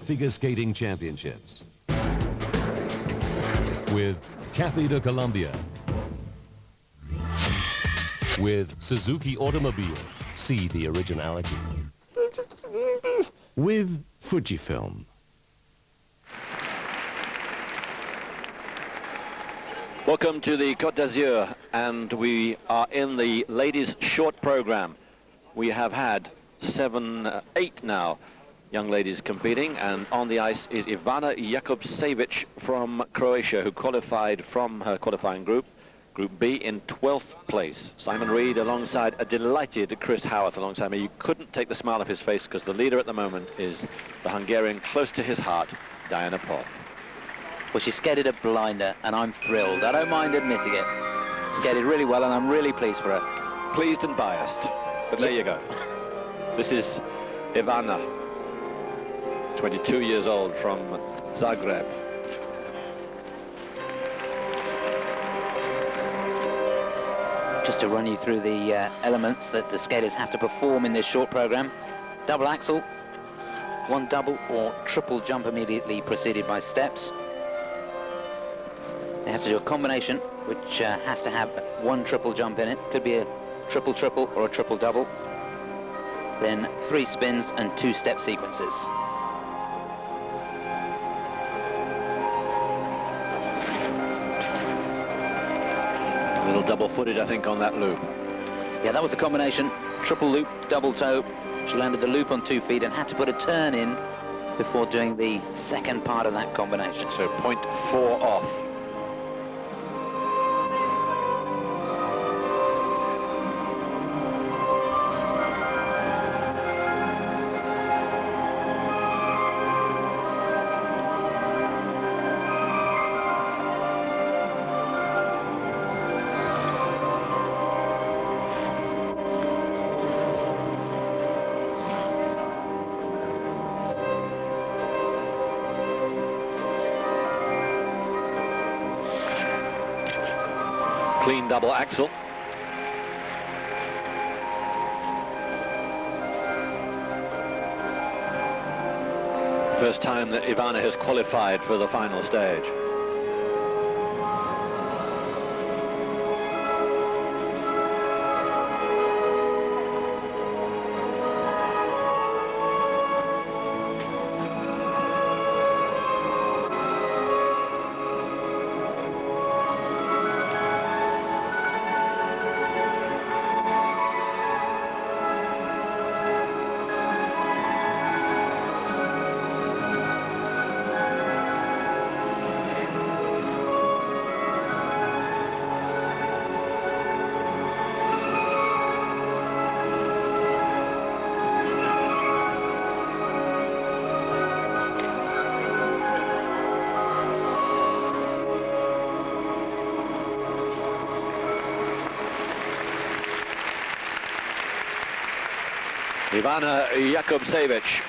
Figure Skating Championships. With Kathy de Colombia. With Suzuki Automobiles. See the originality. With Fujifilm. Welcome to the Côte d'Azur, and we are in the ladies' short program. We have had 8 now young ladies competing, and on the ice is Ivana Jakupčević from Croatia, who qualified from her qualifying group, Group B, in 12th place. Simon Reed alongside a delighted Chris Howarth alongside me. You couldn't take the smile off his face because the leader at the moment is the Hungarian close to his heart, Diana Popp. Well, she skated a blinder, and I'm thrilled. I don't mind admitting it. Skated really well, and I'm really pleased for her. Pleased and biased, but there you go. This is Ivana, 22 years old, from Zagreb. Just to run you through the elements that the skaters have to perform in this short program. Double axel, one double or triple jump immediately preceded by steps. They have to do a combination which has to have one triple jump in it. Could be a triple-triple or a triple-double. Then 3 spins and 2 step sequences. A little double-footed, I think, on that loop. Yeah, that was the combination. Triple loop, double toe. She landed the loop on 2 feet and had to put a turn in before doing the second part of that combination. So 0.4 off. Clean double axel. First time that Ivana has qualified for the final stage. Ivana Jakupčević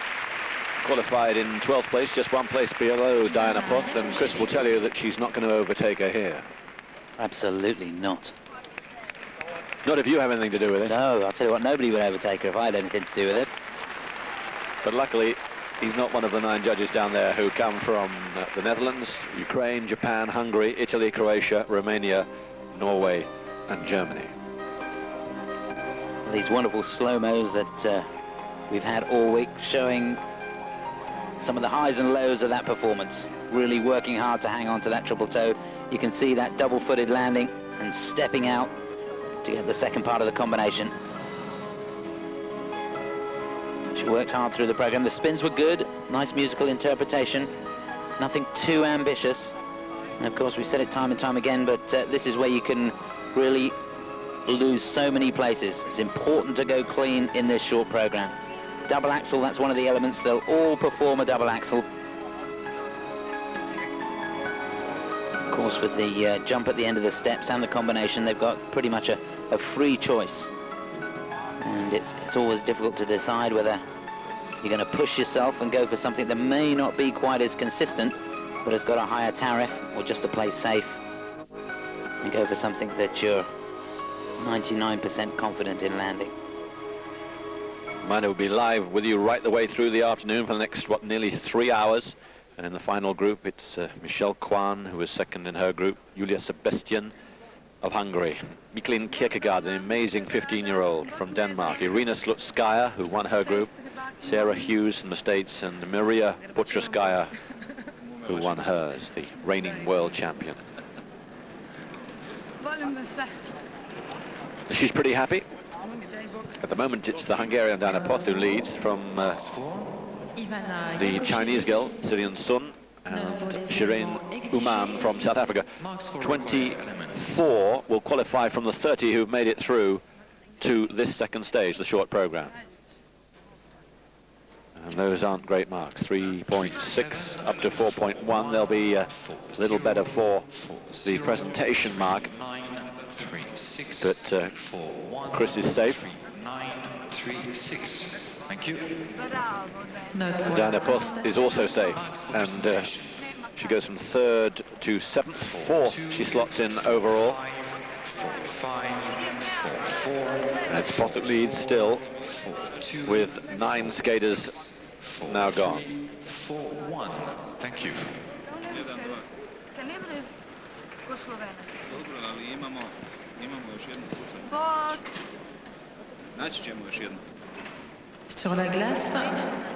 qualified in 12th place, just 1 place below Diana Popp, and Chris will tell you that she's not going to overtake her here. Absolutely not. Not if you have anything to do with it. No, I'll tell you what, nobody would overtake her if I had anything to do with it. But luckily, he's not one of the 9 judges down there who come from the Netherlands, Ukraine, Japan, Hungary, Italy, Croatia, Romania, Norway, and Germany. These wonderful slow-mos that we've had all week, showing some of the highs and lows of that performance. Really working hard to hang on to that triple toe. You can see that double-footed landing and stepping out to get the second part of the combination. She worked hard through the program. The spins were good, nice musical interpretation, nothing too ambitious. And of course, we've said it time and time again, but this is where you can really lose so many places. It's important to go clean in this short program. Double axel, that's one of the elements. They'll all perform a double axel. Of course, with the jump at the end of the steps and the combination, they've got pretty much a free choice. And it's always difficult to decide whether you're going to push yourself and go for something that may not be quite as consistent, but has got a higher tariff, or just to play safe and go for something that you're 99% confident in landing. Reminder, we'll be live with you right the way through the afternoon for the next, nearly 3 hours. And in the final group, it's Michelle Kwan, who was second in her group, Júlia Sebestyén of Hungary, Mikkeline Kierkgaard, an amazing 15-year-old from Denmark, Irina Slutskaya, who won her group, Sarah Hughes from the States, and Maria Butyrskaya, who won hers, the reigning world champion. She's pretty happy. At the moment, it's the Hungarian Dana Poth who leads from the Chinese girl, Sirian Sun, and Shireen Uman from South Africa. 24 will qualify from the 30 who've made it through to this second stage, the short program. And those aren't great marks, 3.6 up to 4.1. They'll be a little better for the presentation mark. But Chris is safe. 9.36. Thank you. Dana Poth is also safe, and she goes from 3rd to 7th, 4th she slots in overall. 4.5, 4.4. And it's Poth that leads still, with 9 skaters now gone. 4.1. Thank you. Sur la glace,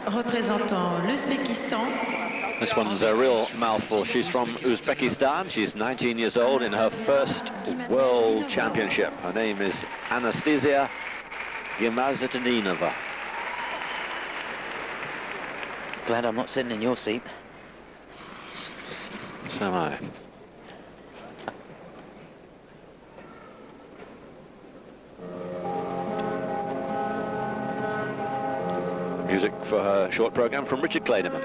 représentant l'Ouzbékistan. This one's a real mouthful. She's from Uzbekistan. She's 19 years old in her first World Championship. Her name is Anastasia Gimazetdinova. Glad I'm not sitting in your seat. So am I. Music for her short program from Richard Clayderman.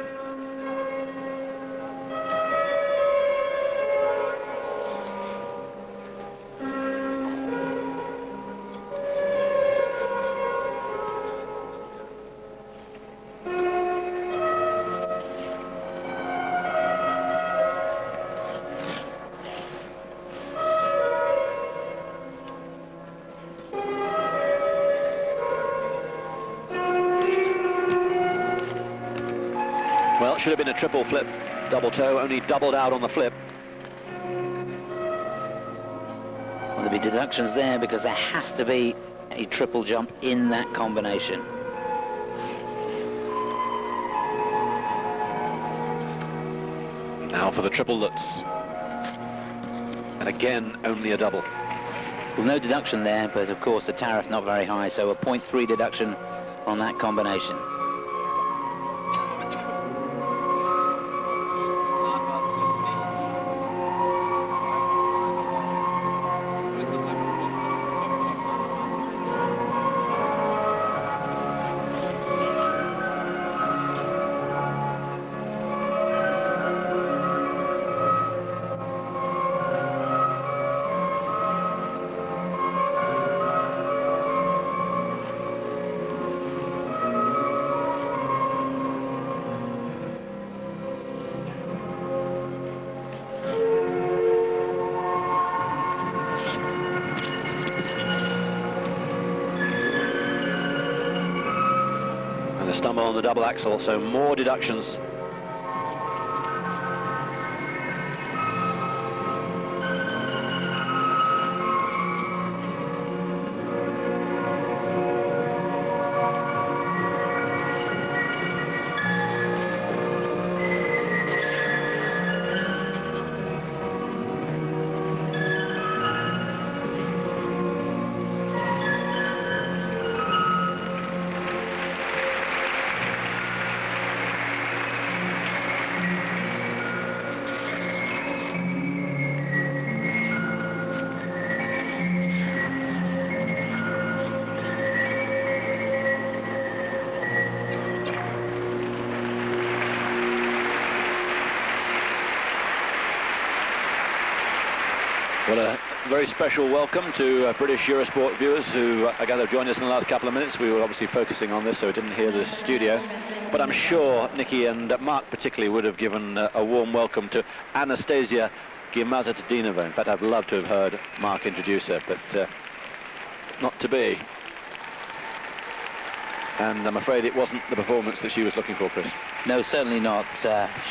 Should have been a triple flip, double toe, only doubled out on the flip. Well, there'll be deductions there because there has to be a triple jump in that combination. Now for the triple Lutz. And again, only a double. Well, no deduction there, but of course the tariff not very high, so a 0.3 deduction on that combination. Stumble on the double axel, so more deductions. Well, a very special welcome to British Eurosport viewers who I gather joined us in the last couple of minutes. We were obviously focusing on this, so we didn't hear the studio. But I'm sure Nikki and Mark particularly would have given a warm welcome to Anastasia Gimazetdinova. In fact, I'd love to have heard Mark introduce her, but not to be. And I'm afraid it wasn't the performance that she was looking for, Chris. No, certainly not.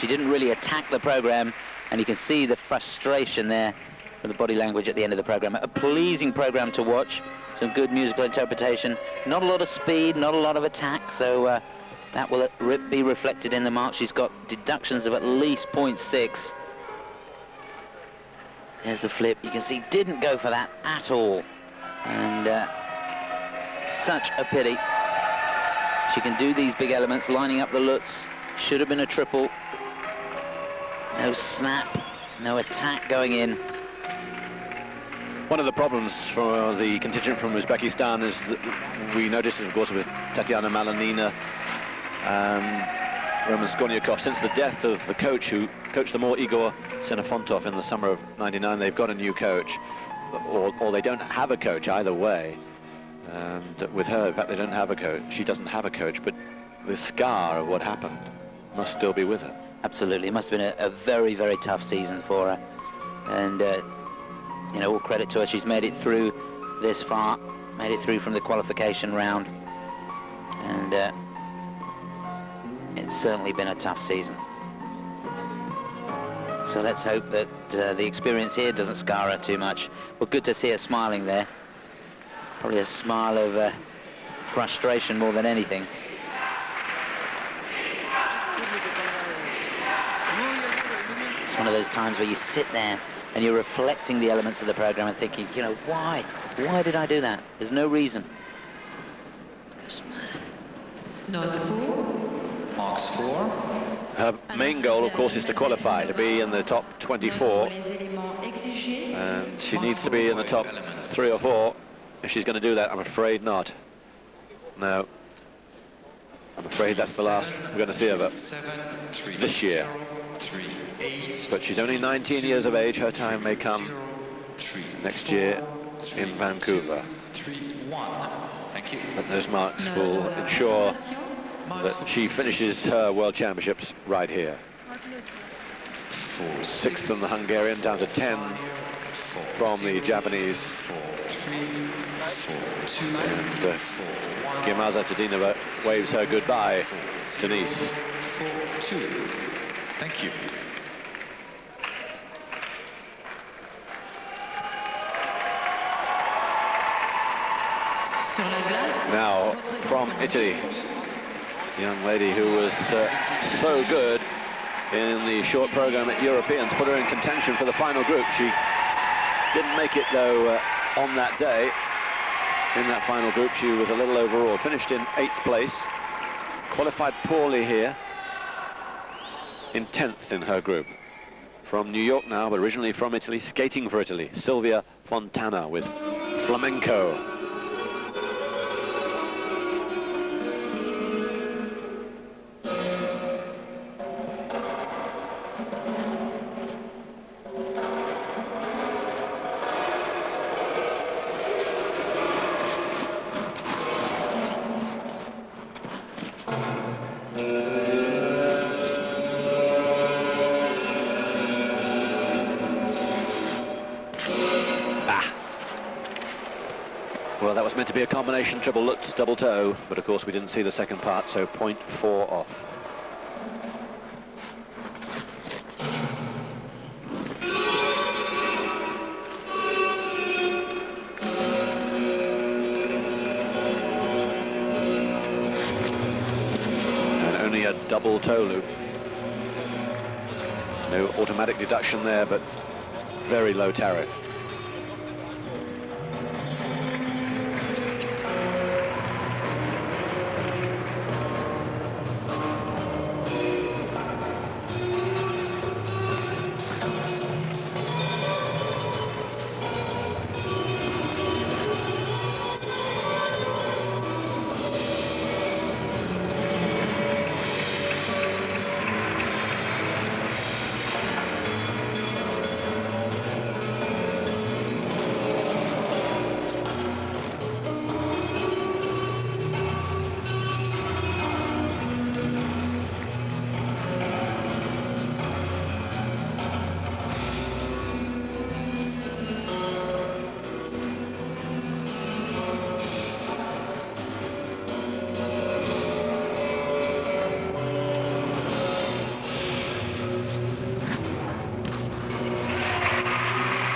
She didn't really attack the program, and you can see the frustration there from the body language at the end of the program. A pleasing program to watch, some good musical interpretation, not a lot of speed, not a lot of attack, so that will be reflected in the mark. She's got deductions of at least 0.6. There's the flip. You can see didn't go for that at all, and such a pity. She can do these big elements, lining up the Lutz. Should have been a triple. No snap, no attack going in. One of the problems for the contingent from Uzbekistan is that we noticed it, of course, with Tatiana Malinina and Roman Skorniakov. Since the death of the coach who coached them all, Igor Xenofontov, in the summer of '99, they've got a new coach, or they don't have a coach either way. And with her, in fact, they don't have a coach. She doesn't have a coach, but the scar of what happened must still be with her. Absolutely. It must have been a very, very tough season for her. And, you know, all credit to her. She's made it through this far, made it through from the qualification round. And it's certainly been a tough season. So let's hope that the experience here doesn't scar her too much. Well, good to see her smiling there. Probably a smile of frustration more than anything. It's one of those times where you sit there and you're reflecting the elements of the program and thinking, you know, why? Why did I do that? There's no reason. Marks 4. Her main goal, of course, is to qualify, to be in the top 24. And she needs to be in the top 3 or 4. If she's going to do that, I'm afraid not. No. I'm afraid that's the last we're going to see of her this year. But she's only 19 years of age. Her time may come next year in Vancouver. But those marks will ensure that she finishes her World Championships right here. 6th from the Hungarian, down to 10 from the Japanese. And Gimazetdinova waves her goodbye to Nice. 4-2. Thank you. Now, from Italy, the young lady who was so good in the short program at Europeans, put her in contention for the final group. She didn't make it, though, on that day. In that final group, she was a little overall. Finished in 8th place. Qualified poorly here. In 10th in her group. From New York now, but originally from Italy, skating for Italy. Silvia Fontana with Flamenco. Well, that was meant to be a combination triple Lutz double toe, but of course we didn't see the second part, so 0.4 off. And only a double toe loop. No automatic deduction there, but very low tariff.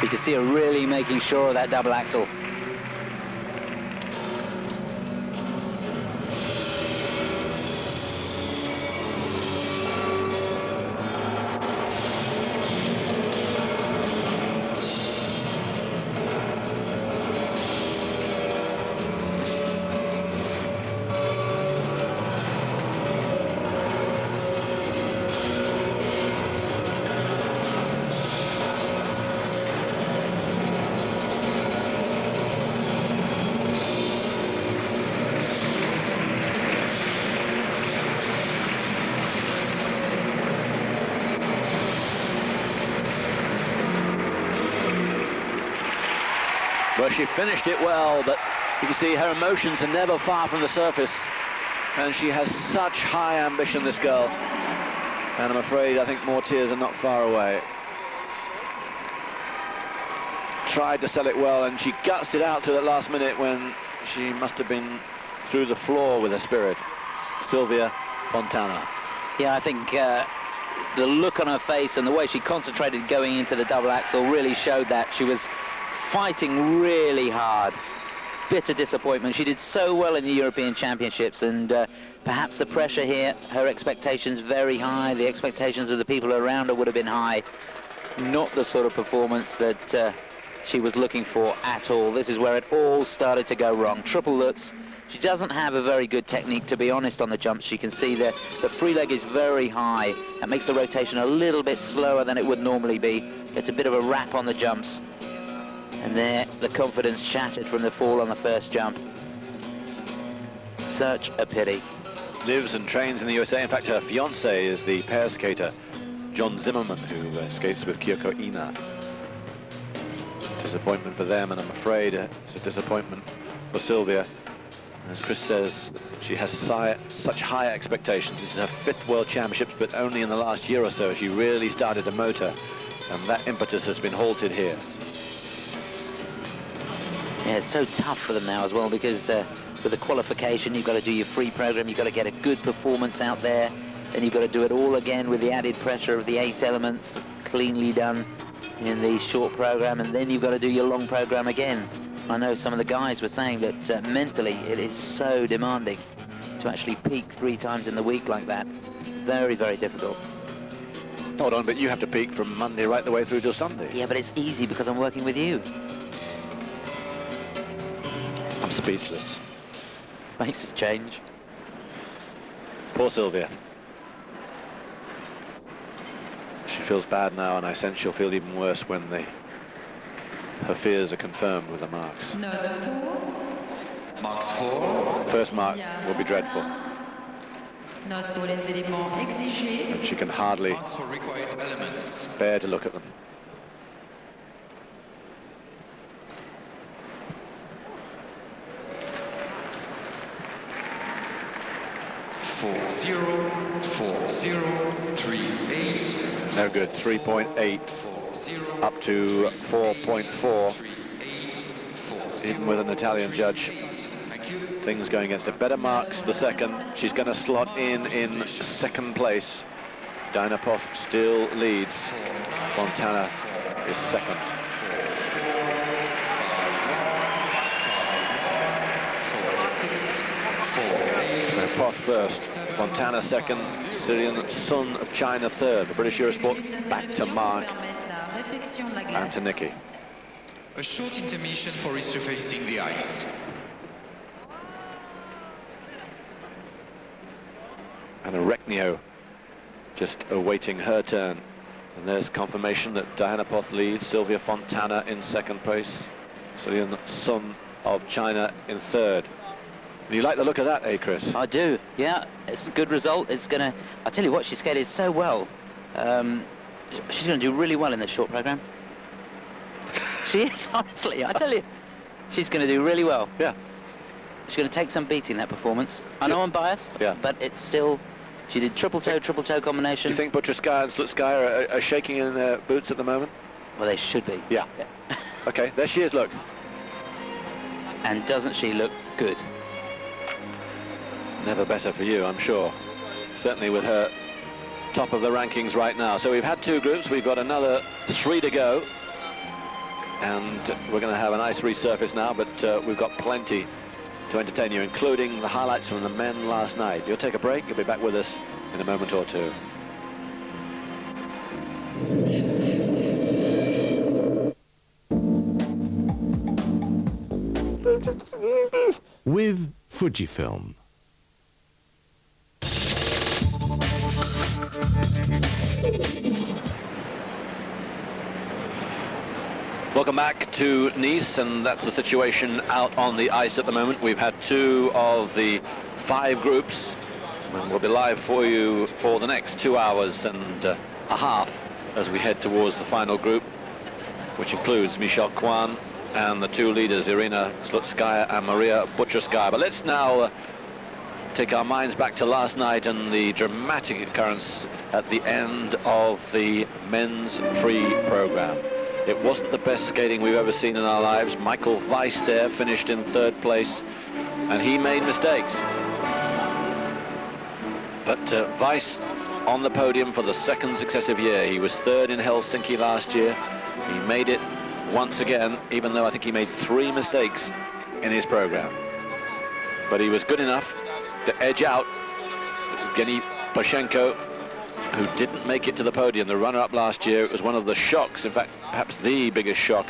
You can see her really making sure of that double axel. Well, she finished it well, but you can see her emotions are never far from the surface. And she has such high ambition, this girl. And I'm afraid I think more tears are not far away. Tried to sell it well, and she gutsed it out to the last minute when she must have been through the floor with her spirit. Silvia Fontana. Yeah, I think the look on her face and the way she concentrated going into the double axel really showed that. She was fighting really hard. Bitter disappointment. She did so well in the European Championships, and perhaps the pressure here, her expectations very high, the expectations of the people around her would have been high. Not the sort of performance that she was looking for at all. This is where it all started to go wrong. Triple Lutz. She doesn't have a very good technique, to be honest, on the jumps. You can see the free leg is very high. That makes the rotation a little bit slower than it would normally be. It's a bit of a wrap on the jumps. And there, the confidence shattered from the fall on the first jump. Such a pity. Lives and trains in the USA. In fact, her fiancé is the pair skater, John Zimmerman, who skates with Kyoko Ina. Disappointment for them, and I'm afraid it's a disappointment for Silvia. As Chris says, she has such high expectations. This is her 5th World Championships, but only in the last year or so she really started to motor, and that impetus has been halted here. Yeah, it's so tough for them now as well, because with the qualification, you've got to do your free program, you've got to get a good performance out there, then you've got to do it all again with the added pressure of the 8 elements cleanly done in the short program, and then you've got to do your long program again. I know some of the guys were saying that mentally it is so demanding to actually peak 3 times in the week like that. Very, very difficult. Hold on, but you have to peak from Monday right the way through till Sunday. Yeah, but it's easy because I'm working with you. I'm speechless. Makes a change. Poor Silvia. She feels bad now, and I sense she'll feel even worse when her fears are confirmed with the marks. Note 4. Marks 4. First mark will be dreadful. Note pour les éléments exigés. And she can hardly Marks for required elements. bear to look at them. Four 0, 4 0, 3 8. No good. 3.8 4 0. up to 4.4. 3 8. 4 0. Even with an Italian judge, Thank you. things going against her. Better marks the second. She's going to slot in 2nd place. Dynapov still leads. Fontana is 2nd. 4 6. 4 8. So Poth first, Fontana 2nd, Syrian Sun of China 3rd. The British Eurosport back to Mark and to Nikki. A short intermission for resurfacing the ice. And a Rechnio just awaiting her turn. And there's confirmation that Diana Poth leads, Silvia Fontana in 2nd place, Syrian Sun of China in 3rd. And you like the look of that, eh, Chris? I do, yeah. It's a good result. It's going to... I tell you what, she skated so well. She's going to do really well in this short program. She is, honestly. I tell you, she's going to do really well. Yeah. She's going to take some beating, that performance. I know I'm biased, yeah, but it's still... She did triple toe combination. You think Butyrskaya and Slutskaya are shaking in their boots at the moment? Well, they should be. Yeah. Okay, there she is, look. And doesn't she look good? Never better for you, I'm sure. Certainly with her top of the rankings right now. So we've had 2 groups, we've got another 3 to go. and we're going to have a nice resurface now, but we've got plenty to entertain you, including the highlights from the men last night. You'll take a break, you'll be back with us in a moment or two. With Fujifilm. Welcome back to Nice, and that's the situation out on the ice at the moment. We've had 2 of the 5 groups, and we'll be live for you for the next 2 hours and a half as we head towards the final group, which includes Michelle Kwan and the 2 leaders, Irina Slutskaya and Maria Butyrskaya. But let's now take our minds back to last night and the dramatic occurrence at the end of the men's free program. It wasn't the best skating we've ever seen in our lives. Michael Weiss there finished in 3rd place, and he made mistakes. But Weiss on the podium for the 2nd successive year. He was 3rd in Helsinki last year. He made it once again, even though I think he made 3 mistakes in his program. But he was good enough to edge out Evgeny Pashenko, who didn't make it to the podium, the runner-up last year. It was one of the shocks, in fact, perhaps the biggest shock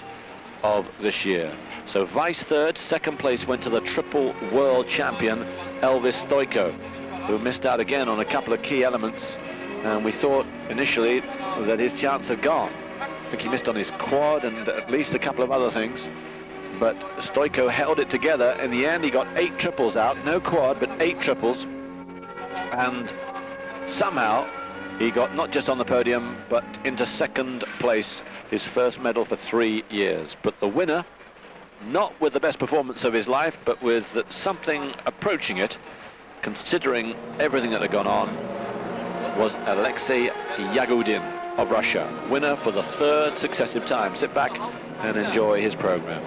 of this year. So Weiss 3rd, 2nd place went to the triple world champion, Elvis Stojko, who missed out again on a couple of key elements, and we thought initially that his chance had gone. I think he missed on his quad and at least a couple of other things, but Stojko held it together. In the end, he got 8 triples out, no quad, but 8 triples, and somehow he got not just on the podium, but into 2nd place, his first medal for 3 years. But the winner, not with the best performance of his life, but with something approaching it, considering everything that had gone on, was Alexei Yagudin of Russia, winner for the 3rd successive time. Sit back and enjoy his program.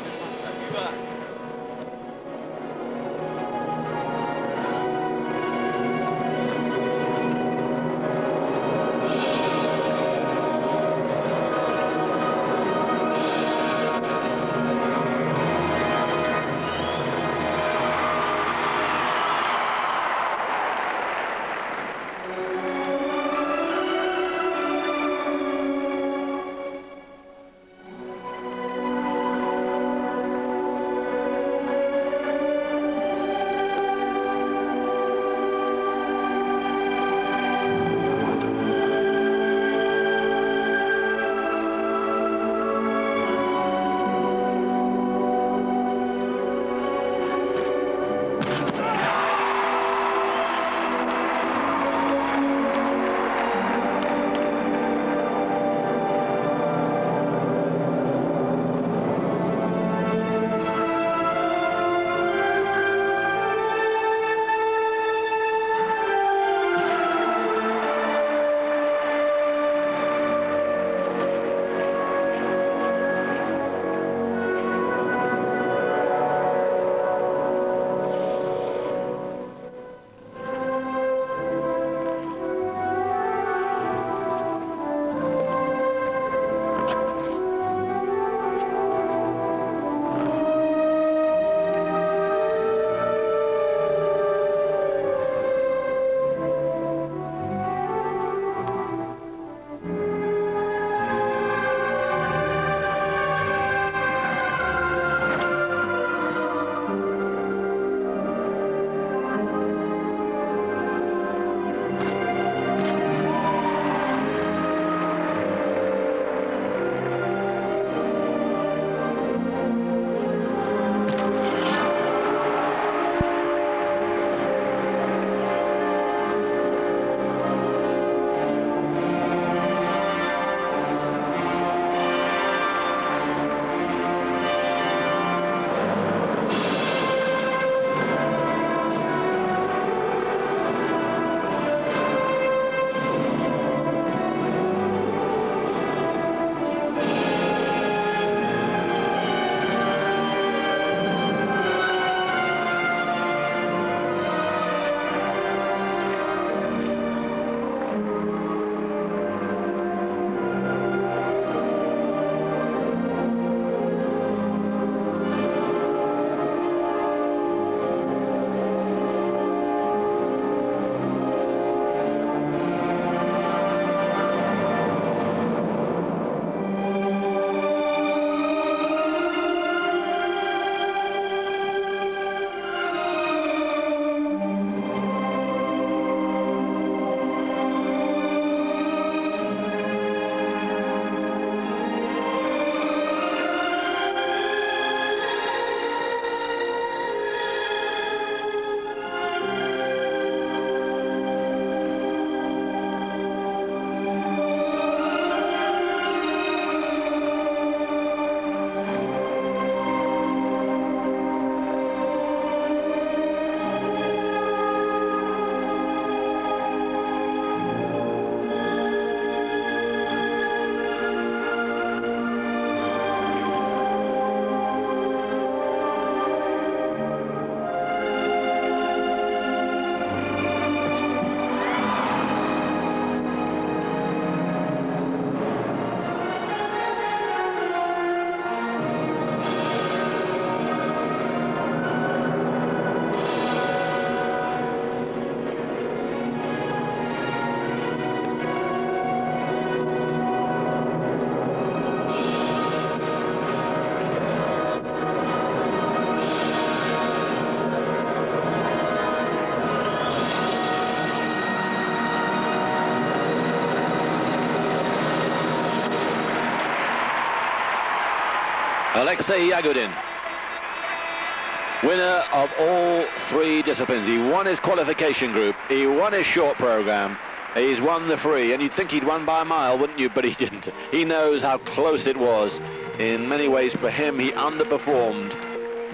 Alexei Yagudin, winner of all 3 disciplines. He won his qualification group, he won his short program, he's won the free, and you'd think he'd won by a mile, wouldn't you? But he didn't. He knows how close it was. In many ways, for him, he underperformed.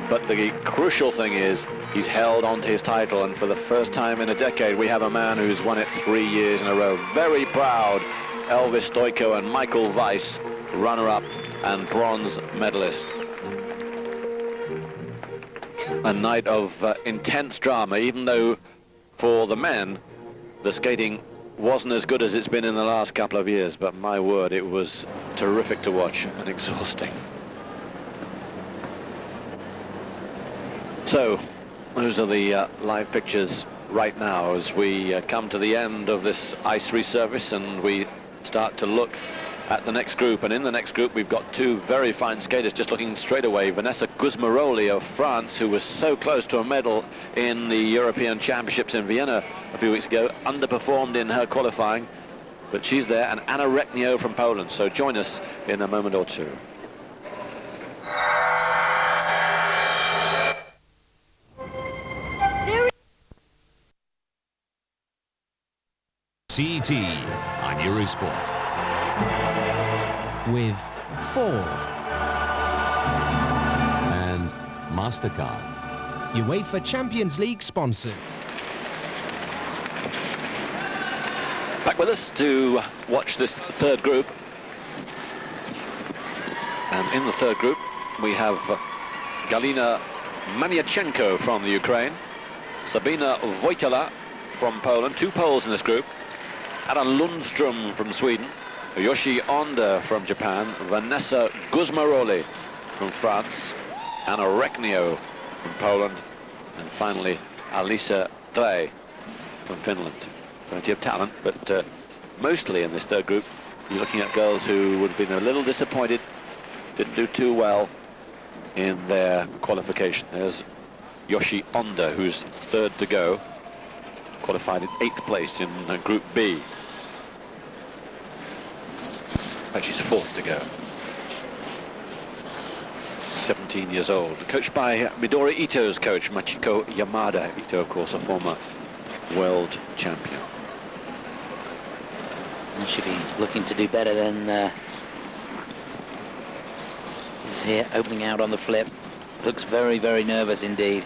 But the crucial thing is, he's held on to his title, and for the first time in a decade, we have a man who's won it 3 years in a row. Very proud, Elvis Stojko and Michael Weiss, runner-up and bronze medalist. A night of intense drama, even though for the men, the skating wasn't as good as it's been in the last couple of years, but my word, it was terrific to watch and exhausting. So, those are the live pictures right now as we come to the end of this ice resurface and we start to look at the next group. And in the next group, we've got 2 very fine skaters. Just looking straight away, Vanessa Gusmeroli of France, who was so close to a medal in the European Championships in Vienna a few weeks ago, underperformed in her qualifying, but she's there, and Anna Rechnio from Poland. So join us in a moment or two. CT on Eurosport. With Ford And MasterCard. UEFA Champions League sponsor. Back with us to watch this 3rd group. And in the 3rd group, we have Galina Maniachenko from the Ukraine, Sabina Wojtala from Poland, 2 Poles in this group, Lundström from Sweden, Yoshie Onda from Japan, Vanessa Gusmeroli from France, Anna Rechnio from Poland, and finally Alisa Drei from Finland. Plenty of talent, but mostly in this 3rd group, you're looking at girls who would have been a little disappointed, didn't do too well in their qualification. There's Yoshie Onda, who's 3rd to go, qualified in 8th place in Group B. She's 4th to go. 17 years old. Coached by Midori Ito's coach, Machiko Yamada. Ito, of course, a former world champion. And should be looking to do better than he's here, opening out on the flip. Looks very, very nervous indeed.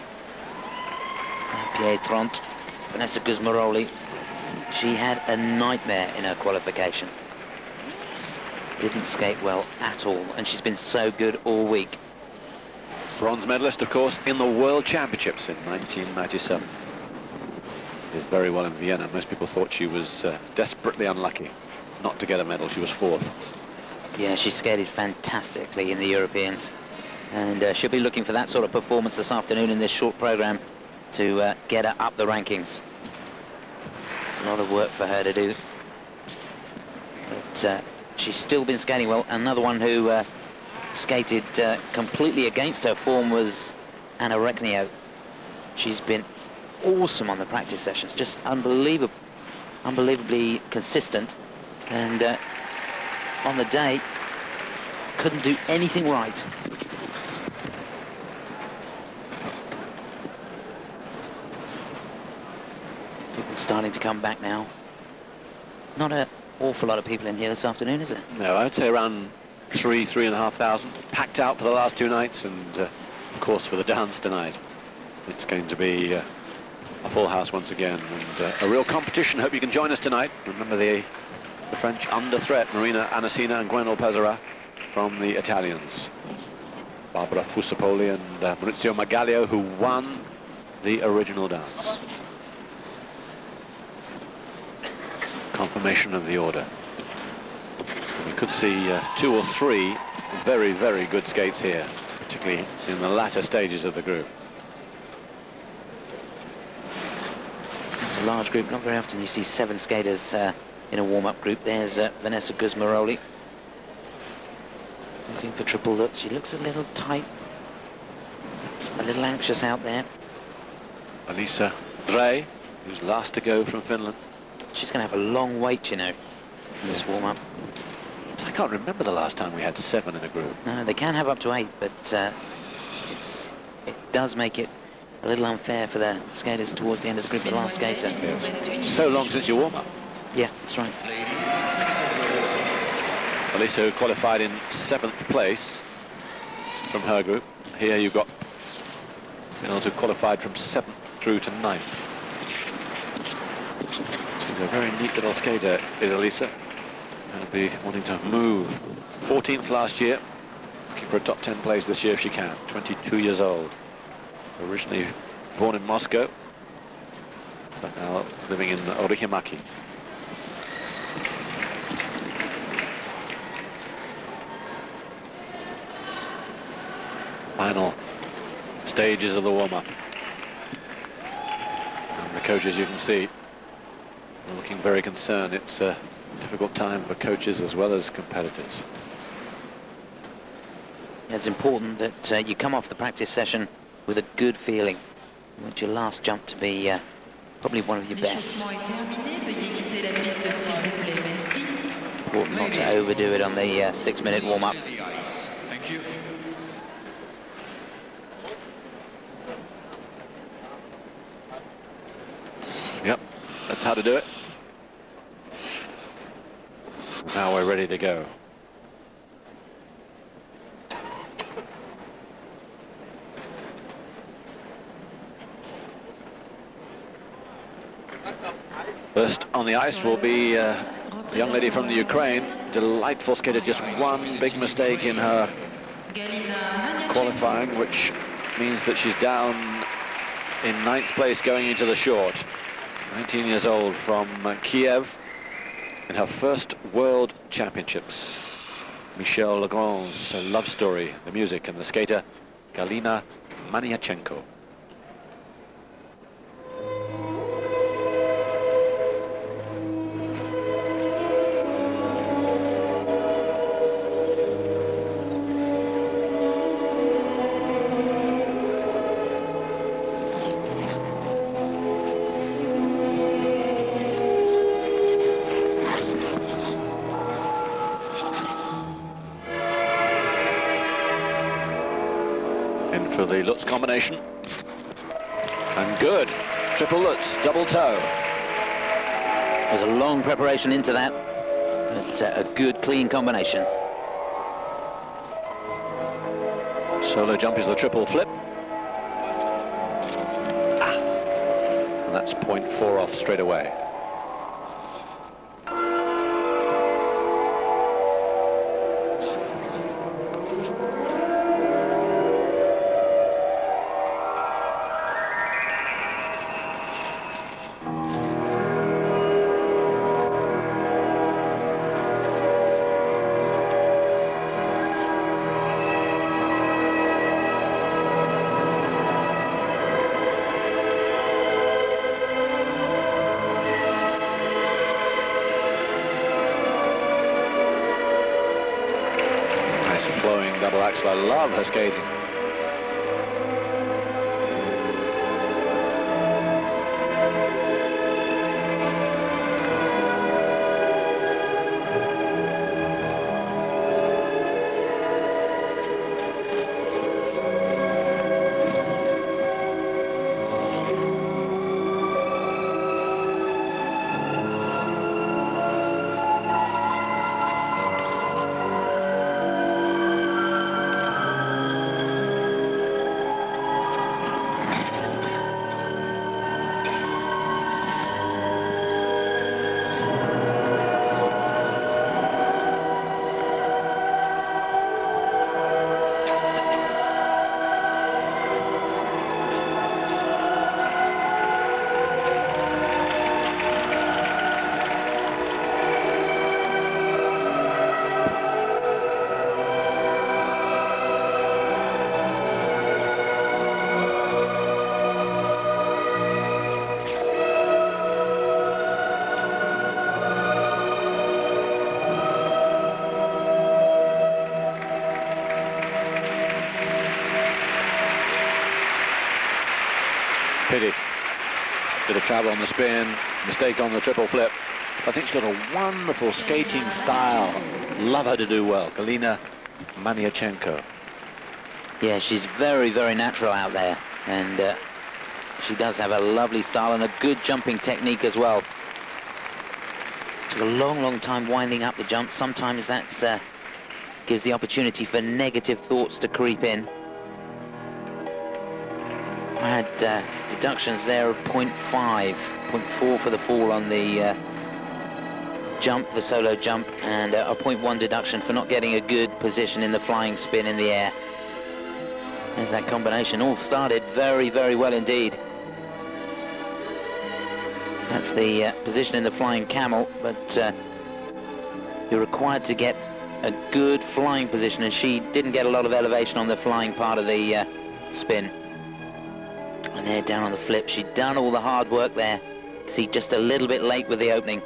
Pierre Tront, Vanessa Gusmeroli. She had a nightmare in her qualification. Didn't skate well at all, and she's been so good all week. Bronze medalist, of course, in the World Championships in 1997. Did very well in Vienna. Most people thought she was desperately unlucky not to get a medal. She was 4th. Yeah, she skated fantastically in the Europeans, and she'll be looking for that sort of performance this afternoon in this short program to get her up the rankings. A lot of work for her to do, but she's still been skating well. Another one who skated completely against her form was Anna Rechnio. She's been awesome on the practice sessions, just unbelievably consistent, and on the day couldn't do anything right. People starting to come back now. Not an awful lot of people in here this afternoon, is it? No, I'd say around 3,500. Packed out for the last 2 nights, and of course for the dance tonight. It's going to be a full house once again, and a real competition. Hope you can join us tonight. Remember the French under threat, Marina Anasina and Gwendal Pesara from the Italians. Barbara Fusapoli and Maurizio Magalio, who won the original dance. Confirmation of the order. We could see 2 or 3 very, very good skates here, particularly in the latter stages of the group. It's a large group. Not very often you see 7 skaters in a warm-up group. There's Vanessa Gusmeroli looking for triple Lutz. She looks a little tight, a little anxious out there. Alisa Drei, who's last to go from Finland. She's going to have a long wait, you know, in this warm-up. I can't remember the last time we had 7 in a group. No, they can have up to 8, but it does make it a little unfair for the skaters towards the end of the group, the last skater. Yes. So long since your warm-up. Yeah, that's right. Alisa, who qualified in 7th place from her group. Here you've got Finals who qualified from 7th through to 9th. She's a very neat little skater, is Alisa. I'll be wanting to move. 14th last year. Looking for a top 10 place this year if she can. 22 years old. Originally born in Moscow, but now living in Orihimaki. Final stages of the warm-up. And the coaches, you can see, are looking very concerned. It's a difficult time for coaches as well as competitors. It's important that you come off the practice session with a good feeling. You want your last jump to be probably one of your best. Important not to overdo it on the 6-minute warm-up. Thank you. Yep, that's how to do it. Now we're ready to go. First on the ice will be a young lady from the Ukraine. Delightful skater, just one big mistake in her qualifying, which means that she's down in 9th place going into the short. 19 years old from Kiev in her first World Championships. Michelle Legrand's love story, the music, and the skater Galina Maniachenko. For the Lutz combination, and good, triple Lutz, double toe. There's a long preparation into that, but a good clean combination. Solo jump is the triple flip. And that's 0.4 off straight away. Double Axel, I love her skating. Pity. Bit of travel on the spin, mistake on the triple flip. I think she's got a wonderful skating style. Love her to do well. Galina Maniachenko. Yeah, she's very, very natural out there. And she does have a lovely style and a good jumping technique as well. Took a long, long time winding up the jump. Sometimes that gives the opportunity for negative thoughts to creep in. I had deductions there of 0.5, 0.4 for the fall on the jump, the solo jump, and a 0.1 deduction for not getting a good position in the flying spin in the air. There's that combination. All started very, very well indeed. That's the position in the flying camel, but you're required to get a good flying position, and she didn't get a lot of elevation on the flying part of the spin. And there, down on the flip, she'd done all the hard work there. See, just a little bit late with the opening.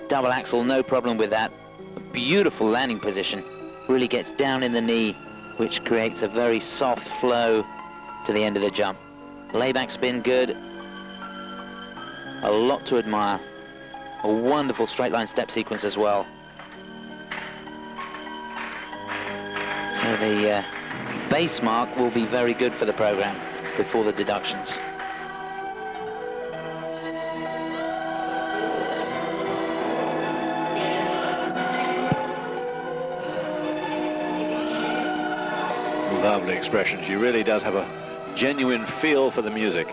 Double axel, no problem with that. A beautiful landing position. Really gets down in the knee, which creates a very soft flow to the end of the jump. Layback spin, good. A lot to admire. A wonderful straight line step sequence as well. So the base mark will be very good for the program before the deductions. Lovely expression. She really does have a genuine feel for the music.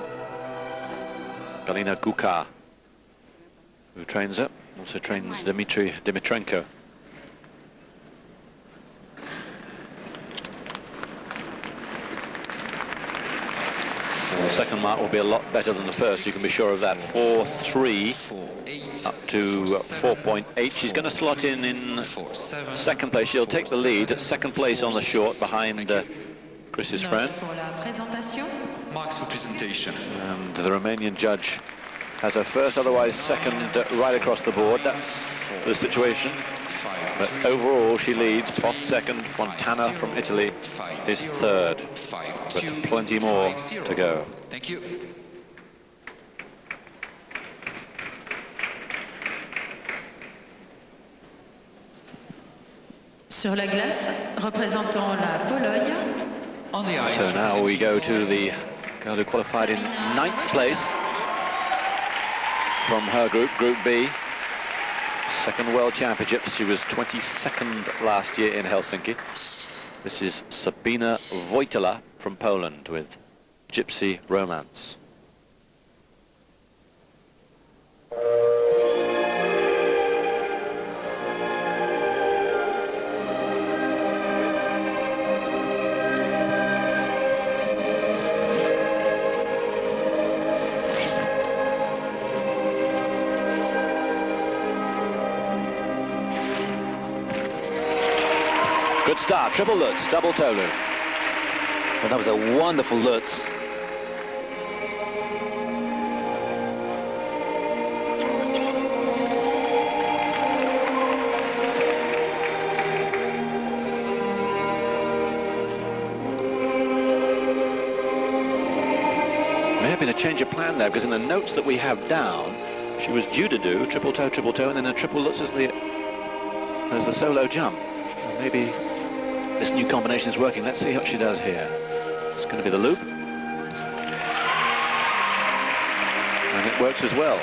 Galina Kierkgaard, who trains her, also trains Dimitrenko. The second mark will be a lot better than the first, you can be sure of that. 4.3 up to 4.8. She's going to slot in second place. She'll take the lead at second place on the short behind Chris's friend. Marks for presentation. And the Romanian judge has her first, otherwise second, right across the board. That's the situation. But overall, she leads. Pop second. Fontana from Italy is third. But plenty more to go. Thank you. Sur la glace, représentant la Pologne. On the ice. So now we go to the girl who qualified in 9th place from her group, Group B. Second World Championships. She was 22nd last year in Helsinki. This is Sabina Wojtala from Poland with Gypsy Romance. Good start, triple Lutz, double Tolu. Well, that was a wonderful Lutz. May have been a change of plan there, because in the notes that we have down, she was due to do triple toe, and then a triple Lutz as the solo jump. And maybe this new combination is working. Let's see what she does here. It's going to be the loop. And it works as well.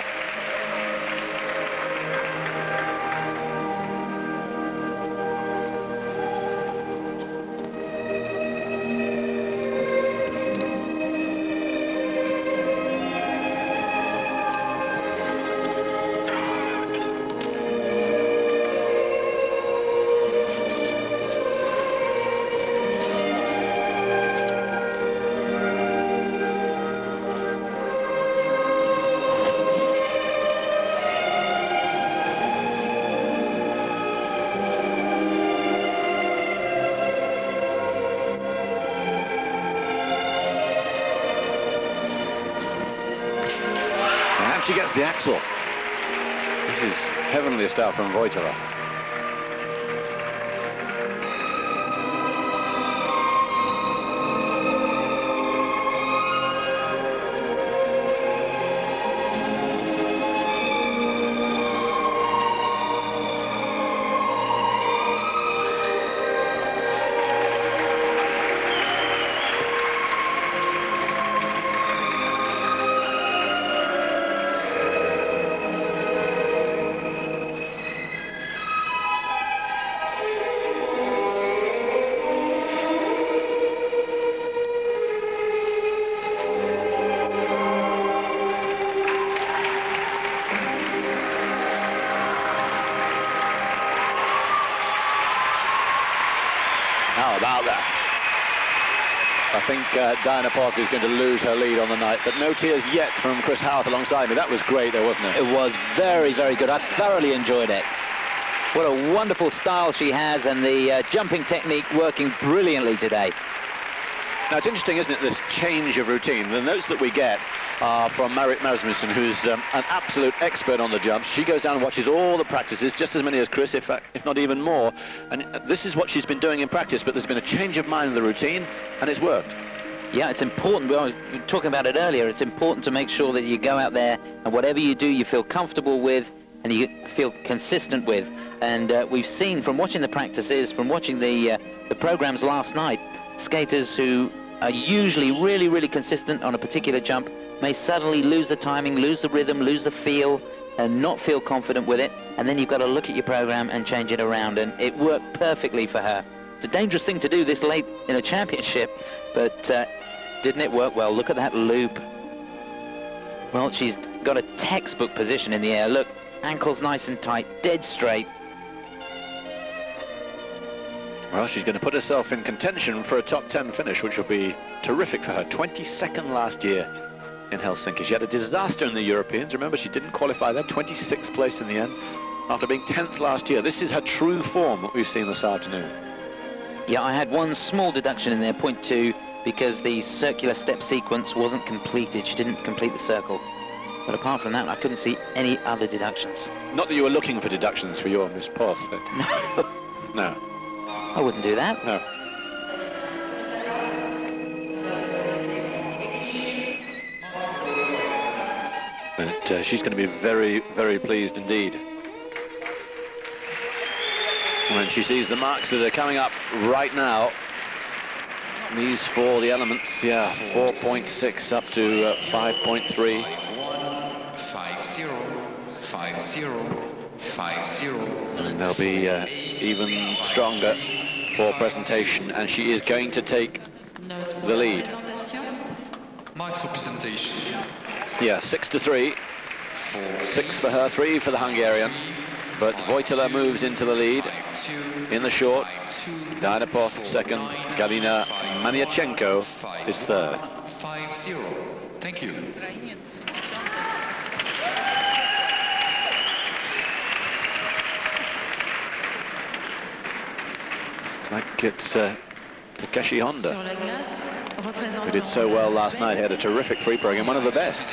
She gets the Axel. This is heavenly stuff from Wojtala. How about that? I think Diana Poth is going to lose her lead on the night, but no tears yet from Chris Howarth alongside me. That was great, though, wasn't it? It was very, very good. I thoroughly enjoyed it. What a wonderful style she has, and the jumping technique working brilliantly today. Now, it's interesting, isn't it, this change of routine. The notes that we get are from Marit Rasmussen, who's an absolute expert on the jumps. She goes down and watches all the practices, just as many as Chris, if not even more. And this is what she's been doing in practice, but there's been a change of mind in the routine, and it's worked. Yeah, it's important. We were talking about it earlier. It's important to make sure that you go out there and whatever you do, you feel comfortable with and you feel consistent with. And we've seen from watching the practices, from watching the programs last night, skaters who are usually really, really consistent on a particular jump may suddenly lose the timing, lose the rhythm, lose the feel, and not feel confident with it. And then you've got to look at your program and change it around. And it worked perfectly for her. It's a dangerous thing to do this late in a championship, but didn't it work well? Look at that loop. Well, she's got a textbook position in the air. Look, ankles nice and tight, dead straight. Well, she's going to put herself in contention for a top 10 finish, which will be terrific for her. 22nd last year in Helsinki. She had a disaster in the Europeans. Remember, she didn't qualify there. 26th place in the end after being 10th last year. This is her true form, what we've seen this afternoon. Yeah, I had one small deduction in there, 0.2, because the circular step sequence wasn't completed. She didn't complete the circle. But apart from that, I couldn't see any other deductions. Not that you were looking for deductions for your Miss Poth. No. No. I wouldn't do that. No. But she's going to be very, very pleased indeed when she sees the marks that are coming up right now. These for the elements, yeah, 4.6 up to 5.3. 5-1, 5-0, 5-0, 5-0. And they'll be even stronger for presentation, and she is going to take the lead. Marks for presentation. Yeah, 6-3. 6 for her, 3 for the Hungarian. But Wojtala moves into the lead in the short. Diana Poth second. Galina Maniachenko is third. 5-0. Thank you. It's like it's Yoshie Onda, who did so well last night. He had a terrific free program, one of the best.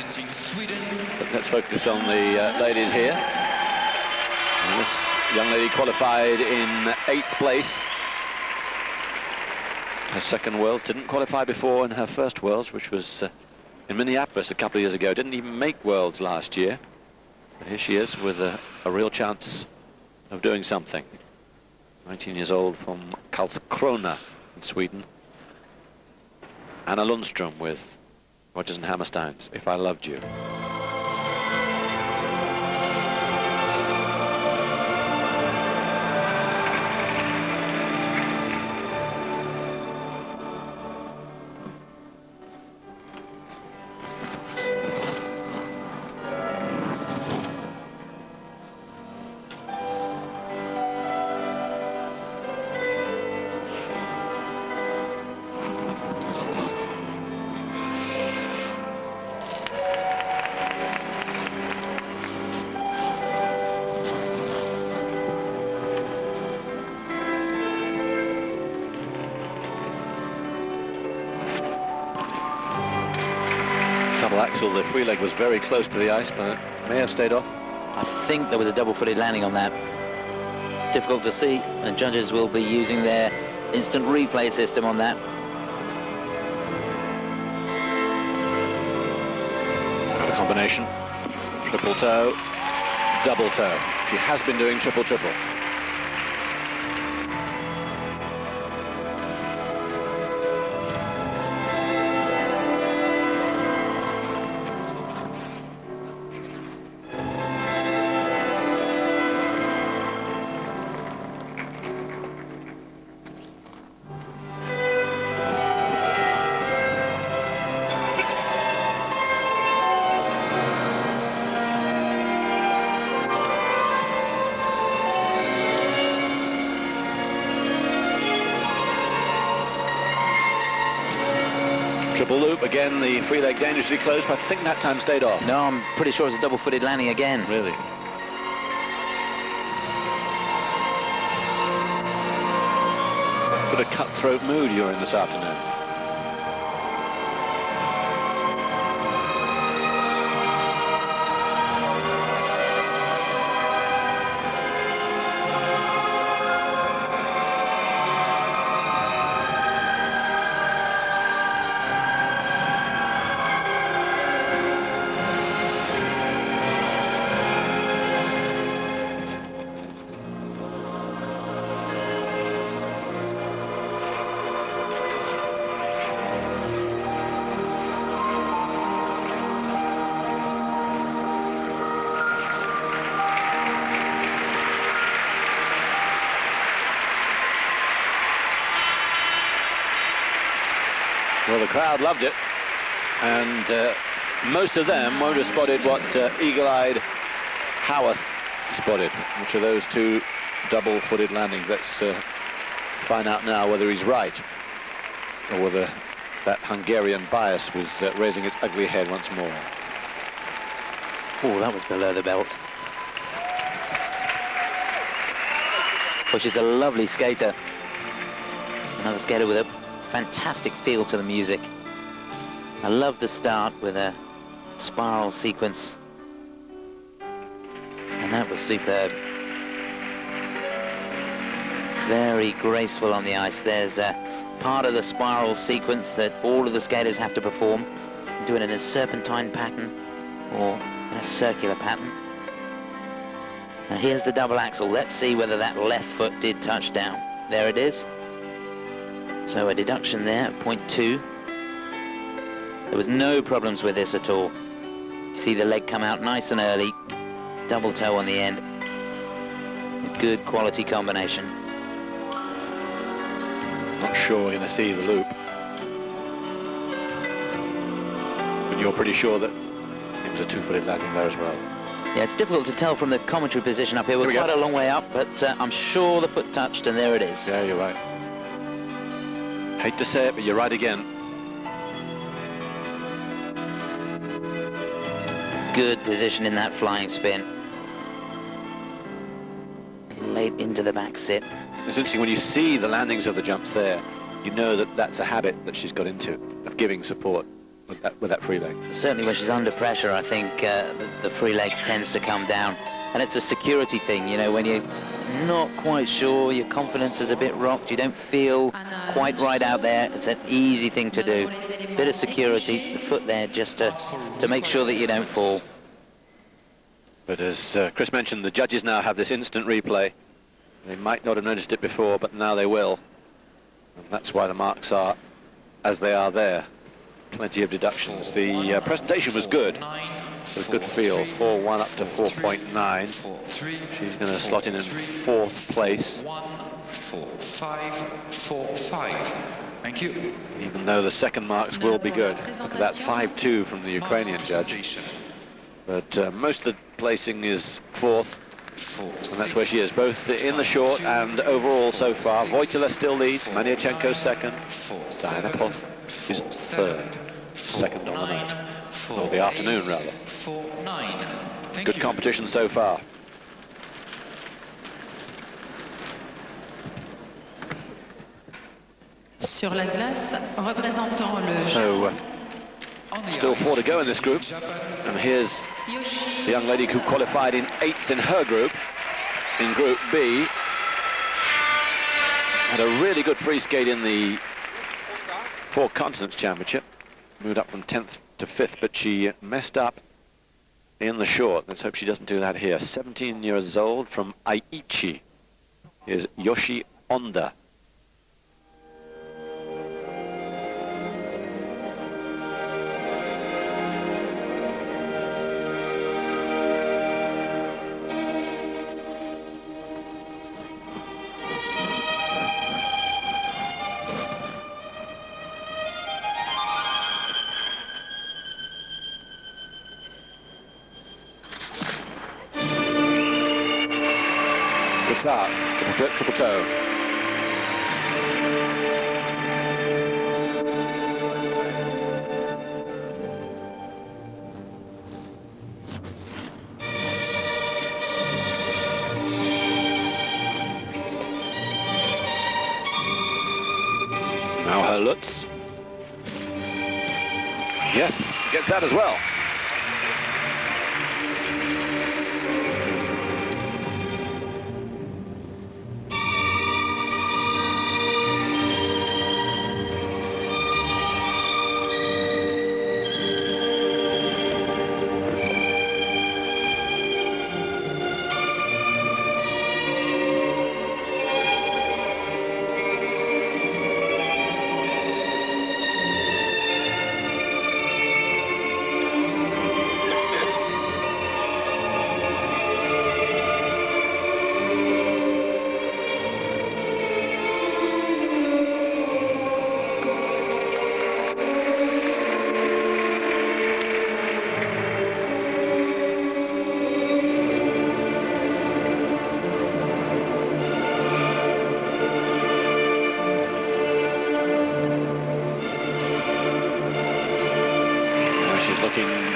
But let's focus on the ladies here. And this young lady qualified in 8th place. Her second Worlds, didn't qualify before in her first Worlds, which was in Minneapolis a couple of years ago. Didn't even make Worlds last year. But here she is with a real chance of doing something. 19 years old from Karlskrona in Sweden. Anna Lundström with Rodgers and Hammerstein's If I Loved You. Axel, the free leg was very close to the ice, but it may have stayed off. I think there was a double-footed landing on that. Difficult to see, and judges will be using their instant replay system on that. Another combination. Triple toe, double toe. She has been doing triple-triple. Triple loop, again the free leg dangerously close, but I think that time stayed off. No, I'm pretty sure it's a double-footed landing again. Really? Bit of cutthroat mood you're in this afternoon. Well, the crowd loved it, and most of them won't have spotted what eagle-eyed Howarth spotted, which are those two double-footed landings. Let's find out now whether he's right, or whether that Hungarian bias was raising its ugly head once more. Oh, that was below the belt. But she's a lovely skater. Another skater with a fantastic feel to the music. I love the start with a spiral sequence, and that was superb. Very graceful on the ice. There's a part of the spiral sequence that all of the skaters have to perform, doing it in a serpentine pattern or in a circular pattern. Now here's the double axel. Let's see whether that left foot did touch down. There it is. So a deduction there, 0.2. There was no problems with this at all. You see the leg come out nice and early, double toe on the end. A good quality combination. Not sure we're going to see the loop, but you're pretty sure that it was a two-footed landing there as well. Yeah, it's difficult to tell from the commentary position up here. We're quite a long way up, but I'm sure the foot touched, and there it is. Yeah, you're right. Hate to say it, but you're right again. Good position in that flying spin. Late into the back sit. It's interesting, when you see the landings of the jumps there, you know that that's a habit that she's got into, of giving support with that free leg. Certainly when she's under pressure, I think the free leg tends to come down. And it's a security thing, you know, when you're not quite sure, your confidence is a bit rocked, you don't feel quite right out there, it's an easy thing to do. Bit of security, the foot there just to make sure that you don't fall. But as Chris mentioned, the judges now have this instant replay. They might not have noticed it before, but now they will. And that's why the marks are as they are there. Plenty of deductions. The presentation was good. With good feel, 4-1 up to 4.9. She's going to slot in fourth place. 4-5. Thank you. Even though the second marks will be good. Look at that 5-2 from the Ukrainian judge. But most of the placing is fourth, and that's where she is, both in the short and overall so far. Wojtala still leads, Maniachenko second, Diana Pont is third, second on the night, or the afternoon rather. Good competition so far. Sur la glace, représentant le So, still 4 to go in this group, and here's the young lady who qualified in 8th in her group, in Group B. Had a really good free skate in the Four Continents Championship, moved up from 10th to 5th, but she messed up in the short. Let's hope she doesn't do that here. 17 years old from Aichi is Yoshie Onda. Start, triple flip, triple toe. Now her Lutz. Yes, gets that as well.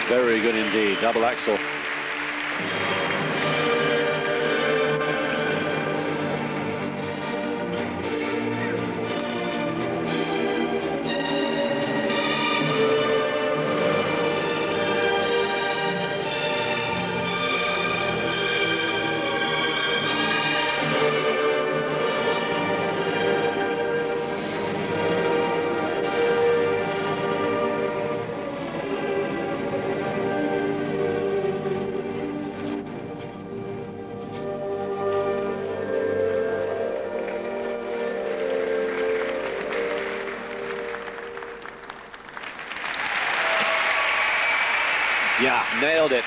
Very good indeed, double Axel. Yeah, nailed it.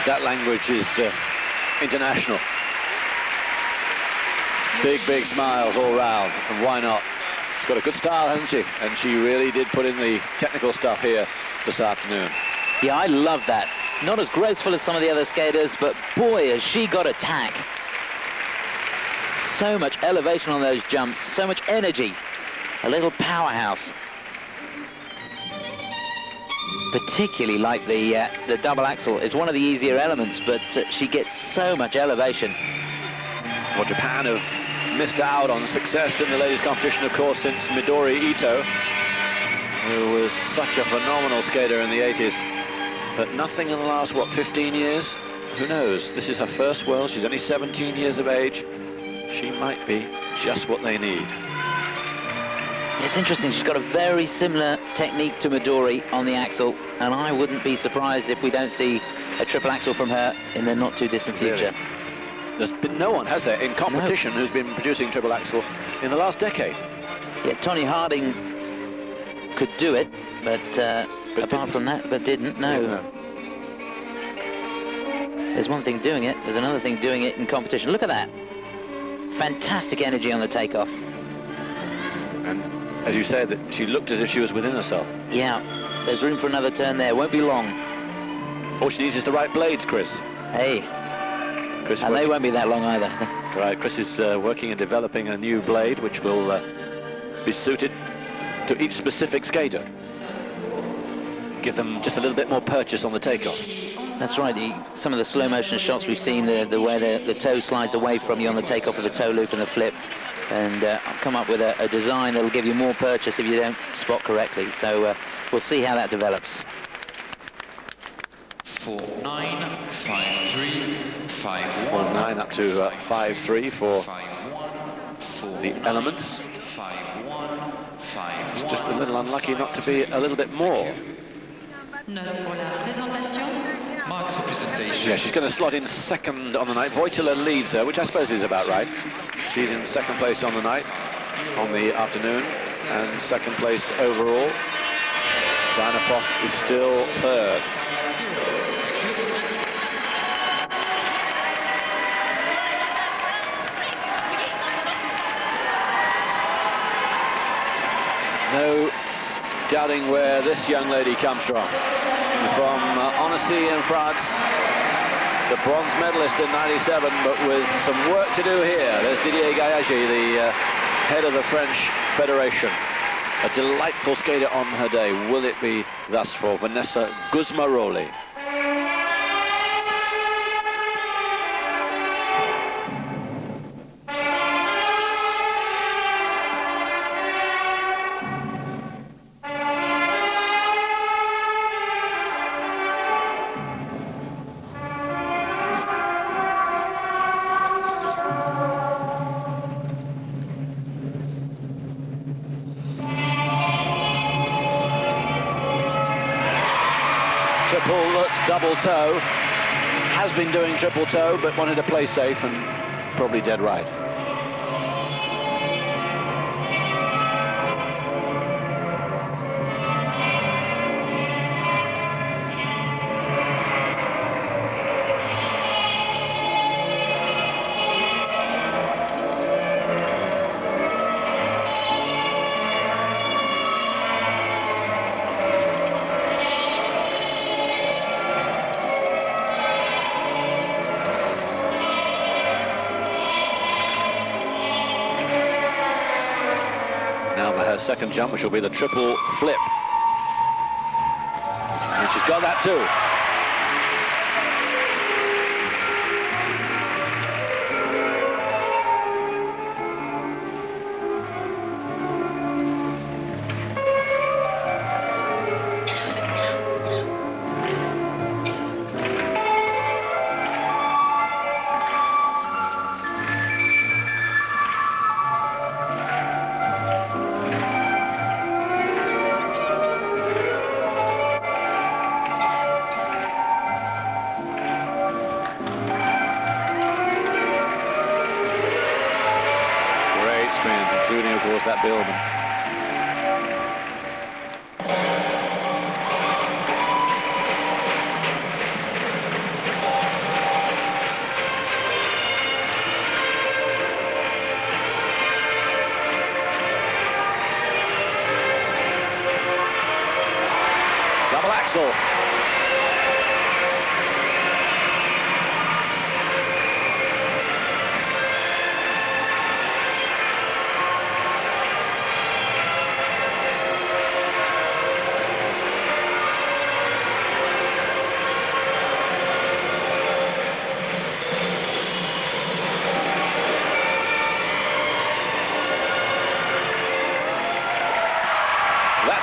That language is international. Big, big smiles all round, and why not? She's got a good style, hasn't she? And she really did put in the technical stuff here this afternoon. Yeah, I love that. Not as graceful as some of the other skaters, but boy, has she got attack. So much elevation on those jumps, so much energy. A little powerhouse. Particularly like the double axel is one of the easier elements, but she gets so much elevation. Well, Japan have missed out on success in the ladies' competition, of course, since Midori Ito, who was such a phenomenal skater in the 80s. But nothing in the last, what, 15 years? Who knows? This is her first World. She's only 17 years of age. She might be just what they need. It's interesting, she's got a very similar technique to Midori on the axel, and I wouldn't be surprised if we don't see a triple axel from her in the not too distant future. Really? There's been no one, has there, in competition who's been producing triple axel in the last decade. Yeah, Tony Harding could do it, but apart from that, but didn't, no. There's one thing doing it, there's another thing doing it in competition. Look at that. Fantastic energy on the takeoff. And as you said, that she looked as if she was within herself. Yeah, there's room for another turn there, won't be long. All she needs is the right blades, Chris. Hey, Chris, and they won't be that long either. Right, Chris is working and developing a new blade which will be suited to each specific skater. Give them just a little bit more purchase on the takeoff. That's right, some of the slow motion shots we've seen, the way the toe slides away from you on the takeoff of the toe loop and the flip, and come up with a design that'll give you more purchase if you don't spot correctly. So we'll see how that develops. 4-9, 5-3, 5-1. 4-9 up to 5-3 for 5-1, the elements. 5-1, 5-1. It's just a little unlucky not to be a little bit more. Note pour la présentation. Mark's representation. Yeah, she's going to slot in second on the night. Wojtala leads her, which I suppose is about right. She's in second place on the night, on the afternoon, and second place overall. Diana Popp is still third. No doubting where this young lady comes from. From Annecy in France, the bronze medalist in '97, but with some work to do here. There's Didier Gaillagy, the head of the French Federation. A delightful skater on her day. Will it be thus for Vanessa Gusmeroli? triple Lutz-double toe. Has been doing triple toe, but wanted to play safe, and probably dead right. Second jump, which will be the triple flip. And she's got that too. Including, of course, that Billman. Double Axel.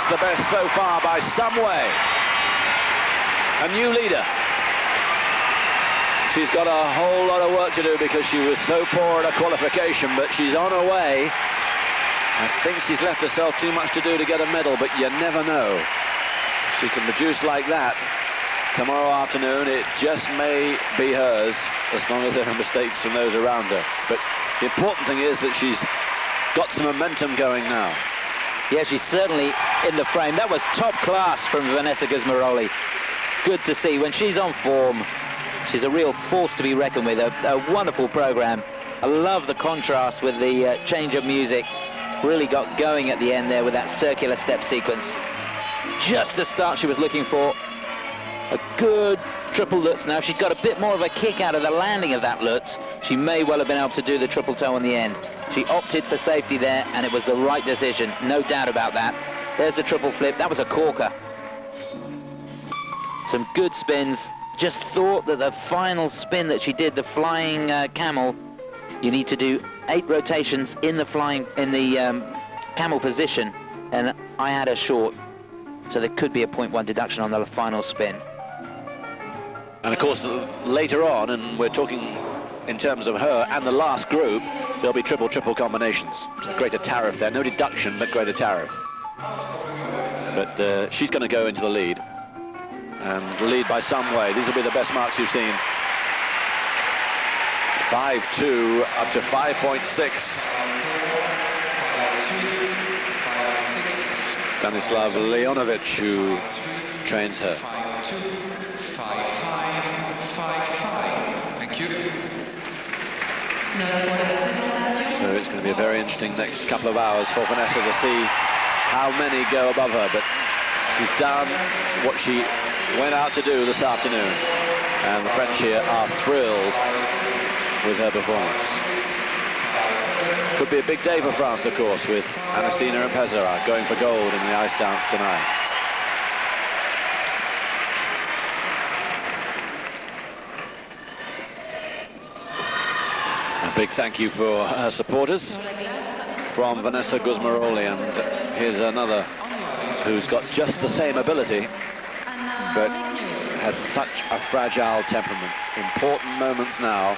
The best so far by some way. A new leader. She's got a whole lot of work to do because she was so poor at a qualification, but she's on her way. I think she's left herself too much to do to get a medal, but you never know. She can produce like that tomorrow afternoon. It just may be hers, as long as there are mistakes from those around her. But the important thing is that she's got some momentum going now. Yeah, she's certainly in the frame. That was top class from Vanessa Gusmeroli. Good to see. When she's on form, she's a real force to be reckoned with. A wonderful program. I love the contrast with the change of music. Really got going at the end there with that circular step sequence. Just the start she was looking for. A good triple Lutz. Now, if she's got a bit more of a kick out of the landing of that Lutz, she may well have been able to do the triple toe on the end. She opted for safety there, and it was the right decision, no doubt about that. There's the triple flip. That was a corker. Some good spins. Just thought that the final spin that she did, the flying camel, you need to do 8 rotations in the camel position, and I had her short. So there could be a 0.1 deduction on the final spin. And of course, later on, and we're talking in terms of her and the last group, there'll be triple combinations. So greater tariff there, no deduction, but greater tariff. But she's going to go into the lead, and lead by some way. These will be the best marks you've seen. 5.2 up to 5.6. Stanislav Leonovic, who trains her. 5.5. Thank you. So it's going to be a very interesting next couple of hours for Vanessa to see how many go above her, but she's done what she went out to do this afternoon, and the French here are thrilled with her performance. Could be a big day for France, of course, with Anastasia and Pesara going for gold in the ice dance tonight. A big thank you for her supporters from Vanessa Gusmeroli, and here's another who's got just the same ability, but has such a fragile temperament. Important moments now,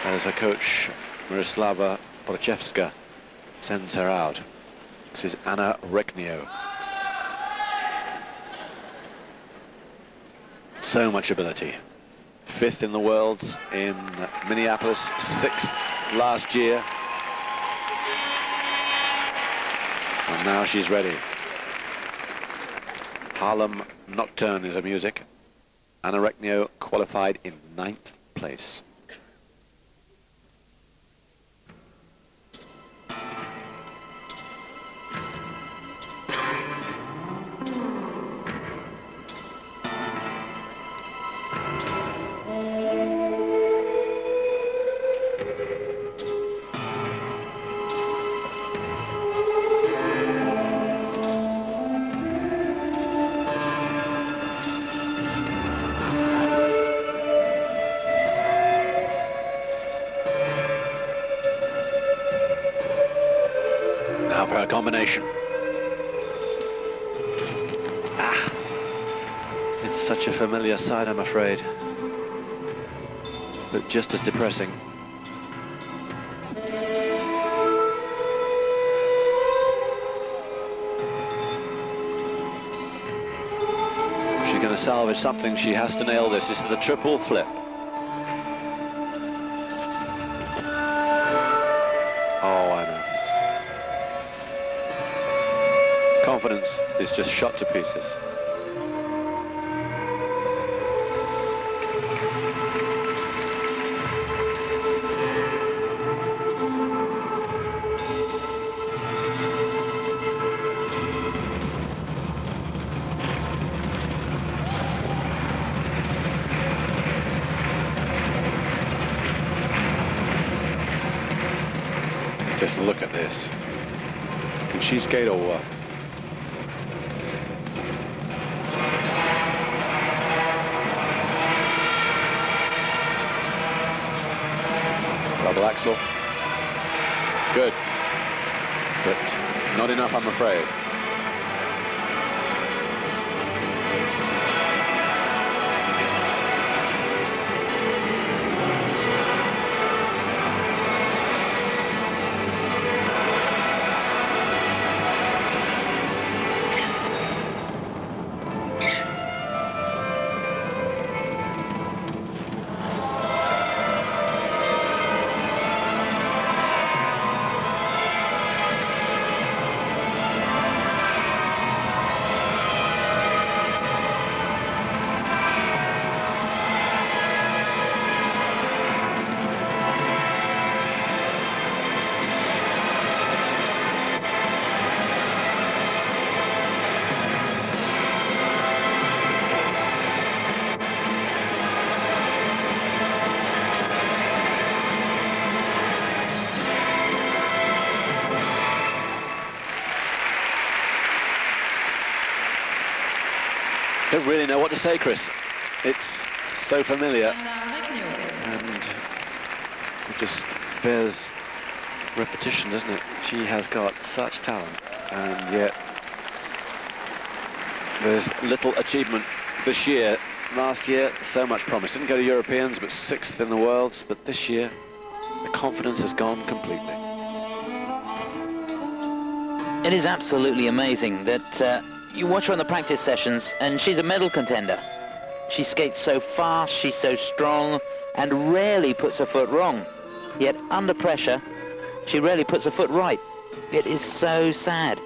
as her coach Miroslava Borchevska sends her out. This is Anna Rechnio. So much ability. 5th in the worlds in Minneapolis, 6th last year. And now she's ready. Harlem Nocturne is her music. Anna Rechnio qualified in 9th place. Combination. It's such a familiar sight, I'm afraid, but just as depressing. If she's going to salvage something, she has to nail this. This is the triple flip. Oh, I know. Confidence is just shot to pieces. Just look at this. Can she skate or what? Double Axel. Good. But not enough, I'm afraid. Don't really know what to say, Chris. It's so familiar, and it just bears repetition, doesn't it? She has got such talent, and yet there's little achievement this year. Last year, so much promise. Didn't go to Europeans, but 6th in the Worlds. But this year, the confidence has gone completely. It is absolutely amazing that you watch her on the practice sessions, and she's a medal contender. She skates so fast, she's so strong, and rarely puts her foot wrong. Yet under pressure, she rarely puts her foot right. It is so sad.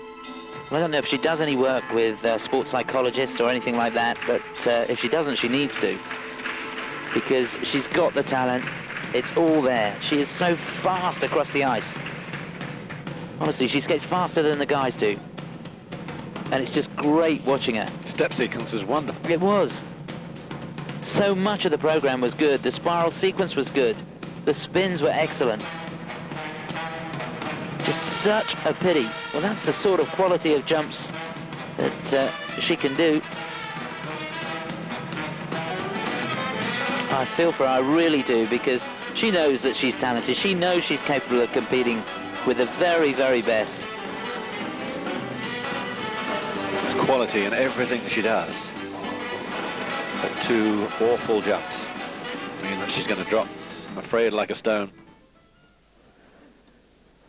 Well, I don't know if she does any work with a sports psychologist or anything like that, but if she doesn't, she needs to. Because she's got the talent, it's all there. She is so fast across the ice. Honestly, she skates faster than the guys do. And it's just great watching her. Step sequence was wonderful. It was. So much of the program was good. The spiral sequence was good. The spins were excellent. Just such a pity. Well, that's the sort of quality of jumps that she can do. I feel for her, I really do, because she knows that she's talented. She knows she's capable of competing with the very, very best. There's quality in everything she does. But 2 awful jumps mean that she's going to drop, I'm afraid, like a stone.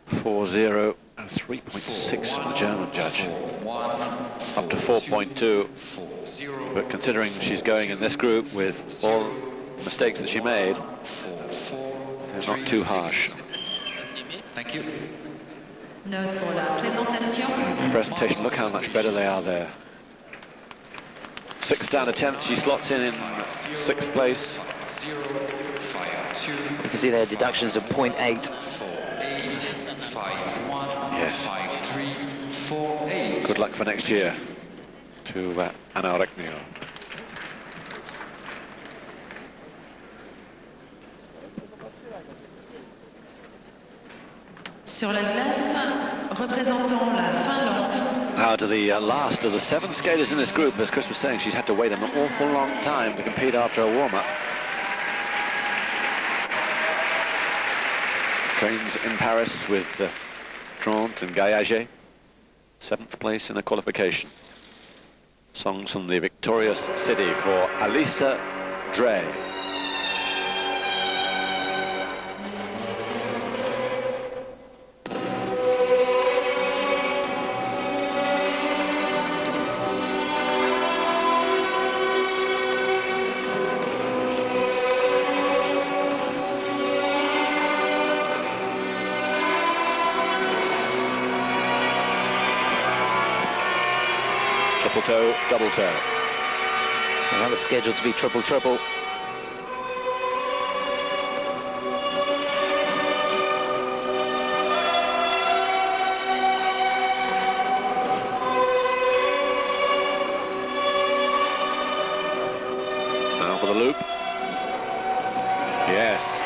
4-0 3.6 from the German judge. Up to 4.2. But considering she's going in this group with all the mistakes that she made, they're not too harsh. Thank you. Note pour la présentation. Presentation, look how much better they are there. 6 down attempt, she slots in 6th place. You can see their deductions of 0.8. Yes. Good luck for next year to Anna Rechnio. Sur la glace, représentant la Finlande. Now to the last of the 7 skaters in this group. As Chris was saying, she's had to wait an awful long time to compete after a warm-up. Trains in Paris with Trant and Gaillaget. 7th place in the qualification. Songs from the victorious city for Alisa Drei. Triple toe, double toe. Well, that was scheduled to be triple-triple. Now for the loop. Yes.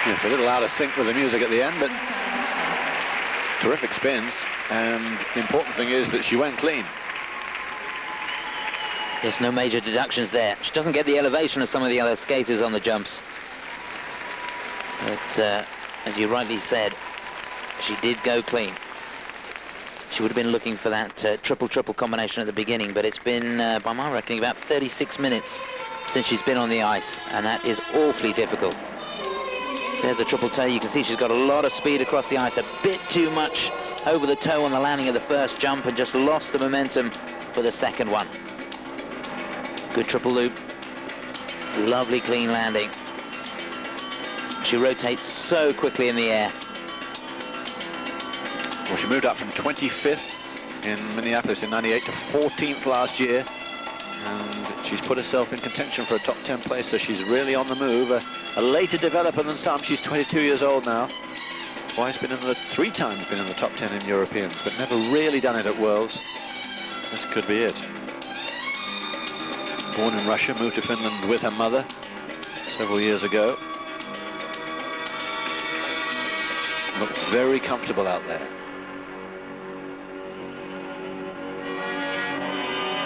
Yes, a little out of sync with the music at the end, but terrific spins, and the important thing is that she went clean. Yes, no major deductions there. She doesn't get the elevation of some of the other skaters on the jumps. But, as you rightly said, she did go clean. She would have been looking for that triple-triple combination at the beginning, but it's been, by my reckoning, about 36 minutes since she's been on the ice, and that is awfully difficult. There's a triple toe. You can see she's got a lot of speed across the ice, a bit too much over the toe on the landing of the first jump, and just lost the momentum for the second one. Good triple loop. Lovely clean landing. She rotates so quickly in the air. Well, she moved up from 25th in Minneapolis in '98 to 14th last year, and she's put herself in contention for a top 10 place, so she's really on the move. A later developer than some. She's 22 years old now. Twice been in the, 3 times been in the top 10 in Europeans, but never really done it at Worlds. This could be it. Born in Russia, moved to Finland with her mother several years ago. Looks very comfortable out there.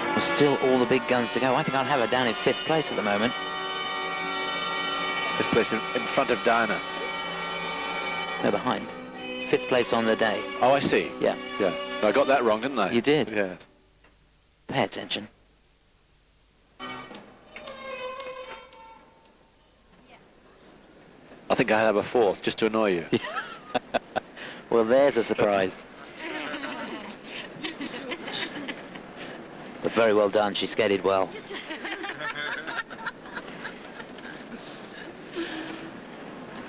Well, still all the big guns to go. I think I'd have her down in 5th place at the moment. 5th place in front of Diana. No, behind. 5th place on the day. Oh, I see. Yeah. Yeah. I got that wrong, didn't I? You did. Yeah. Pay attention. I think I have a 4th, just to annoy you. Well, there's a surprise. But very well done. She skated well.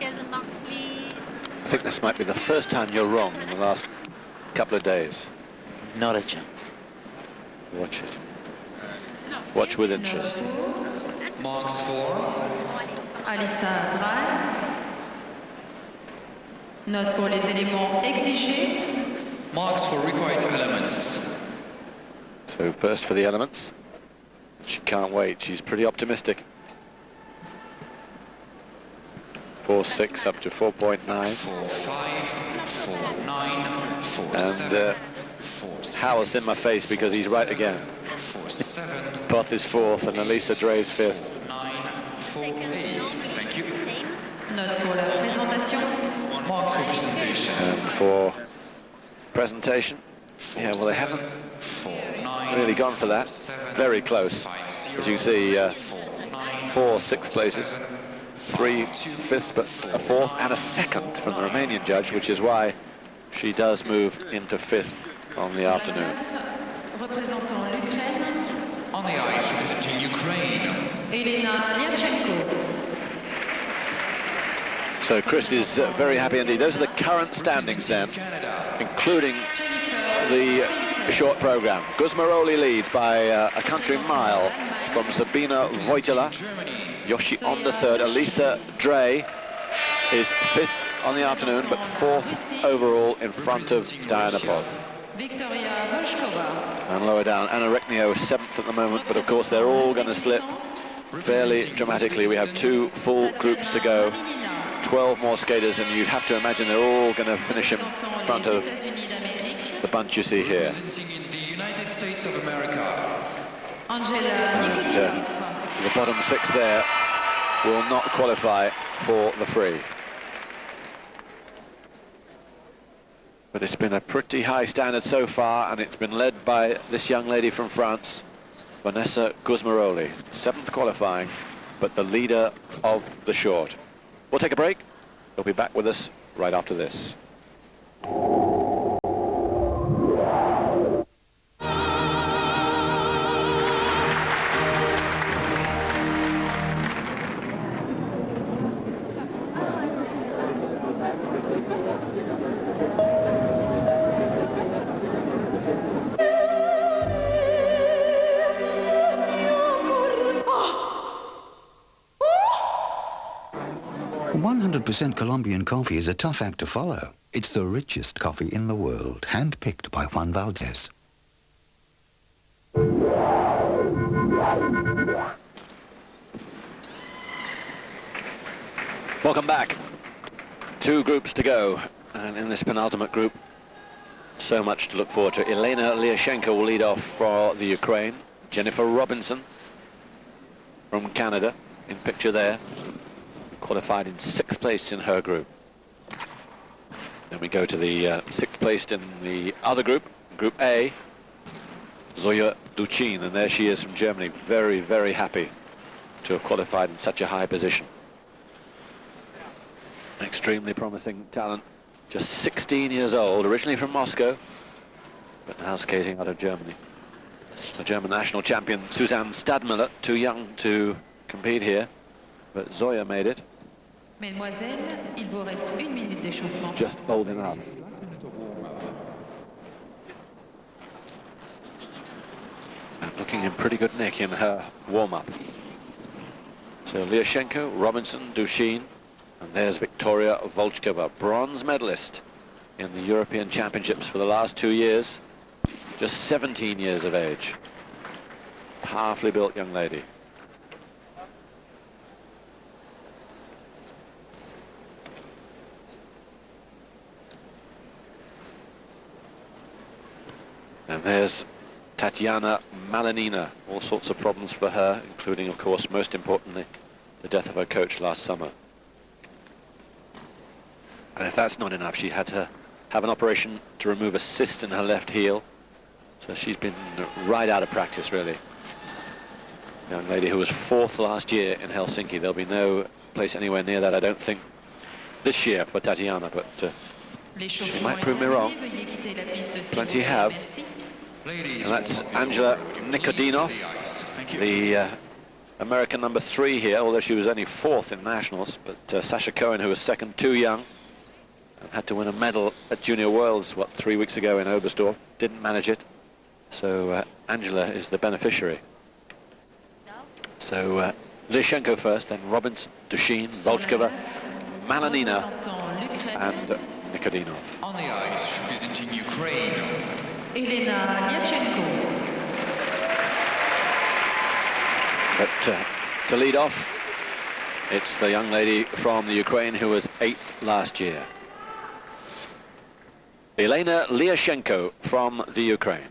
I think this might be the first time you're wrong in the last couple of days. Not a chance. Watch it. Watch with interest. Marks for Alisa Drei. Note pour les éléments exigés. marks for required elements. So first for the elements. She can't wait. She's pretty optimistic. 4.6 up to 4.9. 4.5, 4.9, 4.7, And Howell's in my face because he's right again. 4.7, Poth is 4th and Alisa Drey's 5th. 9, 4.8. Thank you. Note pour la présentation. Marks for presentation. And for presentation, yeah, well, they haven't really gone for that. Very close. As you can see, 4 6th places, 3 5ths, but a 4th and a 2nd from the Romanian judge, which is why she does move into 5th on the afternoon. Représentant l'Ukraine. On the ice representing Ukraine. Elena Liashenko. So Chris is very happy indeed. Those are the current standings then, including the short program. Gusmeroli leads by a country mile from Sabina Wojtala. Yoshie Onda 3rd. Alisa Drei is 5th on the afternoon, but 4th overall in front of Diana Poth. Viktoria Volchkova. And lower down, Anna Rechnio is 7th at the moment, but of course they're all going to slip fairly dramatically. We have 2 full groups to go, 12 more skaters, and you'd have to imagine they're all going to finish in front of the bunch you see here. Representing in the United States of America. And the bottom 6 there will not qualify for the free. But it's been a pretty high standard so far, and it's been led by this young lady from France, Vanessa Gusmeroli, 7th qualifying, but the leader of the short. We'll take a break. They'll be back with us right after this. 100% Colombian coffee is a tough act to follow. It's the richest coffee in the world, hand-picked by Juan Valdez. Welcome back. 2 groups to go, and in this penultimate group, so much to look forward to. Elena Liashenko will lead off for the Ukraine. Jennifer Robinson from Canada, in picture there, qualified in 6th place in her group. Then we go to the 6th placed in the other group, Group A, Zoya Douchine, and there she is from Germany, very, very happy to have qualified in such a high position. Extremely promising talent, just 16 years old, originally from Moscow, but now skating out of Germany. The German national champion Susanne Stadmüller, too young to compete here, but Zoya made it. Mesdemoiselles, il vous reste 1 minute d'échauffement. Just old enough. And looking in pretty good nick in her warm-up. So Liashenko, Robinson, Douchine, and there's Viktoria Volchkova, bronze medalist in the European Championships for the last 2 years. Just 17 years of age. Powerfully built young lady. And there's Tatiana Malinina. All sorts of problems for her, including, of course, most importantly, the death of her coach last summer. And if that's not enough, she had to have an operation to remove a cyst in her left heel. So she's been right out of practice, really. Young lady who was 4th last year in Helsinki. There'll be no place anywhere near that, I don't think, this year for Tatiana, but she might prove me wrong. Plenty have. And that's Angela Nikodinov, the American number 3 here, although she was only 4th in nationals. But Sasha Cohen, who was second, too young, and had to win a medal at Junior Worlds, 3 weeks ago in Oberstdorf, didn't manage it. So Angela is the beneficiary. So Liashenko first, then Robbins, Douchine, Volchkova, Malinina, and Nikodinov. On the ice, representing Ukraine, Elena Liashenko. But to lead off, it's the young lady from the Ukraine who was 8th last year. Elena Liashenko from the Ukraine.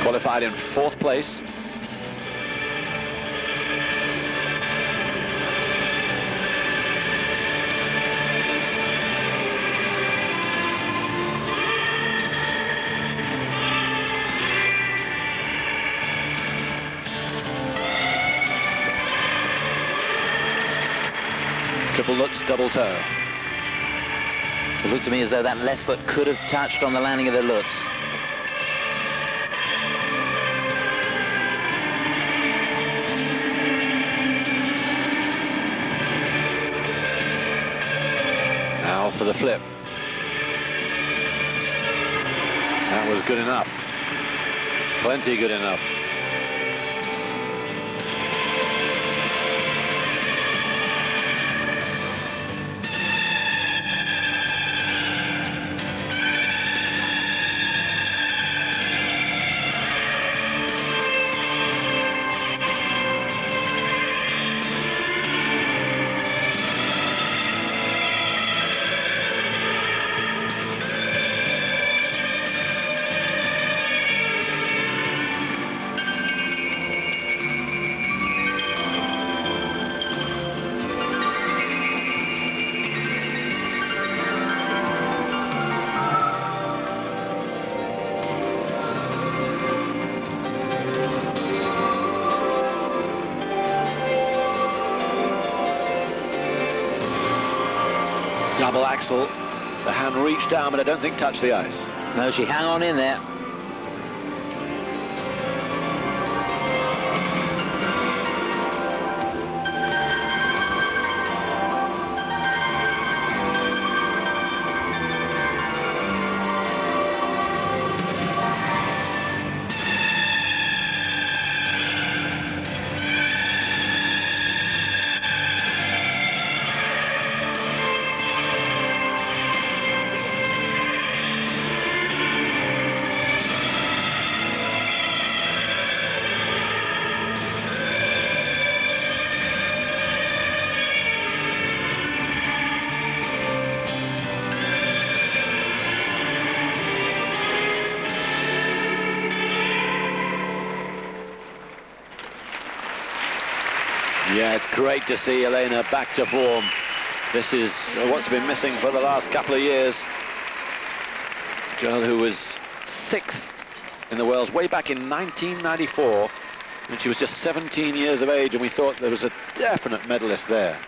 Qualified in 4th place. Triple Lutz, double toe. It looked to me as though that left foot could have touched on the landing of the Lutz. Now for the flip. That was good enough. Plenty good enough. Double Axel. The hand reached down, but I don't think touched the ice. No, she hung on in there. Yeah, it's great to see Elena back to form. This is what's been missing for the last couple of years. A girl who was 6th in the Worlds way back in 1994, when she was just 17 years of age, and we thought there was a definite medalist there.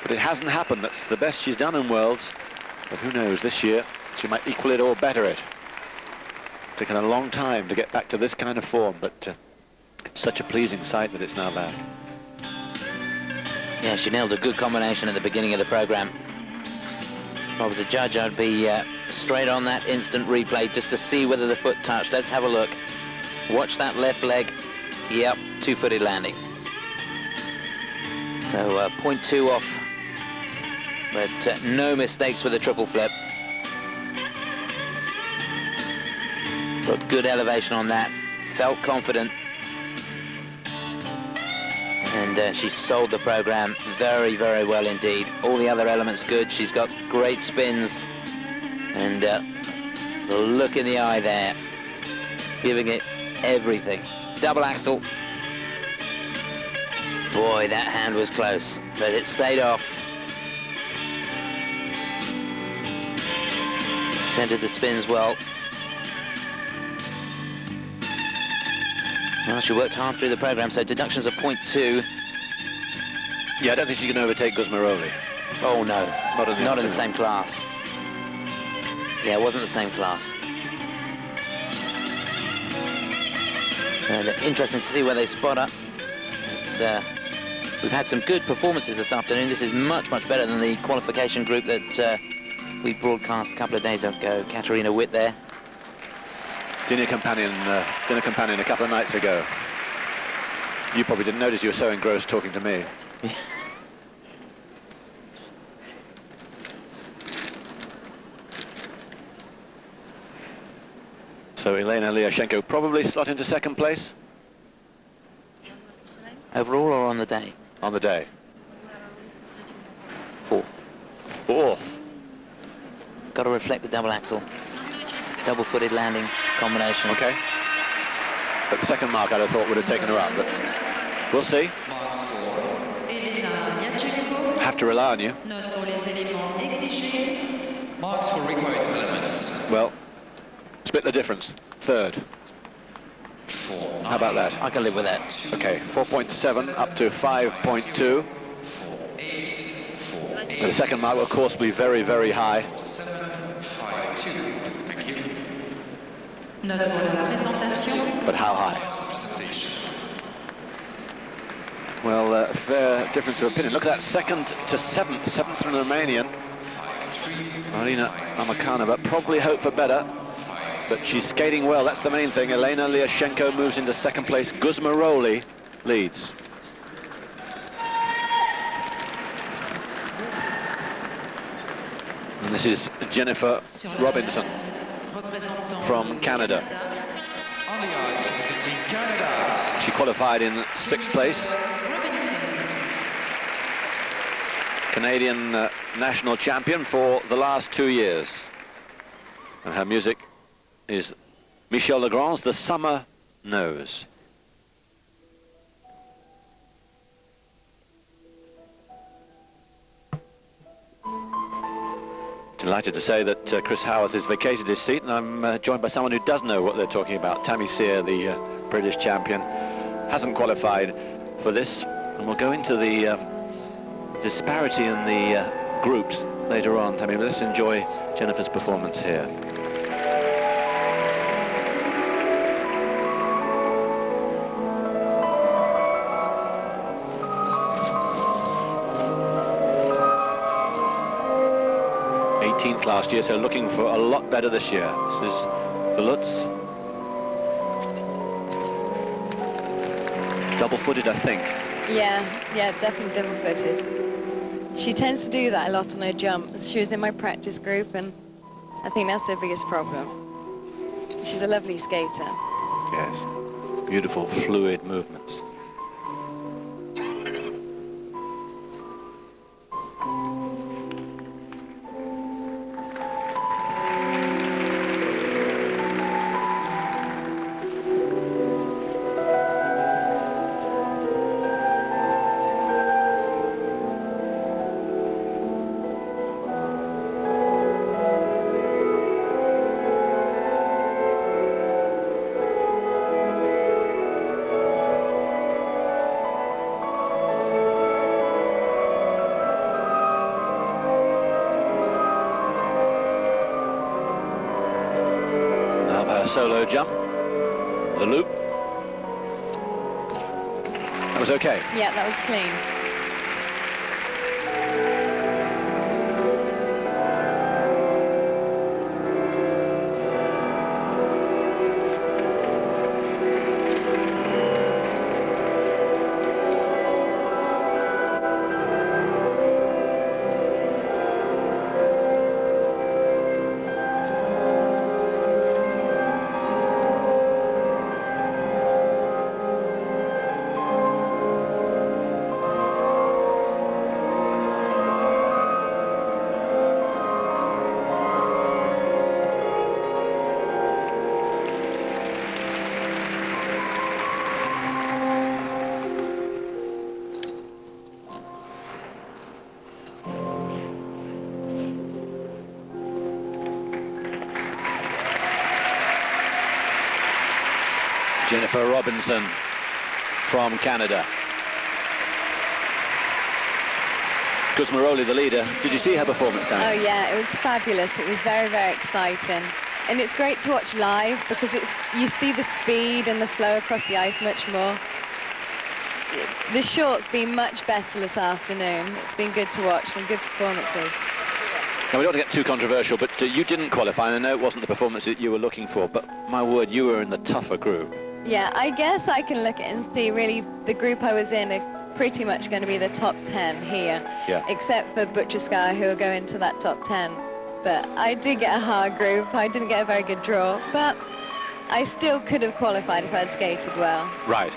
But it hasn't happened. That's the best she's done in Worlds. But who knows, this year she might equal it or better it. Taken a long time to get back to this kind of form, but it's such a pleasing sight that it's now back. Yeah, she nailed a good combination at the beginning of the program. If I was a judge, I'd be straight on that instant replay just to see whether the foot touched. Let's have a look. Watch that left leg. Yep, two-footed landing. So 0.2 off, but no mistakes with the triple flip. Got good elevation on that. Felt confident. And she sold the program very, very well indeed. All the other elements good. She's got great spins. And the look in the eye there, giving it everything. Double Axel. Boy, that hand was close, but it stayed off. Centered the spins well. Well, she worked hard through the program, so deductions of 0.2. Yeah, I don't think she can overtake Gusmeroli. Oh no, not in the same class. Yeah, it wasn't the same class. And interesting to see where they spot up. It's, we've had some good performances this afternoon. This is much, much better than the qualification group that we broadcast a couple of days ago. Katarina Witt there. Dinner companion a couple of nights ago. You probably didn't notice, you were so engrossed talking to me. So Elena Liashenko probably slot into second place? Overall or on the day? On the day. Fourth. Fourth. Got to reflect the double axel. Double-footed landing combination. Okay. But the second mark I'd have thought would have taken her up, but we'll see. Have to rely on you. Marks for required elements. Well, split the difference. Third. How about that? I can live with that. Okay, 4.7 up to 5.2. The second mark will, of course, be very, very high. 7.52. Thank you. But how high? Well, fair difference of opinion. Look at that, second to seventh. Seventh from the Romanian. Marina Amakhanova probably hope for better. But she's skating well, that's the main thing. Elena Liashenko moves into second place. Gusmeroli leads. And this is Jennifer Robinson from Canada. On the ice, representing Canada. She qualified in sixth place. Canadian national champion for the last 2 years. And her music is Michel Legrand's The Summer Knows. Delighted to say that Chris Howarth has vacated his seat, and I'm joined by someone who does know what they're talking about. Tammy Sear, the British champion, hasn't qualified for this, and we'll go into the disparity in the groups later on. Tammy, let's enjoy Jennifer's performance here. Last year, so looking for a lot better this year. This is the Lutz. Double-footed, I think. Yeah, definitely double-footed. She tends to do that a lot on her jump. She was in my practice group, and I think that's her biggest problem. She's a lovely skater. Yes, beautiful, fluid movements. Solo jump, the loop. That was okay. Yeah, that was clean. Jennifer Robinson from Canada. Gusmeroli, the leader. Did you see her performance, Dan? Oh yeah, it was fabulous. It was very, very exciting. And it's great to watch live because you see the speed and the flow across the ice much more. The short's been much better this afternoon. It's been good to watch, some good performances. Now, we don't want to get too controversial, but you didn't qualify, and I know it wasn't the performance that you were looking for, but my word, you were in the tougher group. Yeah, I guess I can look at it and see really the group I was in are pretty much going to be the top 10 here, except for Butyrskaya, who will go into that top 10. But I did get a hard group. I didn't get a very good draw, but I still could have qualified if I'd skated well. Right.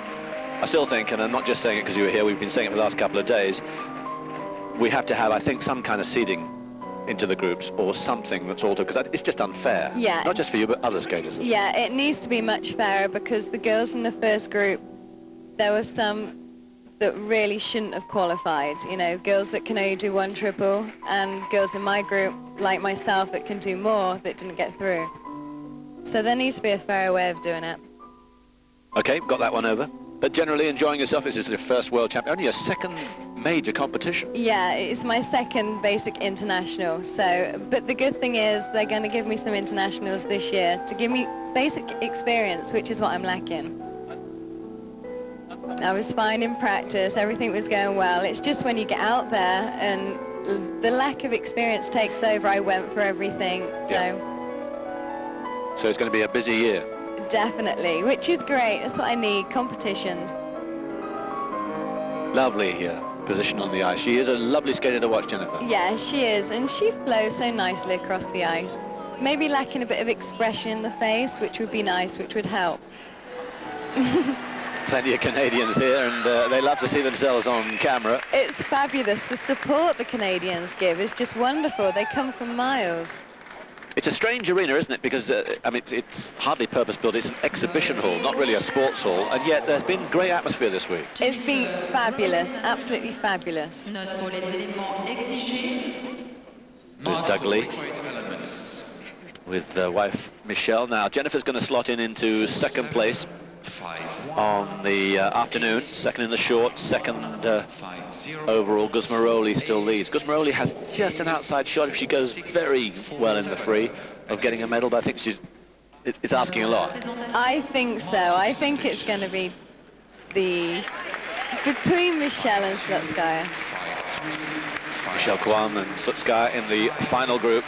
I still think, and I'm not just saying it because you were here, we've been saying it for the last couple of days, we have to have, I think, some kind of seeding into the groups or something that's altered, because it's just unfair. Yeah. Not just for you, but other skaters. Yeah, it needs to be much fairer because the girls in the first group, there were some that really shouldn't have qualified. You know, girls that can only do one triple, and girls in my group, like myself, that can do more, that didn't get through. So there needs to be a fairer way of doing it. Okay, got that one over. But generally enjoying yourself. This is your first World Champion, only your second major competition. Yeah, it's my second basic international. So, but the good thing is they're going to give me some internationals this year to give me basic experience, which is what I'm lacking. I was fine in practice, everything was going well. It's just when you get out there and the lack of experience takes over, I went for everything. Yeah. So it's going to be a busy year. Definitely, which is great. That's what I need, competitions. Lovely here, position on the ice. She is a lovely skater to watch, Jennifer. Yeah, she is, and she flows so nicely across the ice. Maybe lacking a bit of expression in the face, which would be nice, which would help. Plenty of Canadians here, and they love to see themselves on camera. It's fabulous. The support the Canadians give is just wonderful. They come from miles. It's a strange arena, isn't it? Because, I mean, it's hardly purpose-built. It's an exhibition hall, not really a sports hall. And yet there's been great atmosphere this week. It's been fabulous, absolutely fabulous. Note pour les éléments exigés. There's Doug Lee with wife Michelle. Now, Jennifer's going to slot into second place on the afternoon, second in the short, second overall. Gusmeroli still leads. Gusmeroli has just an outside shot if she goes very well in the free of getting a medal, but I think it's asking a lot. I think so. I think it's going to be between Michelle and Slutskaya. Michelle Kwan and Slutskaya in the final group,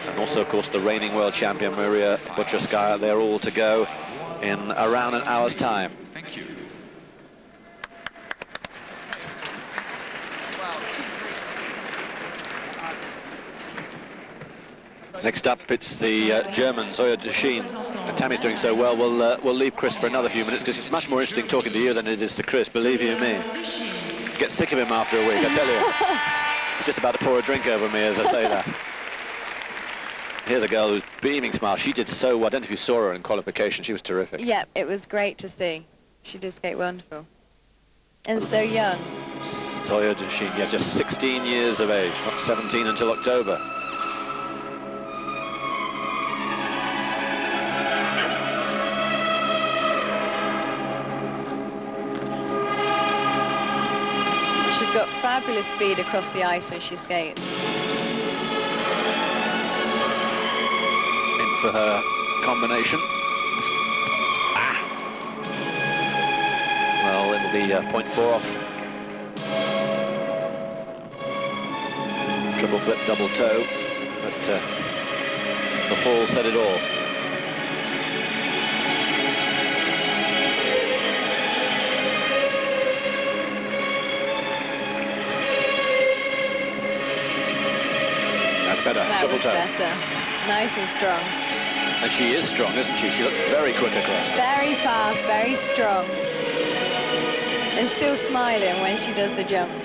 and also, of course, the reigning world champion Maria Butyrskaya. They're all to go in around an hour's time. Thank you. Next up, it's the German Zoya Douchine. Tammy's doing so well. We'll leave Chris for another few minutes because it's much more interesting talking to you than it is to Chris, believe you me. Get sick of him after a week, I tell you. He's just about to pour a drink over me as I say that. Here's a girl who's beaming smile. She did so well. I don't know if you saw her in qualification. She was terrific. Yeah, it was great to see. She did skate wonderful. And so young. Zoya Douchine, yes, just 16 years of age, not 17 until October. She's got fabulous speed across the ice when she skates. For her combination. Well, it'll be 0.4 off. Triple flip, double toe, but the fall said it all. That's better. That Triple was toe. better. Nice and strong. And she is strong, isn't she? She looks very quick across. Very fast, very strong. And still smiling when she does the jumps.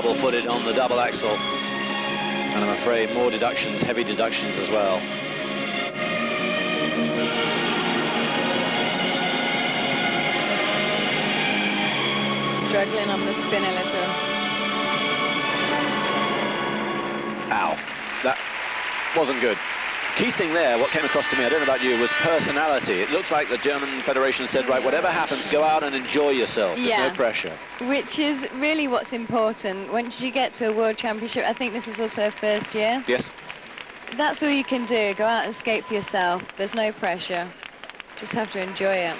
double-footed on the double axel. And I'm afraid more deductions, heavy deductions as well. Struggling on the spin a little. Ow, that wasn't good. Key thing there, what came across to me, I don't know about you, was personality. It looks like the German Federation said, right, whatever happens, go out and enjoy yourself. There's no pressure. Which is really what's important. Once you get to a World Championship, I think this is also her first year. Yes. That's all you can do. Go out and skate for yourself. There's no pressure. Just have to enjoy it.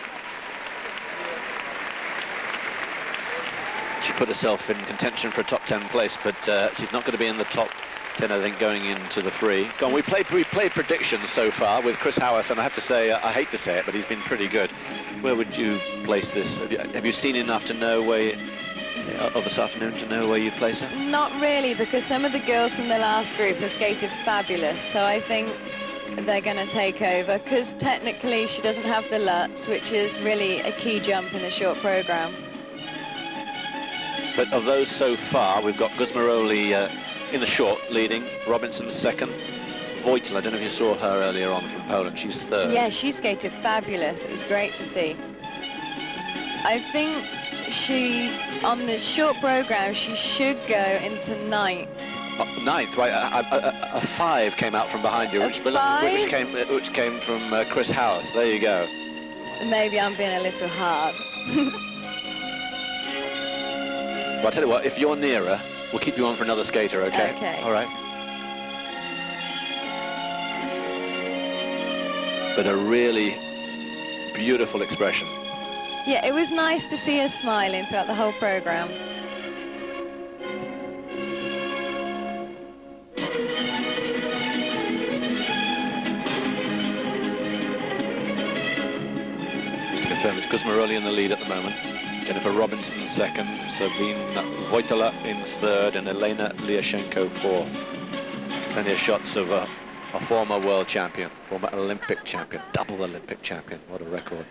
She put herself in contention for a top 10 place, but she's not going to be in the top 10, I think, going into the free. Go on, we played predictions so far with Chris Howarth, and I have to say, I hate to say it, but he's been pretty good. Where would you place this? Have you seen enough to know where, of this afternoon, to know where you'd place her? Not really, because some of the girls from the last group have skated fabulous, so I think they're going to take over, because technically she doesn't have the Lutz, which is really a key jump in the short program. But of those so far, we've got Gusmeroli in the short leading, Robinson second, Wojtala, I don't know if you saw her earlier on from Poland, she's third. Yeah, she skated fabulous. It was great to see. I think on the short program, she should go into ninth. Ninth, right? A 5 came out from behind you, which came from Chris Howarth. There you go. Maybe I'm being a little hard. Well, I'll tell you what, if you're nearer, we'll keep you on for another skater, okay? Okay. All right. But a really beautiful expression. Yeah, it was nice to see her smiling throughout the whole program. Just to confirm, it's Gusmeroli in the lead at the moment. Jennifer Robinson second, Sabina Wojtala in third, and Elena Liashenko fourth. Plenty of shots of a former world champion, former Olympic champion, double Olympic champion. What a record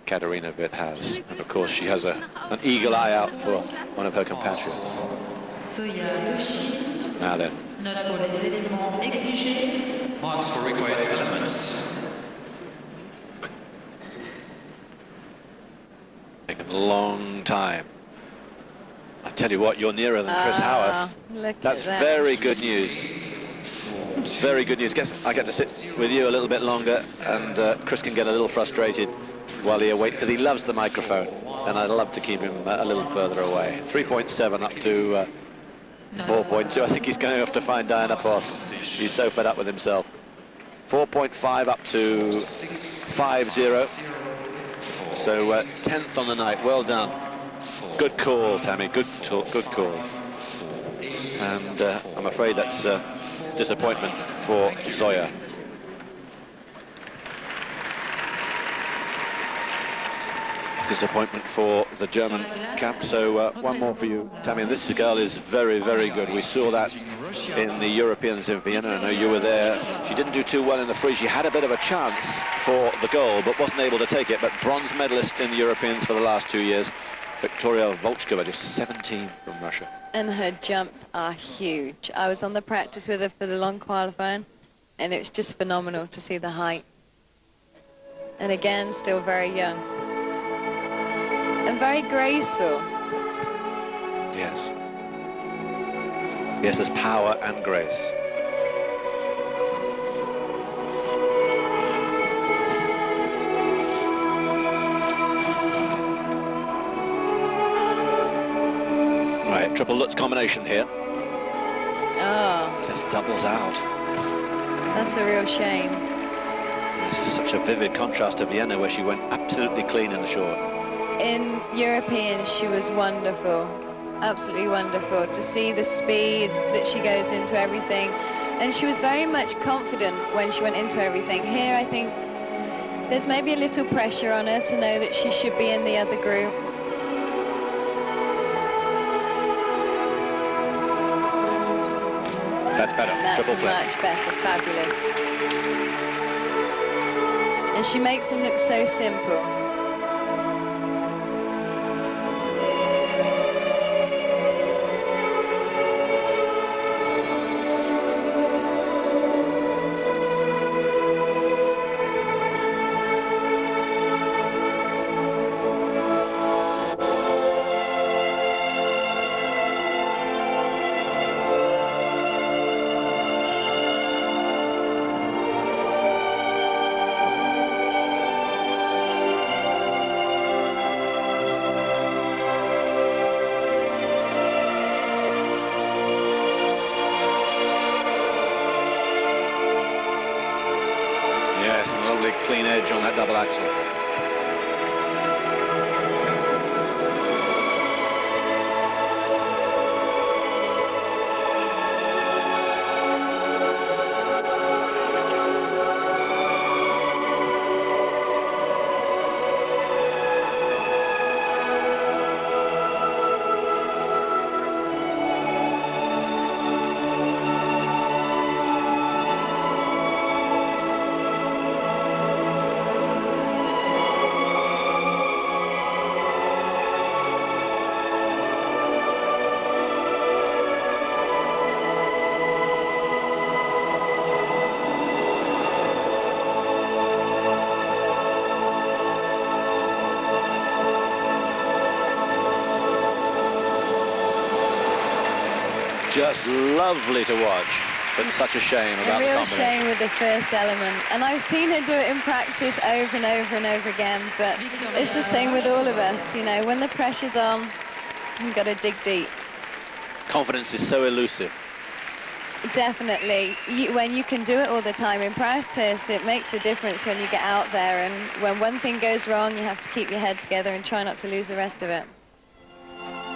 Katarina Witt has. And of course she has an eagle eye out for one of her compatriots. Zoya Douchine. Now then. Note pour les éléments exigés. Marks for required elements. Taken a long time. I tell you what, you're nearer than Chris Howarth. That's very good news. Very good news. Guess I get to sit with you a little bit longer, and Chris can get a little frustrated while he awaits, because he loves the microphone, and I'd love to keep him a little further away. 3.7 up to 4.2. I think he's going to have to find Diana Post. He's so fed up with himself. 4.5 up to 5.0. So 10th on the night. Well done. Good call, Tammy. Good call. And I'm afraid that's disappointment for Zoya. Disappointment for the German camp. So one more for you, Tammy. And this girl is very, very good. We saw that in the Europeans in Vienna. I know you were there. She didn't do too well in the free. She had a bit of a chance for the goal, but wasn't able to take it. But bronze medalist in the Europeans for the last 2 years. Viktoria Volchkova, just 17 from Russia. And her jumps are huge. I was on the practice with her for the long qualifying, and it was just phenomenal to see the height. And again, still very young. And very graceful. Yes. Yes, there's power and grace. Right, triple Lutz combination here. Oh. Just doubles out. That's a real shame. This is such a vivid contrast to Vienna, where she went absolutely clean in the short. In Europeans, she was wonderful, absolutely wonderful, to see the speed that she goes into everything. And she was very much confident when she went into everything. Here, I think there's maybe a little pressure on her to know that she should be in the other group. That's better. That's triple flip. Much better, fabulous. And she makes them look so simple. Yes, and a lovely clean edge on that double axel. Just lovely to watch, but such a shame about the combination. A real combination. shame with the first element. And I've seen her do it in practice over and over and over again, but it's the same with all of us, you know, when the pressure's on, you've got to dig deep. Confidence is so elusive. Definitely. When you can do it all the time in practice, it makes a difference when you get out there, and when one thing goes wrong, you have to keep your head together and try not to lose the rest of it.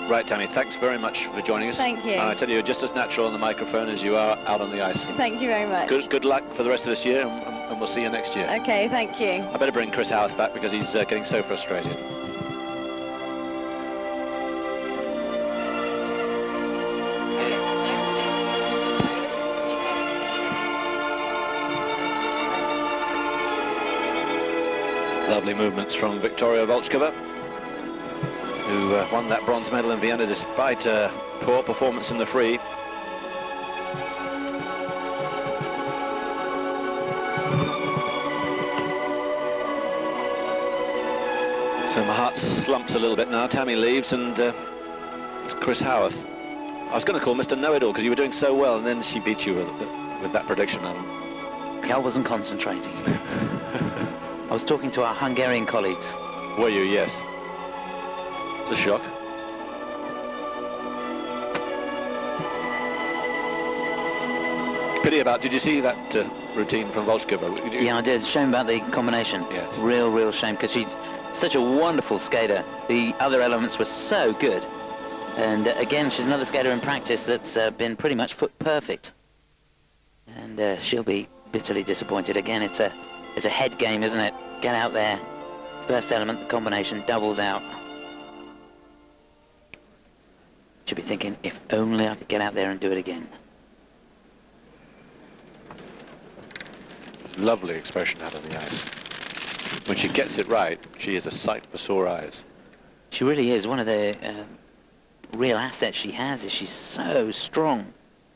Right, Tammy, thanks very much for joining us. Thank you. I tell you, you're just as natural on the microphone as you are out on the ice. Thank you very much. Good luck for the rest of this year, and we'll see you next year. Okay, thank you. I better bring Chris Howarth back because he's getting so frustrated. Lovely movements from Viktoria Volchkova, who won that bronze medal in Vienna despite a poor performance in the free. So my heart slumps a little bit now. Tammy leaves, and it's Chris Howarth. I was going to call Mr. Know-It-All because you were doing so well, and then she beat you with that prediction. I wasn't concentrating. I was talking to our Hungarian colleagues. Were you? Yes. It's a shock. Pity about, did you see that routine from Volchkova? Yeah, I did. Shame about the combination. Yes. Real shame, because she's such a wonderful skater. The other elements were so good. And again, she's another skater in practice that's been pretty much foot perfect. And she'll be bitterly disappointed. Again, it's a head game, isn't it? Get out there. First element, the combination, doubles out. Should be thinking, if only I could get out there and do it again. Lovely expression out of the ice. When she gets it right, she is a sight for sore eyes. She really is. One of the real assets she has is she's so strong.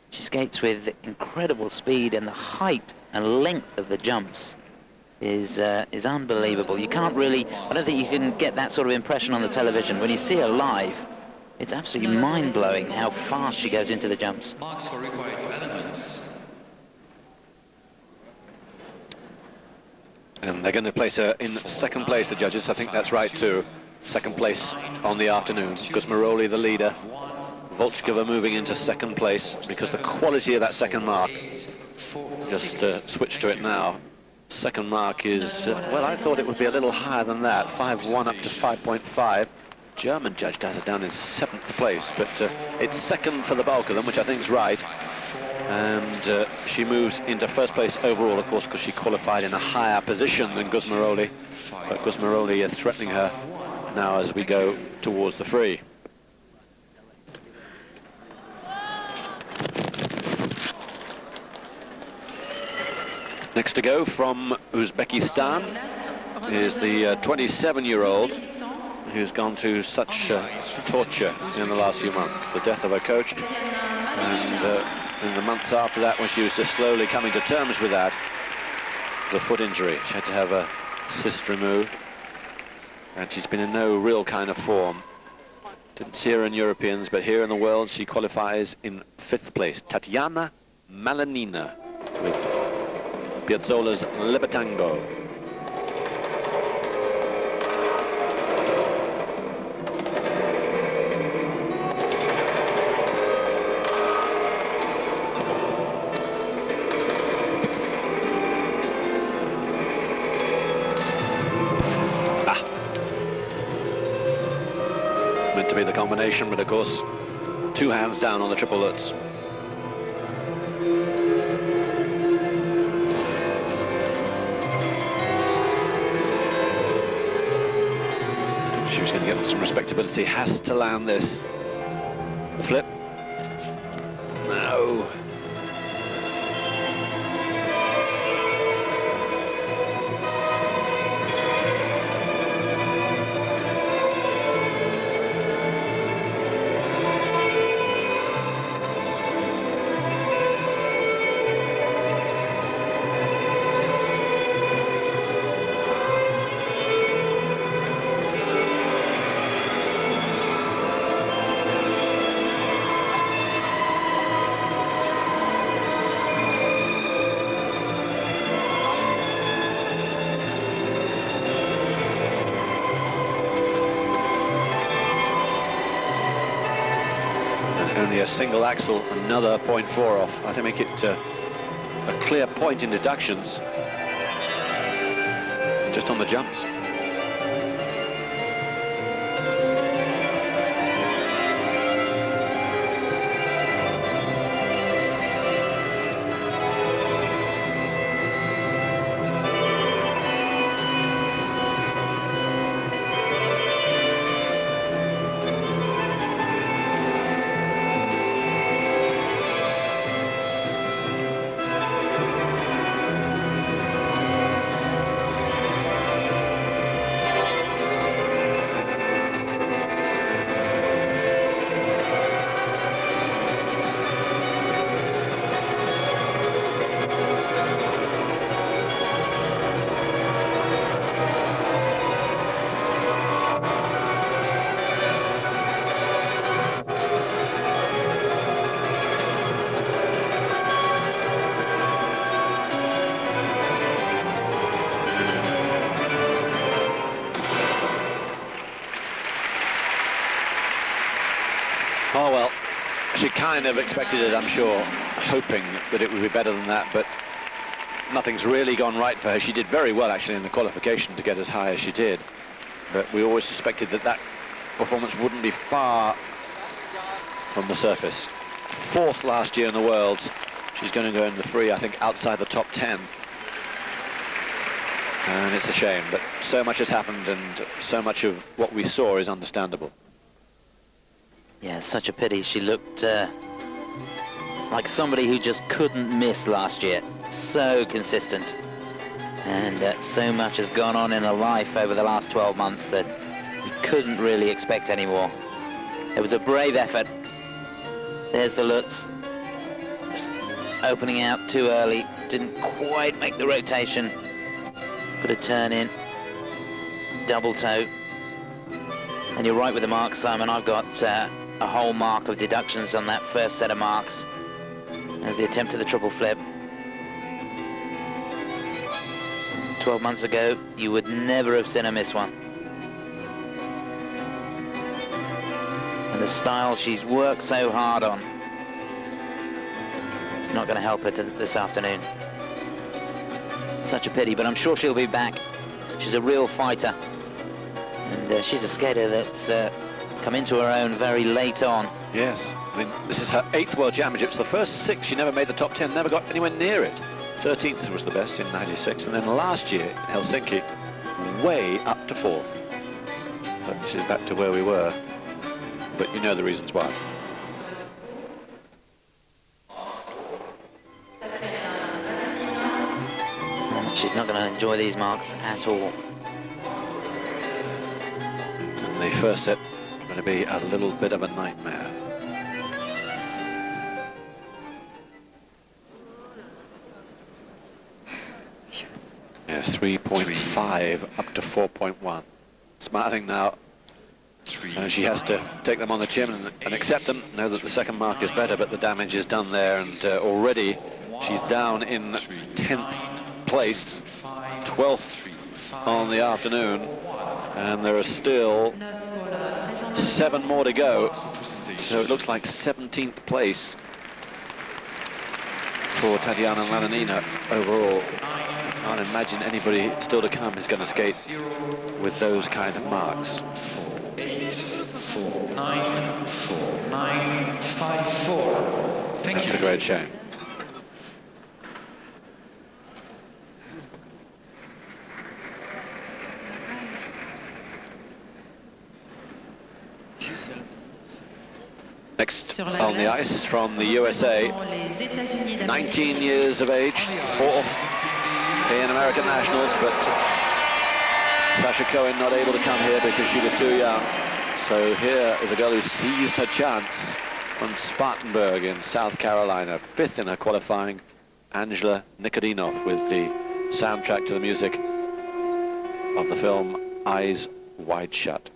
She skates with incredible speed, and the height and length of the jumps is unbelievable. You can't really, I don't think you can get that sort of impression on the television. When you see her live, it's absolutely mind-blowing how fast she goes into the jumps. Marks for required elements. And they're going to place her in second place, the judges. I think that's right too. Second place on the afternoon. Gusmeroli the leader. Volchkova moving into second place because the quality of that second mark, just switch to it now. Second mark is, well, I thought it would be a little higher than that. 5.1 up to 5.5. German judge has it down in 7th place, but it's second for the bulk of them, which I think is right. And she moves into first place overall, of course, because she qualified in a higher position than Gusmeroli. But Gusmeroli threatening her now as we go towards the free. Next to go from Uzbekistan is the 27-year-old who's gone through such torture in the last few months. The death of her coach, and in the months after that, when she was just slowly coming to terms with that, the foot injury. She had to have a cyst removed, and she's been in no real kind of form. Didn't see her in Europeans, but here in the world she qualifies in 5th place. Tatiana Malinina with Piazzolla's Libertango. to be the combination, but of course, 2 hands down on the triple Lutz. She was going to get some respectability, has to land this. The flip. No. A single Axel, another 0.4 off. I think make it a clear point in deductions, just on the jumps. Oh, well, she kind of expected it, I'm sure, hoping that it would be better than that, but nothing's really gone right for her. She did very well, actually, in the qualification to get as high as she did, but we always suspected that that performance wouldn't be far from the surface. 4th last year in the Worlds. She's going to go in the free, I think, outside the top 10. And it's a shame, but so much has happened, and so much of what we saw is understandable. Yeah, such a pity. She looked like somebody who just couldn't miss last year. So consistent. And so much has gone on in her life over the last 12 months that you couldn't really expect any more. It was a brave effort. There's the Lutz. Just opening out too early. Didn't quite make the rotation. Put a turn in. Double toe. And you're right with the marks, Simon. I've got a whole mark of deductions on that first set of marks. As the attempt at the triple flip. 12 months ago, you would never have seen her miss one. And the style she's worked so hard on, it's not going to help her this afternoon. Such a pity, but I'm sure she'll be back. She's a real fighter. And she's a skater that's come into her own very late on. Yes, I mean, this is her 8th World Championships. The first 6, she never made the top 10, never got anywhere near it. 13th was the best in '96, and then last year in Helsinki, way up to 4th. But this is back to where we were, but you know the reasons why. She's not going to enjoy these marks at all. And the first set going to be a little bit of a nightmare. Yes, 3.5 up to 4.1. Smarting now. She has to take them on the chin and accept them. Know that the second mark is better, but the damage is done there, and already she's down in 10th place, 12th on the afternoon, and there are still 7 more to go. So it looks like 17th place for Tatiana Malinina overall. I can't imagine anybody still to come is going to skate with those kind of marks. 4-9, 4-9, 5-4. Thank you. That's a great shame. Next on the ice from the USA, 19 years of age, fourth in American Nationals, but Sasha Cohen not able to come here because she was too young. So here is a girl who seized her chance from Spartanburg in South Carolina, fifth in her qualifying, Angela Nikodinov, with the soundtrack to the music of the film Eyes Wide Shut.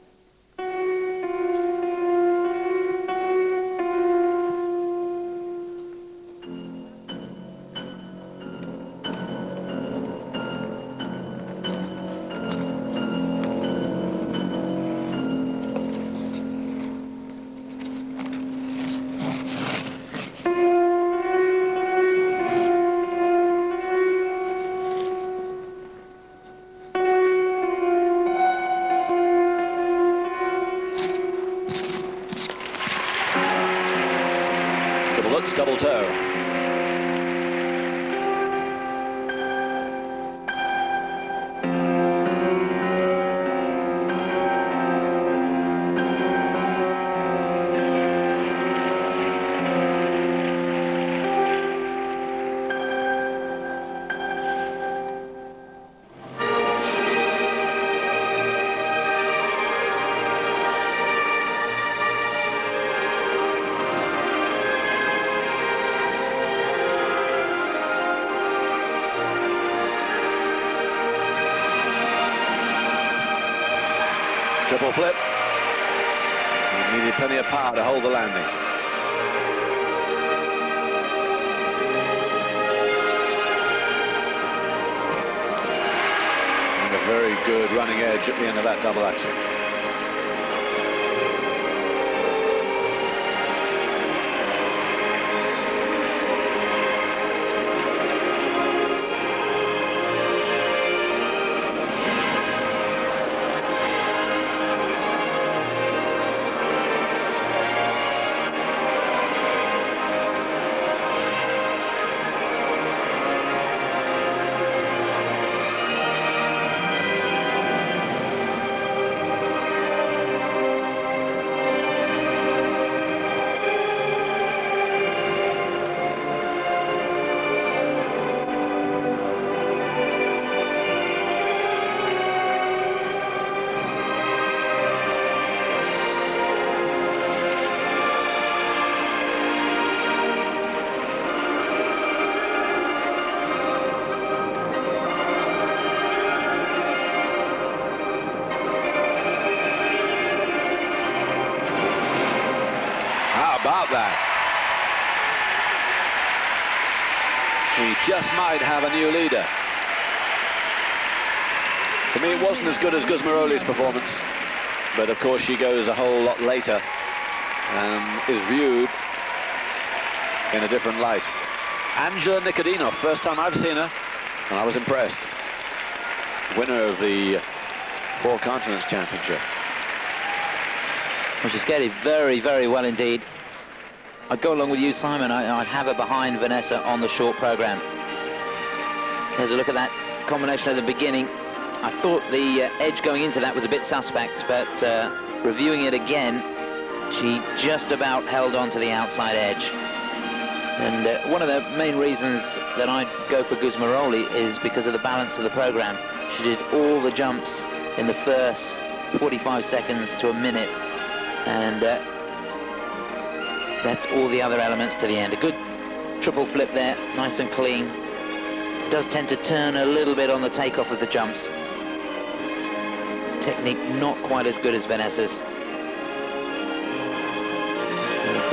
Double toe. Triple flip. He needed plenty of power to hold the landing. And a very good running edge at the end of that double axel. About that. We just might have a new leader. To me, it wasn't as good as Gusmeroli's performance, but of course she goes a whole lot later and is viewed in a different light. Angela Nikodinov, first time I've seen her, and I was impressed. Winner of the Four Continents Championship. Well, she skated very, very well indeed. I'd go along with you, Simon. I'd have her behind Vanessa on the short program. There's a look at that combination at the beginning. I thought the edge going into that was a bit suspect, but reviewing it again, she just about held on to the outside edge. And one of the main reasons that I'd go for Gusmeroli is because of the balance of the program. She did all the jumps in the first 45 seconds to a minute, and left all the other elements to the end. A good triple flip there, nice and clean. Does tend to turn a little bit on the takeoff of the jumps. Technique not quite as good as Vanessa's.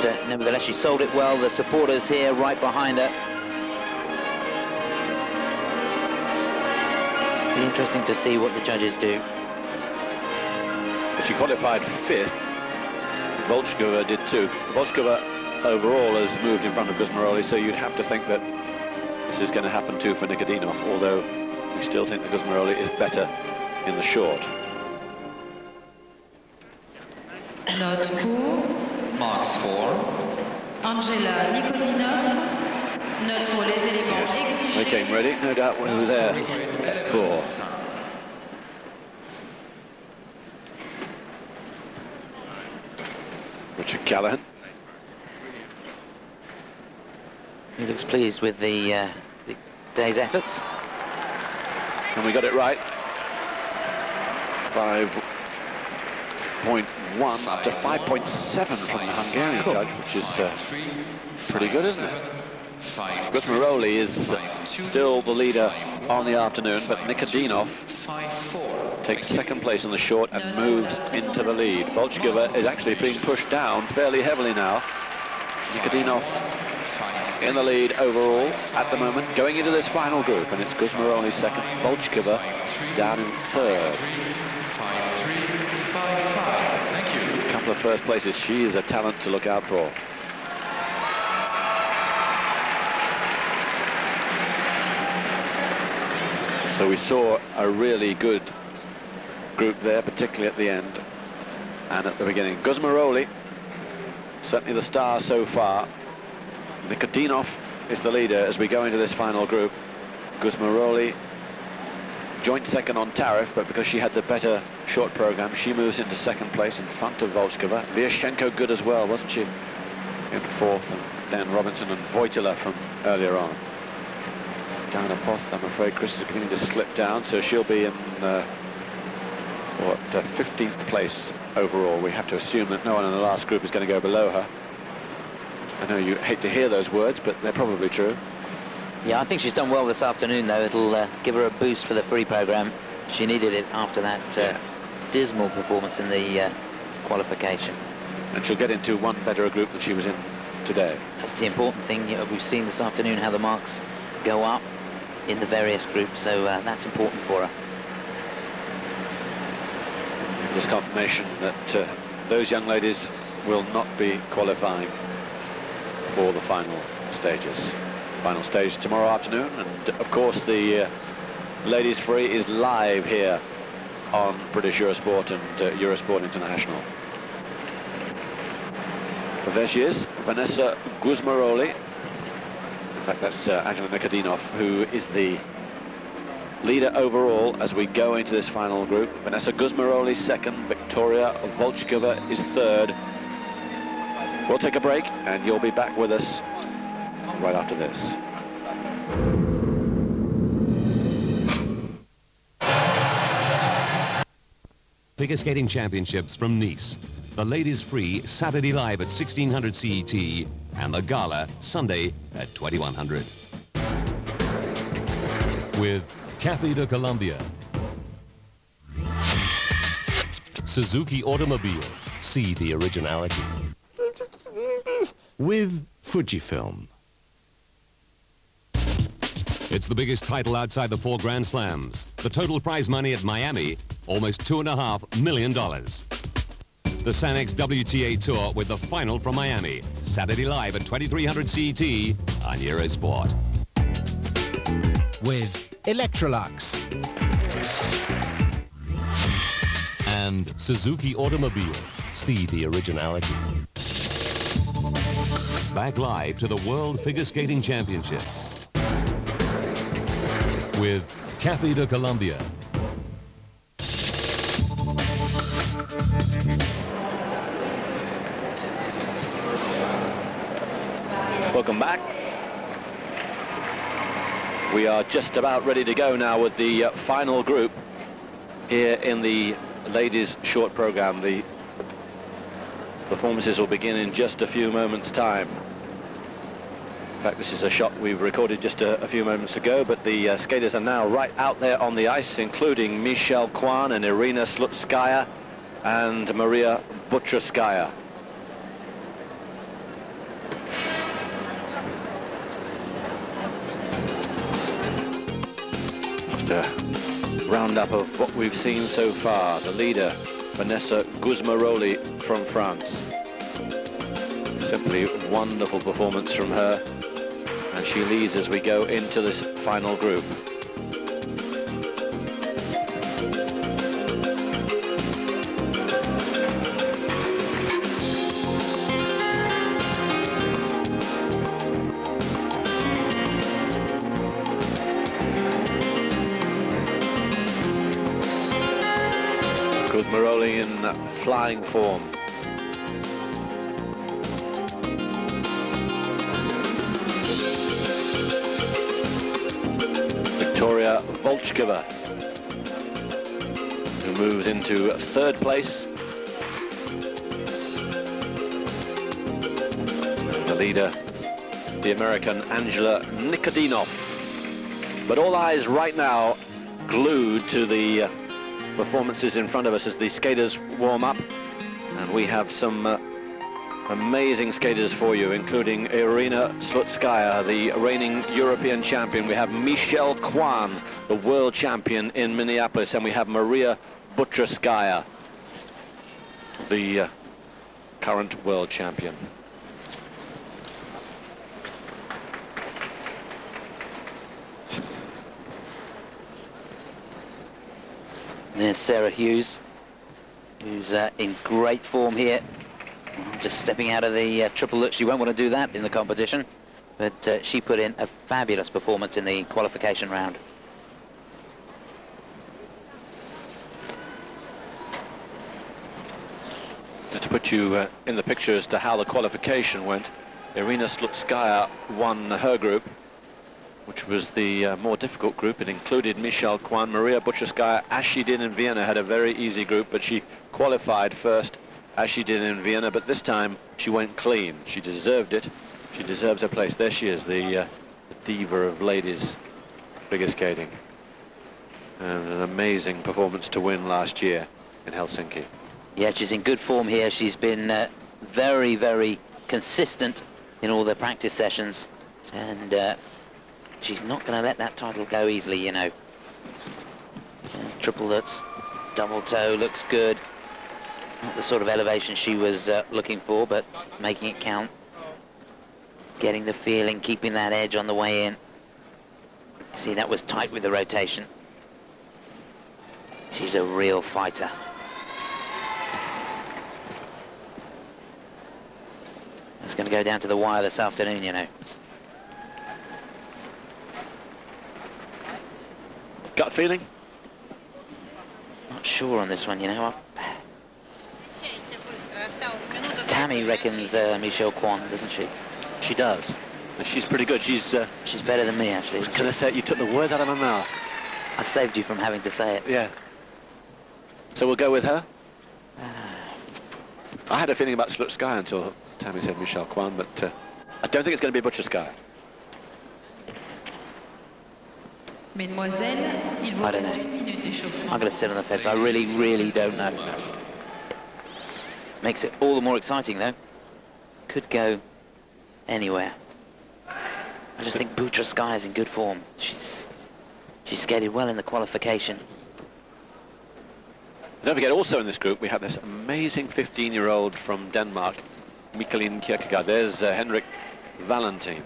But nevertheless, she sold it well. The supporters here right behind her. Be interesting to see what the judges do. She qualified fifth. Volchkova did too. Volchkova overall has moved in front of Gusmeroli, so you'd have to think that this is going to happen too for Nikodinov, although we still think that Gusmeroli is better in the short. Note pour Marks for Angela Nikodinov. Note pour les éléments They exigés. came ready, no doubt we were there for. Richard Callahan. He looks pleased with the day's efforts. And we got it right. 5.1 up to 5.7 from the Hungarian judge, which is pretty good, isn't it? Gusmeroli is still the leader on the afternoon, but Nikodinov takes second place in the short and moves into the lead. Volchkova is actually being pushed down fairly heavily now. Nikodinov in the lead overall at the moment, going into this final group, and it's Gusmeroli second, Volchkova down in third. Thank you. A couple of first places. She is a talent to look out for. So we saw a really good group there, particularly at the end and at the beginning. Gusmeroli, certainly the star so far. Nikodinov is the leader as we go into this final group. Gusmeroli, joint second on Tariff, but because she had the better short program, she moves into second place in front of Volchkova. Liashenko good as well, wasn't she? In fourth, and then Robinson and Wojtala from earlier on. Down a Poth, I'm afraid Chris is beginning to slip down, so she'll be in 15th place overall. We have to assume that no one in the last group is going to go below her. I know you hate to hear those words, but they're probably true. Yeah, I think she's done well this afternoon, though. It'll give her a boost for the free program. She needed it after that dismal performance in the qualification. And she'll get into one better group than she was in today. That's the important thing. You know, we've seen this afternoon how the marks go up in the various groups, so that's important for her. Just confirmation that those young ladies will not be qualifying for the final stages. Final stage tomorrow afternoon, and of course the ladies free is live here on British Eurosport and Eurosport International. But there she is, Vanessa Gusmeroli. In fact, that's Angela Nikodinov, who is the leader overall as we go into this final group. Vanessa Gusmeroli second, Viktoria Volchkova is third. We'll take a break, and you'll be back with us right after this. Figure Skating Championships from Nice. The ladies free Saturday live at 1600 CET and the gala Sunday at 2100. With Café de Colombia, Suzuki Automobiles, see the originality. With Fujifilm. It's the biggest title outside the 4 Grand Slams. The total prize money at Miami, almost $2.5 million. The Sanex WTA Tour with the final from Miami. Saturday live at 2300 CET on Eurosport. With Electrolux. And Suzuki Automobiles, see the originality. Back live to the World Figure Skating Championships. With Café de Colombia. Welcome back. We are just about ready to go now with the final group here in the ladies short program. The performances will begin in just a few moments' time. In fact, this is a shot we recorded just a few moments ago, but the skaters are now right out there on the ice, including Michelle Kwan and Irina Slutskaya and Maria Butyrskaya. Just a roundup of what we've seen so far. The leader, Vanessa Gusmeroli from France. Simply wonderful performance from her, and she leads as we go into this final group. Gusmeroli in flying form. Viktoria Volchkova, who moves into third place. And the leader, the American Angela Nikodinov. But all eyes right now glued to the performances in front of us as the skaters warm up. And we have some amazing skaters for you, including Irina Slutskaya, the reigning European champion. We have Michelle Kwan, the world champion in Minneapolis, and we have Maria Butyrskaya, the current world champion. There's Sarah Hughes, who's in great form here. Just stepping out of the triple Lutz. She won't want to do that in the competition, but she put in a fabulous performance in the qualification round. Just to put you in the picture as to how the qualification went, Irina Slutskaya won her group, which was the more difficult group. It included Michelle Kwan. Maria Butyrskaya, as she did in Vienna, had a very easy group, but she qualified first, as she did in Vienna, but this time she went clean. She deserved it. She deserves her place. There she is, the diva of ladies figure skating. And an amazing performance to win last year in Helsinki. Yeah, she's in good form here. She's been very, very consistent in all the practice sessions, and she's not going to let that title go easily, you know. There's triple Lutz, double toe, looks good. Not the sort of elevation she was looking for, but making it count. Getting the feeling, keeping that edge on the way in. See, that was tight with the rotation. She's a real fighter. It's going to go down to the wire this afternoon, you know. Gut feeling? Not sure on this one, you know. Tammy reckons Michelle Kwan, doesn't she? She does. And she's pretty good. She's better than me, actually. I was going to say, you took the words out of my mouth. I saved you from having to say it. Yeah. So we'll go with her? I had a feeling about Slutskaya until Tammy said Michelle Kwan, but I don't think it's going to be Butyrskaya. Mesdemoiselles, il vous reste une minute d'échauffement. I'm going to sit on the fence. I really, really don't know. Makes it all the more exciting, though. Could go anywhere. I just think Butyrskaya is in good form. She's skated well in the qualification. Don't forget, also in this group, we have this amazing 15-year-old from Denmark, Mikkeline Kierkgaard. There's Henrik Valentin,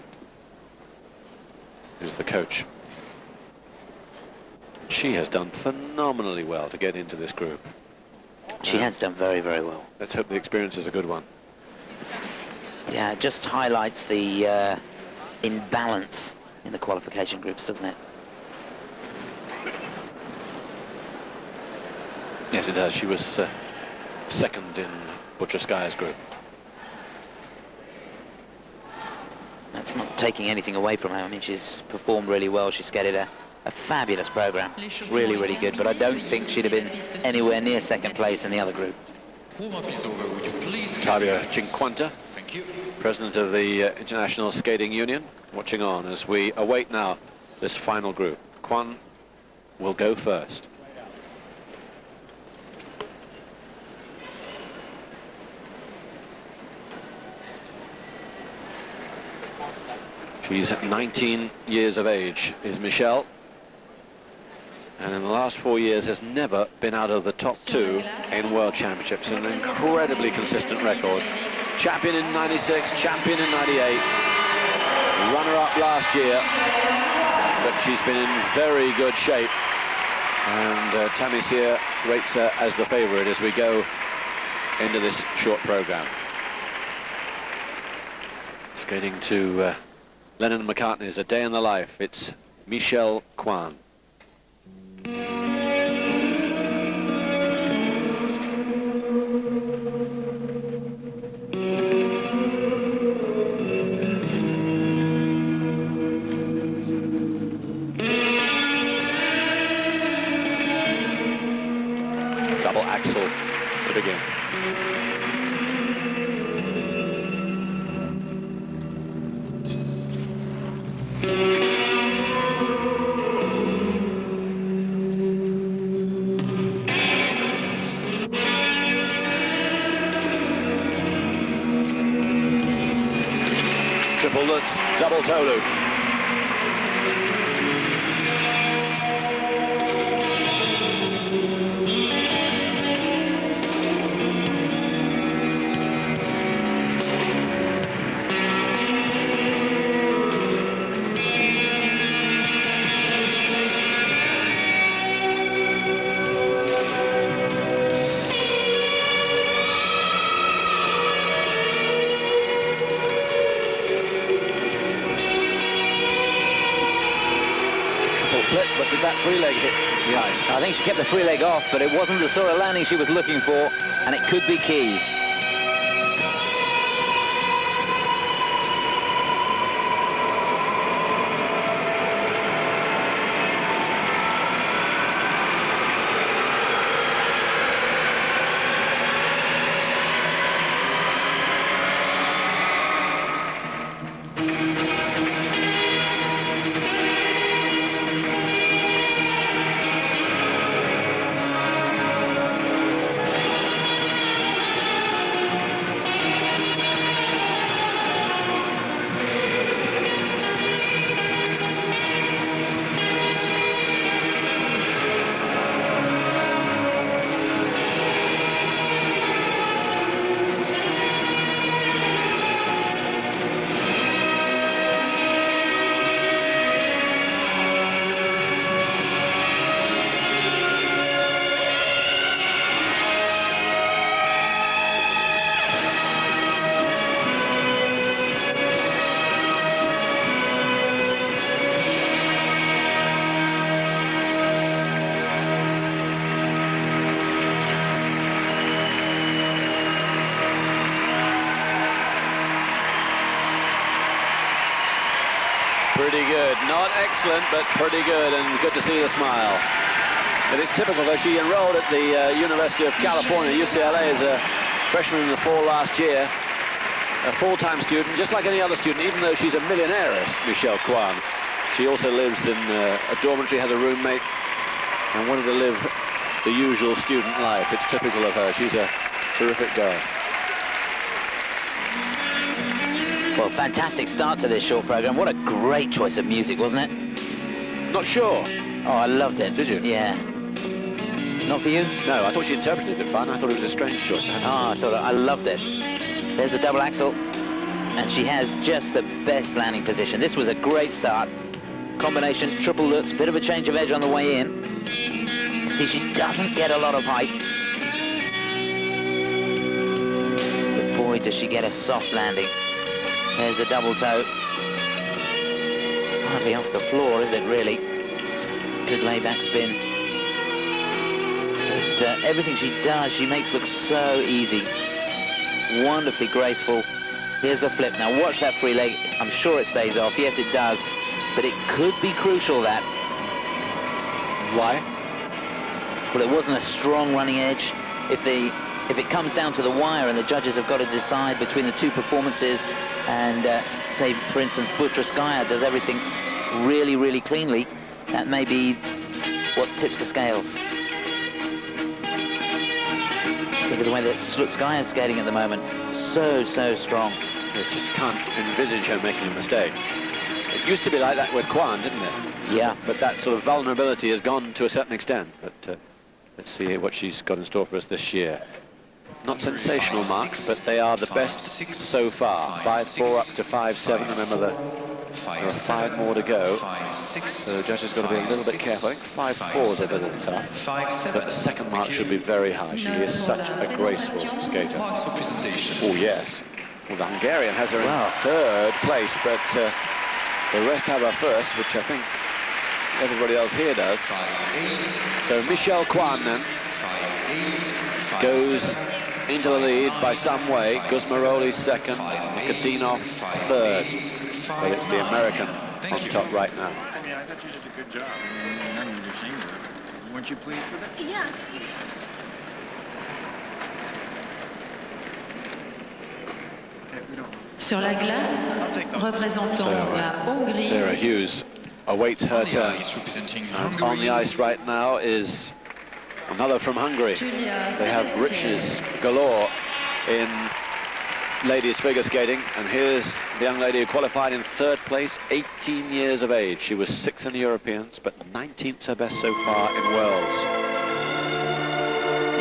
who's the coach. She has done phenomenally well to get into this group. She has done very, very well. Let's hope the experience is a good one. Yeah, it just highlights the imbalance in the qualification groups, doesn't it? Yes, it does. She was second in Butyrskaya's group. That's not taking anything away from her. I mean, she's performed really well. She skated a fabulous program. Really, really good. But I don't think she'd have been anywhere near second place in the other group. Yagudin Cinquanta, president of the International Skating Union, watching on as we await now this final group. Kwan will go first. She's 19 years of age, is Michelle, and in the last 4 years has never been out of the top 2 in World Championships. An incredibly consistent record. Champion in 96, champion in 98, runner-up last year, but she's been in very good shape. And Tammy Sear rates her as the favourite as we go into this short program. Skating to Lennon McCartney's A Day in the Life. It's Michelle Kwan. Axel to begin. Triple Lutz, double toe loop. Flip, but did that free leg hit the ice? I think she kept the free leg off, but it wasn't the sort of landing she was looking for, and it could be key. Pretty good. Not excellent, but pretty good, and good to see the smile. But it's typical, though. She enrolled at the University of California, UCLA, as a freshman in the fall last year. A full-time student, just like any other student, even though she's a millionairess, Michelle Kwan. She also lives in a dormitory, has a roommate, and wanted to live the usual student life. It's typical of her. She's a terrific girl. Well, fantastic start to this short program. What a great choice of music, wasn't it? Not sure. Oh, I loved it. Did you? Yeah. Not for you? No, I thought she interpreted it fine. I thought it was a strange choice. I loved it. There's a double axel, and she has just the best landing position. This was a great start. Combination, triple Lutz, bit of a change of edge on the way in. See, she doesn't get a lot of height. But boy, does she get a soft landing. There's a double toe. Hardly off the floor, is it really? Good layback spin. But everything she does, she makes look so easy. Wonderfully graceful. Here's the flip. Now watch that free leg. I'm sure it stays off. Yes, it does. But it could be crucial, that. Why? Well, it wasn't a strong running edge. If it comes down to the wire and the judges have got to decide between the two performances, and say, for instance, Butyrskaya does everything really, really cleanly, that may be what tips the scales. Look at the way that Slutskaya is skating at the moment. So strong. I just can't envisage her making a mistake. It used to be like that with Kwan, didn't it? Yeah. But that sort of vulnerability has gone to a certain extent. But let's see what she's got in store for us this year. Not sensational marks, but they are the best so far. 5-4 up to 5-7. Remember that there are 5 more to go. So the judges got to be a little bit careful. I think 5-4 is a little tough. But the second mark should be very high. She is such a graceful skater. Oh, yes. Well, the Hungarian has her in third place, but the rest have her first, which I think everybody else here does. So Michelle Kwan then goes into the lead by some way. Gusmeroli second, Yagudin third. But it's the American on top right now. I mean, I thought you did a good job. I mean, nothing to shame of it. Weren't you pleased with it? Yeah. Sur la glace, représentant la Hongrie. Sarah Hughes awaits her turn. And on the ice right now is another from Hungary. They have riches galore in ladies figure skating, and here's the young lady who qualified in 3rd place, 18 years of age. She was 6th in the Europeans, but 19th her best so far in Worlds.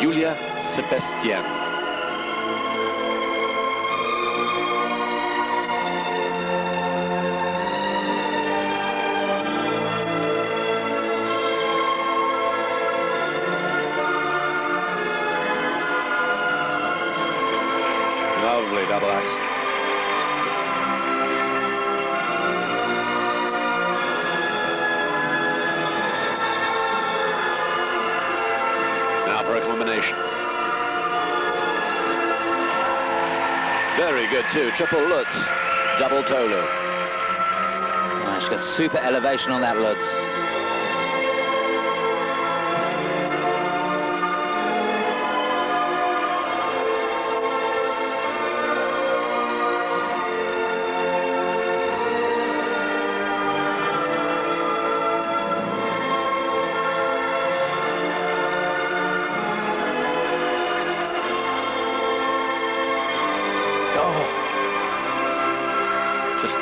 Júlia Sebestyén. Lovely double axe. Now for a combination. Very good too. Triple Lutz, double Tolu. Oh, she's got super elevation on that Lutz.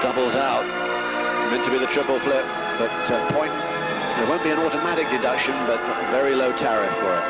Doubles out, meant to be the triple flip, but point, there won't be an automatic deduction, but a very low tariff for it.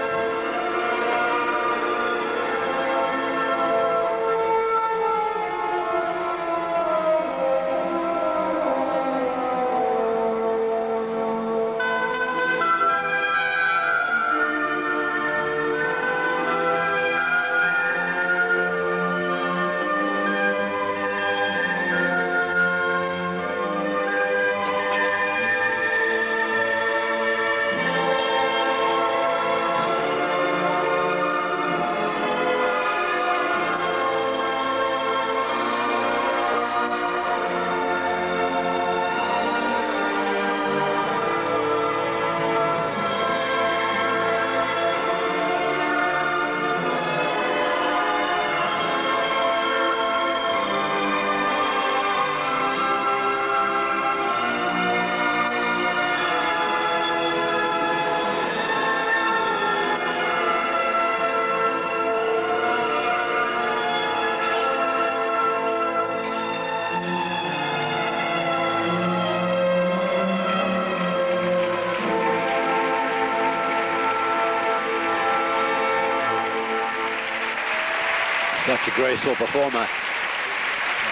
Such a graceful performer,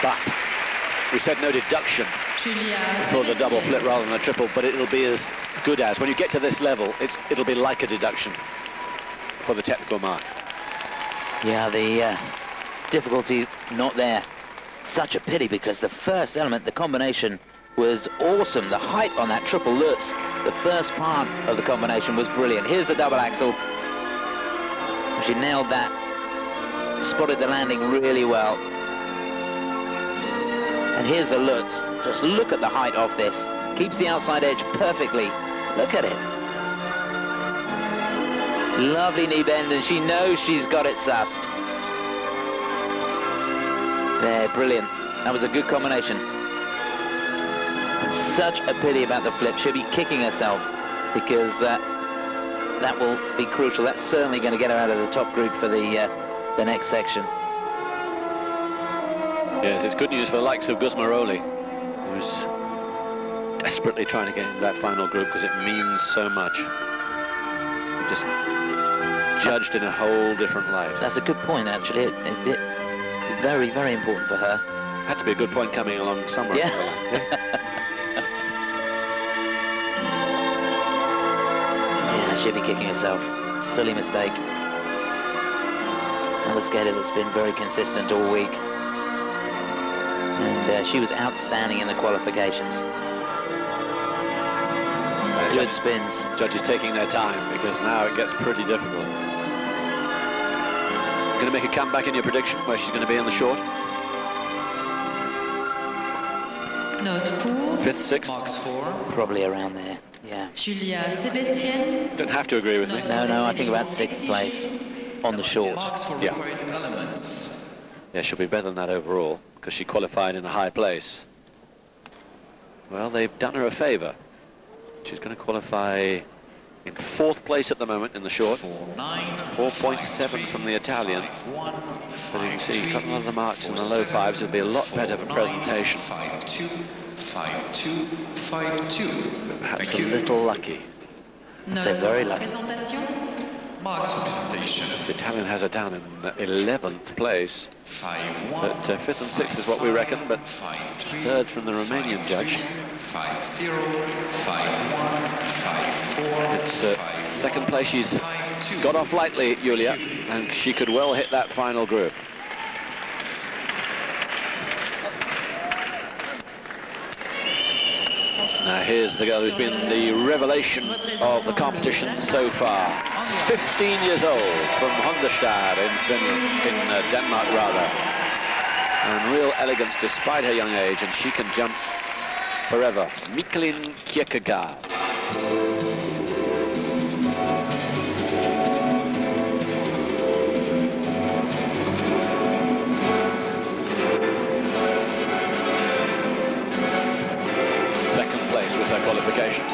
but we said no deduction for the double flip rather than the triple, but it'll be as good as, when you get to this level, it'll be like a deduction for the technical mark. Yeah, the difficulty not there. Such a pity, because the first element, the combination, was awesome. The height on that triple Lutz, the first part of the combination was brilliant. Here's the double axel. She nailed that. Spotted the landing really well. And here's the Lutz. Just look at the height of this. Keeps the outside edge perfectly. Look at it. Lovely knee bend, and she knows she's got it sussed. There, brilliant. That was a good combination. Such a pity about the flip. She'll be kicking herself, because that will be crucial. That's certainly going to get her out of the top group for the next section. Yes, it's good news for the likes of Gusmeroli, who's desperately trying to get into that final group, because it means so much. Just judged in a whole different light. That's a good point, actually. It very, very important for her. Had to be a good point coming along somewhere. Yeah. Yeah, she'll be kicking herself. Silly mistake. Another skater that's been very consistent all week. And she was outstanding in the qualifications. Good spins. Judges taking their time, because now it gets pretty difficult. Going to make a comeback in your prediction, where she's going to be in the short? Note pour. 5th, 6th? Box 4. Probably around there, yeah. Júlia Sebestyén. Don't have to agree with me. No, I think about 6th place on the short. Box for Yeah. required elements. Yeah, she'll be better than that overall, because she qualified in a high place. Well, they've done her a favour. She's going to qualify in 4th place at the moment in the short. 4.7 from the Italian. But you can see a couple of the marks in the low 5s. It'll be a lot better for presentation. 5-2, 5-2, 5-2. Perhaps a little lucky. I'd say very lucky. Marks representation. The Italian has her down in 11th place. 5-1. But 5th and 6th is what we reckon, but 5-3. 3rd from the Romanian judge. 5-0, 5-1, 5-4. It's 2nd place. She's got off lightly, Júlia, and she could well hit that final group. Now here's the girl who's been the revelation of the competition so far. 15 years old from Hundestad in Finland, in Denmark rather. And real elegance despite her young age, and she can jump forever. Mikkeline Kierkgaard. Was her qualification.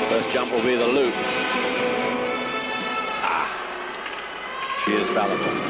First jump will be the loop. She is fallible.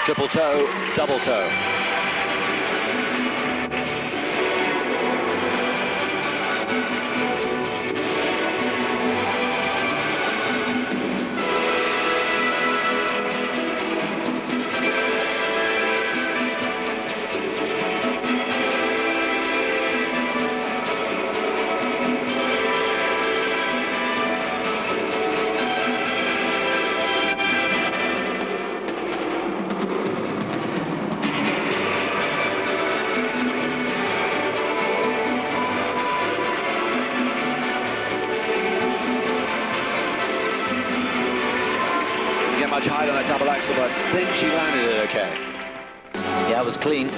Triple toe, double toe. Much higher than a double axel, but I think she landed it okay. Yeah, it was clean.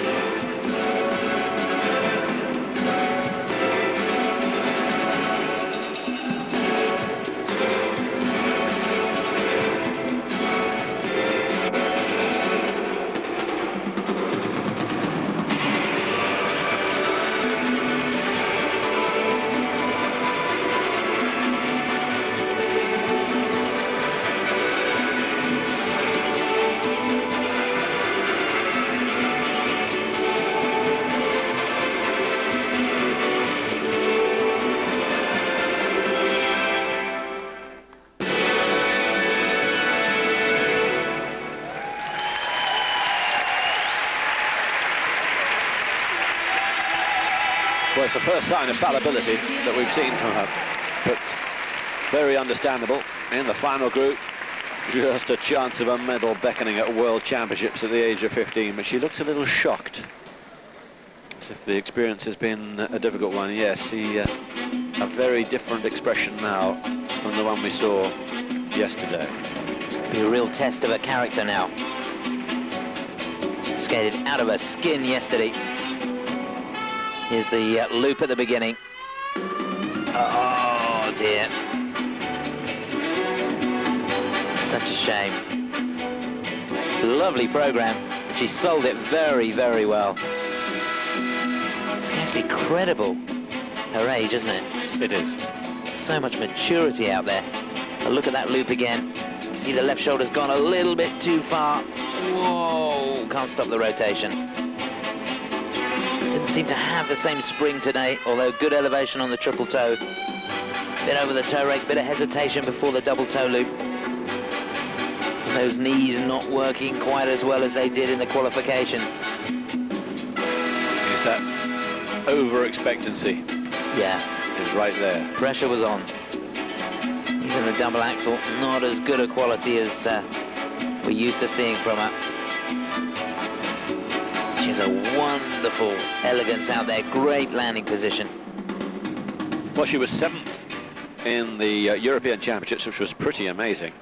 Well, it's the first sign of fallibility that we've seen from her, but very understandable. In the final group, just a chance of a medal beckoning at World Championships at the age of 15, but she looks a little shocked, as if the experience has been a difficult one. Yes, see a very different expression now from the one we saw yesterday. Be a real test of her character now. Skated out of her skin yesterday. Here's the loop at the beginning. Oh dear. Such a shame. Lovely program. She sold it very, very well. It's actually credible. Her age, isn't it? It is. So much maturity out there. A look at that loop again. You see the left shoulder's gone a little bit too far. Whoa, can't stop the rotation. Didn't seem to have the same spring today, although good elevation on the triple toe. Bit over the toe rake, bit of hesitation before the double toe loop. Those knees not working quite as well as they did in the qualification. Is that over-expectancy? Yeah. Is right there. Pressure was on. Even the double axel, not as good a quality as we're used to seeing from her. She has a wonderful elegance out there, great landing position. Well, she was 7th in the European Championships, which was pretty amazing.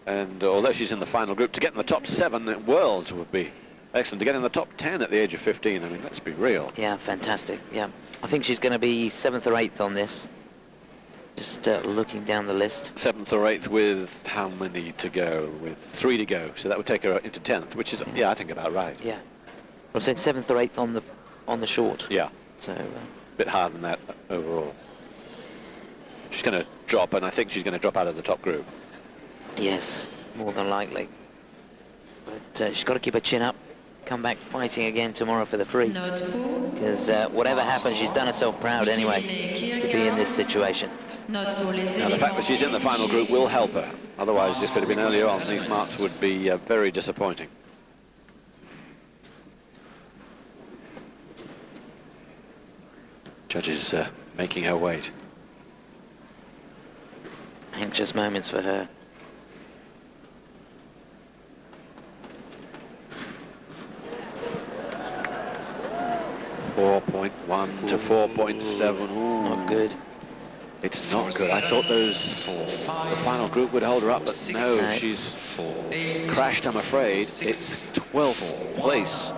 And although she's in the final group, to get in the top 7 at Worlds would be excellent. To get in the top 10 at the age of 15, I mean, let's be real. Yeah, fantastic, yeah. I think she's going to be 7th or 8th on this. Just looking down the list. 7th or 8th with how many to go? With 3 to go, so that would take her into 10th, which is, yeah, I think about right. Yeah. I'm saying 7th or 8th on the short. Yeah. So a bit higher than that overall. She's going to drop, and I think she's going to drop out of the top group. Yes, more than likely. But she's got to keep her chin up, come back fighting again tomorrow for the free. Because whatever happens, she's done herself proud anyway to be in this situation. Now, the fact that she's in the final group will help her. Otherwise, if it had been earlier on, these marks would be very disappointing. Judges making her wait. Anxious moments for her. .1 to 4.7. Not good. It's not good. I thought the final group would hold her up, but no, she's crashed, I'm afraid. It's 12th place.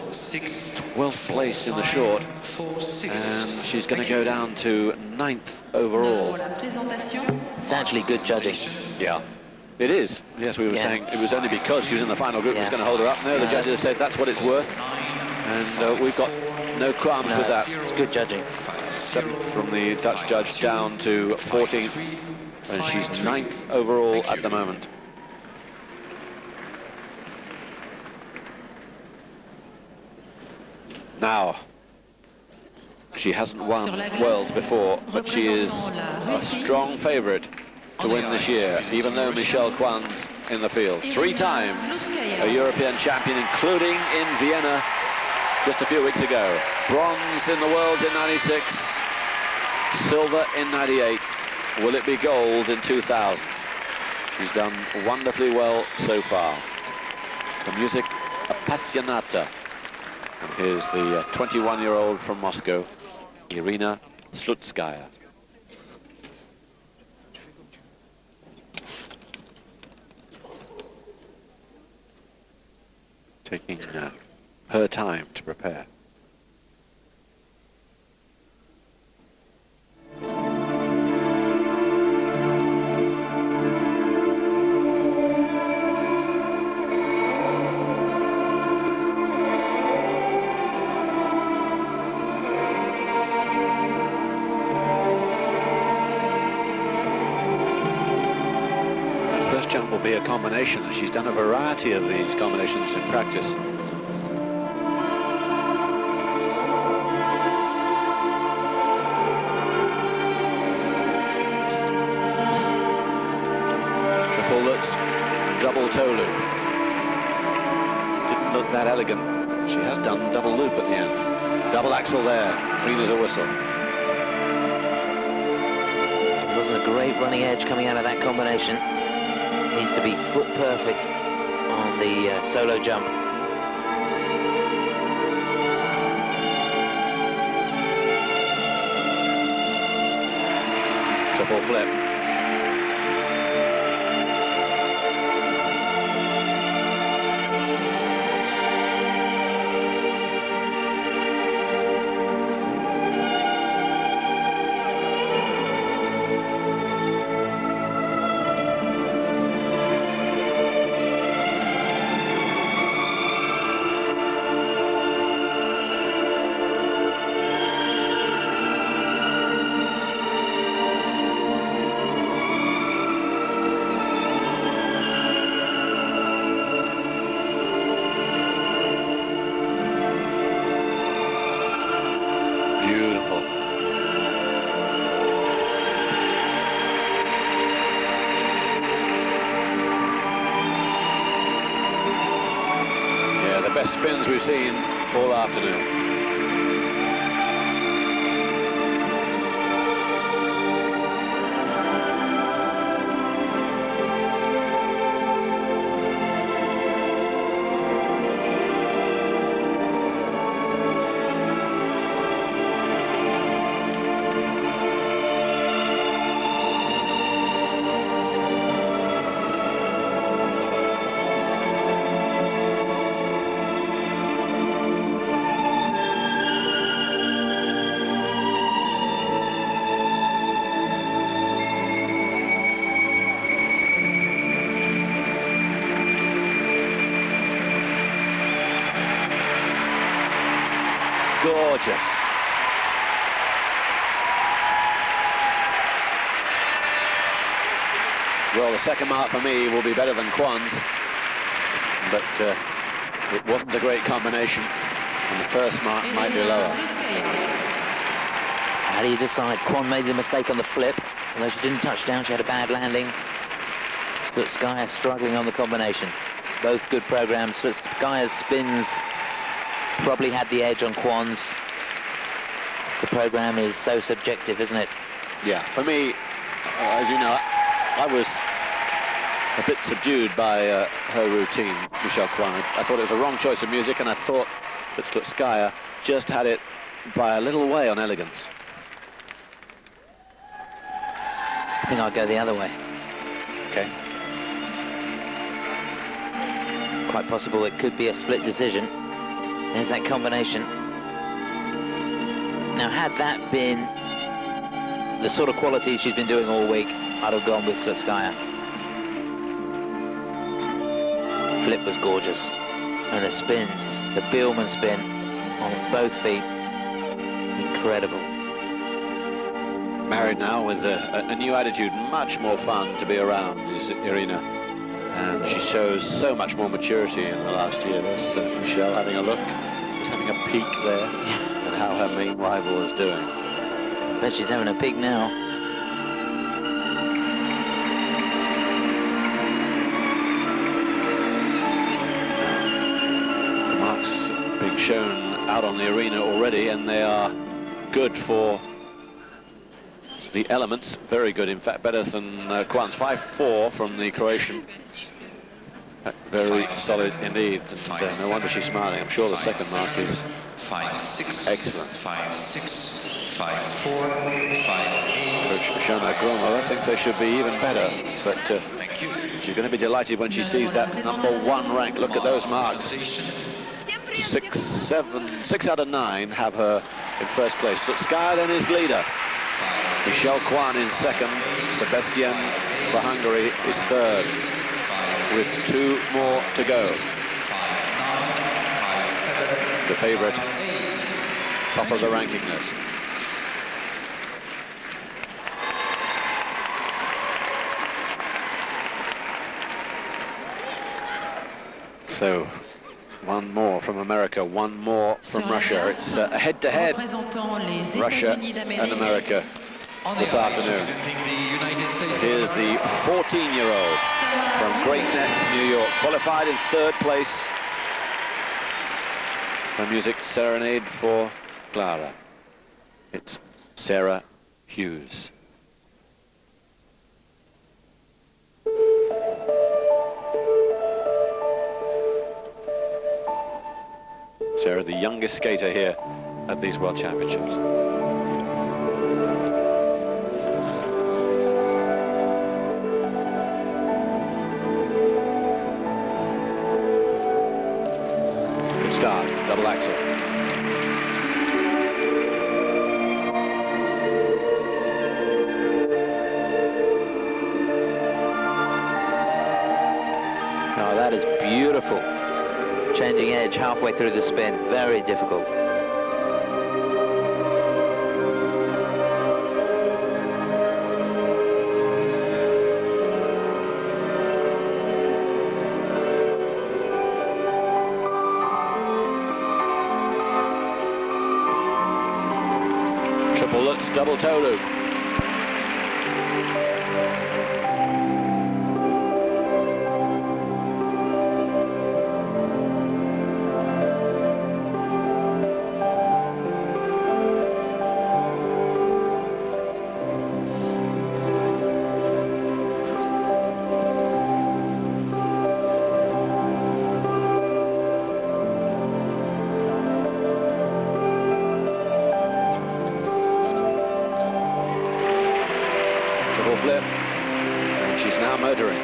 12th place in the short. And she's going to go down to 9th overall. It's actually good judging. Yeah, it is. Yes, we were saying it was only because she was in the final group was going to hold her up. No, the judges have said that's what it's worth. And we've got no qualms with that. It's good judging. 7th from the Dutch judge down to 14th. And she's 9th overall at the moment. Now, she hasn't won Worlds before, but she is a strong favourite to win this year, even though Michelle Kwan's in the field. 3 times a European champion, including in Vienna just a few weeks ago. Bronze in the Worlds in 96, silver in 98. Will it be gold in 2000? She's done wonderfully well so far. The music, Appassionata. And here's the 21-year-old from Moscow, Irina Slutskaya. Taking her time to prepare. Jump will be a combination, and she's done a variety of these combinations in practice. Triple Lutz, double toe loop. Didn't look that elegant. She has done double loop at the end. Double axel there, clean as a whistle. It wasn't a great running edge coming out of that combination. Needs to be foot perfect on the solo jump. Triple flip. spins we've seen all afternoon. Gorgeous. Well, the second mark for me will be better than Kwan's, but it wasn't a great combination, and the first mark might be lower. How do you decide? Kwan made the mistake on the flip, although she didn't touch down, she had a bad landing. Slutskaya struggling on the combination. Both good programs. Slutskaya's spins probably had the edge on Kwan's. The program is so subjective, isn't it? Yeah, for me, as you know, I was a bit subdued by her routine, Michelle Kwan. I thought it was a wrong choice of music, and I thought that Slutskaya just had it by a little way on elegance. I think I'll go the other way. Okay. Quite possible it could be a split decision. There's that combination. Now, had that been the sort of quality she's been doing all week, I'd have gone with Slutskaya. Flip was gorgeous. And the spins, the Biellmann spin on both feet, incredible. Married now with a new attitude, much more fun to be around is Irina. And she shows so much more maturity in the last year. There's Michelle having a look, just having a peek there at how her main rival is doing. I bet she's having a peek now. The marks being shown out on the arena already, and they are good for the elements. Very good, in fact, better than Kwan's. 5-4 from the Croatian. Very solid indeed, and no wonder she's smiling. I'm sure the second mark is 5-6, excellent. 5-6, 5-4, 5-8. Coach Shona Gromova thinks they should be even better, but she's going to be delighted when she sees that #1 rank. Look at those marks. 6 out of 9 have her in first place. Slutskaya then is leader. Michelle Kwan is second. Sebestyén for Hungary is third, with 2 more to go. The favorite, top of the ranking list. So, 1 more from America, 1 more from Russia. It's a head-to-head, Russia and America this afternoon. Here's the 14-year-old from Great Neck, New York, qualified in 3rd place. Her music, Serenade for Clara. It's Sarah Hughes. Sarah, the youngest skater here at these World Championships. Good start, double Axel. Oh, that is beautiful. Changing edge halfway through the spin, very difficult. Triple Lutz, double toe loop. Beautiful flip. And she's now motoring.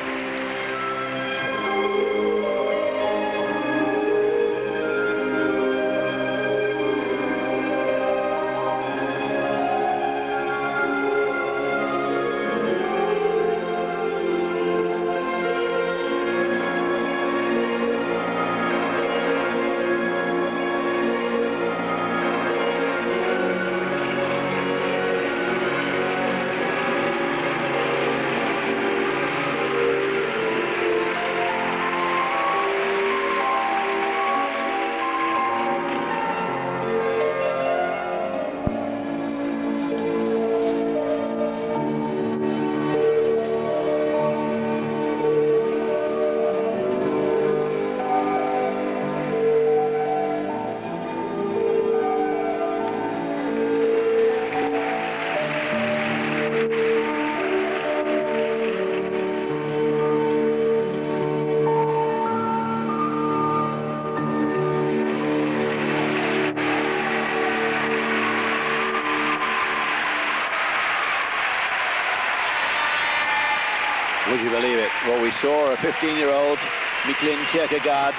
Would you believe it? Well, we saw a 15-year-old Mikkeline Kierkgaard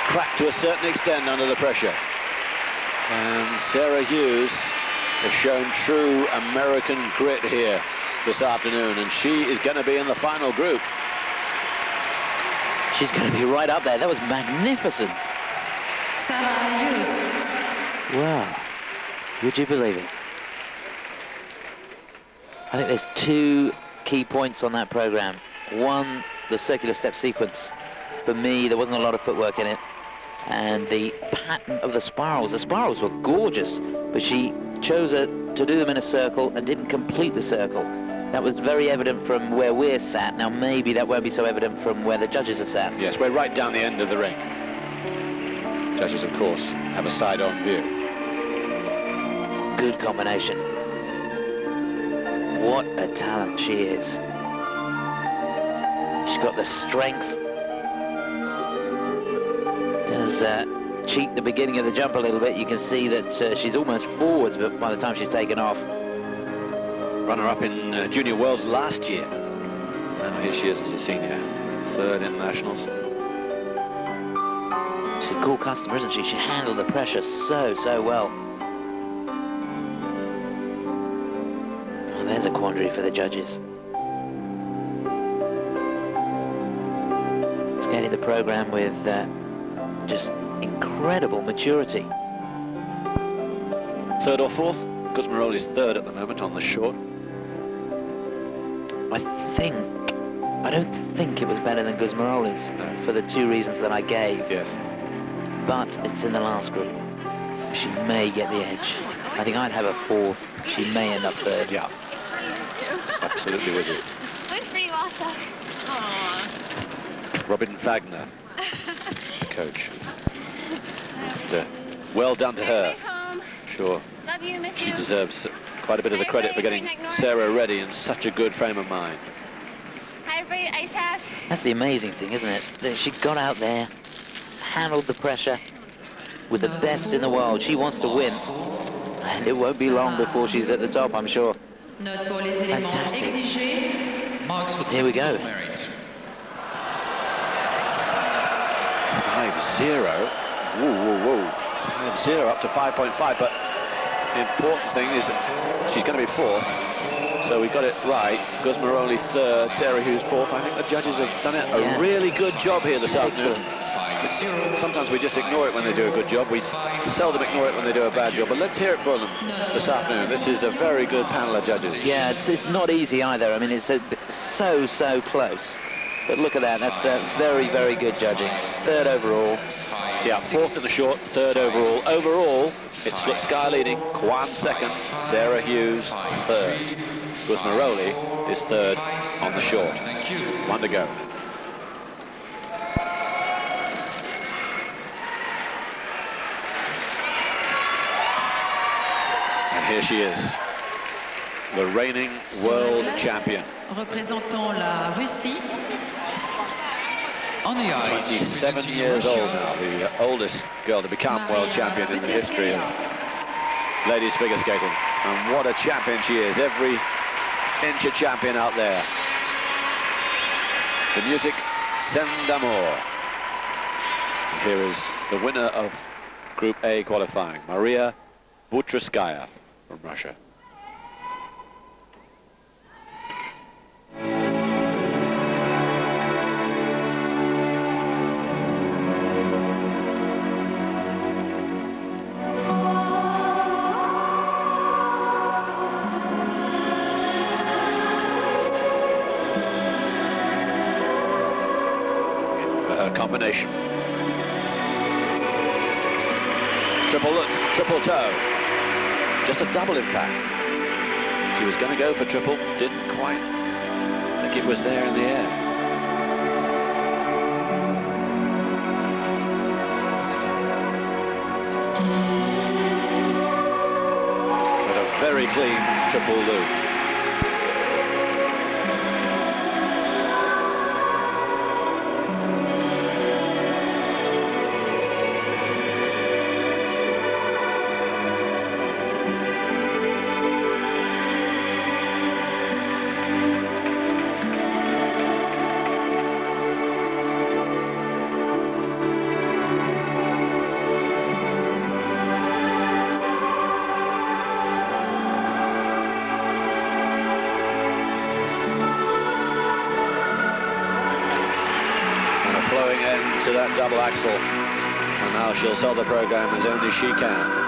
crack to a certain extent under the pressure. And Sarah Hughes has shown true American grit here this afternoon, and she is going to be in the final group. She's going to be right up there. That was magnificent. Sarah Hughes. Wow. Would you believe it? I think there's two key points on that program. One, the circular step sequence. For me, there wasn't a lot of footwork in it. And the pattern of the spirals were gorgeous, but she chose to do them in a circle and didn't complete the circle. That was very evident from where we're sat. Now maybe that won't be so evident from where the judges are sat. Yes, we're right down the end of the ring. Judges, of course, have a side-on view. Good combination. What a talent she is. She's got the strength. Does cheat the beginning of the jump a little bit. You can see that she's almost forwards, but by the time she's taken off. Runner-up in Junior Worlds last year. Now here she is as a senior, third in Nationals. She's a cool customer, isn't she? She handled the pressure so well. Oh, there's a quandary for the judges. Skating the program with just incredible maturity. Third or fourth? Gusmeroli's third at the moment on the short. I don't think it was better than Gusmeroli's, for the two reasons that I gave. Yes. But it's in the last group. She may get the edge. I think I'd have a fourth. She may end up third. Yeah. Absolutely with you. Robin Fagner, coach. And, well done to her. Sure. She deserves quite a bit of the credit for getting Sarah ready in such a good frame of mind. That's the amazing thing, isn't it? That she got out there, handled the pressure with the best in the world. She wants to win, and it won't be long before she's at the top, I'm sure. Fantastic. Here we go. 5-0. Whoa. 5-0 up to 5.5, but the important thing is that she's going to be fourth, so we got it right. Gusmeroli third, Sarah Hughes fourth. I think the judges have done a really good job here this afternoon. Sometimes we just ignore it when they do a good job. We seldom ignore it when they do a bad job, but let's hear it from them this afternoon. This is a very good panel of judges. Yeah, it's not easy either. I mean, it's so close. But look at that, that's very, very good judging. Third overall. Yeah, fourth in the short, third overall. Overall, it's Slutskaya leading, Kwan second, Sarah Hughes third. Gusmeroli is third on the short. One to go. And here she is, the reigning world champion. Représentant la Russie. 27 years old now, the oldest girl to become world champion in the history of ladies figure skating. And what a champion she is. Every inch champion out there. The music, Scène d'amour. Here is the winner of Group A qualifying, Maria Butyrskaya from Russia. Combination. Triple Lutz, triple toe. Just a double, in fact. She was going to go for triple, didn't quite think it was there in the air. But a very clean triple loop. To that double Axel, and now she'll sell the program as only she can.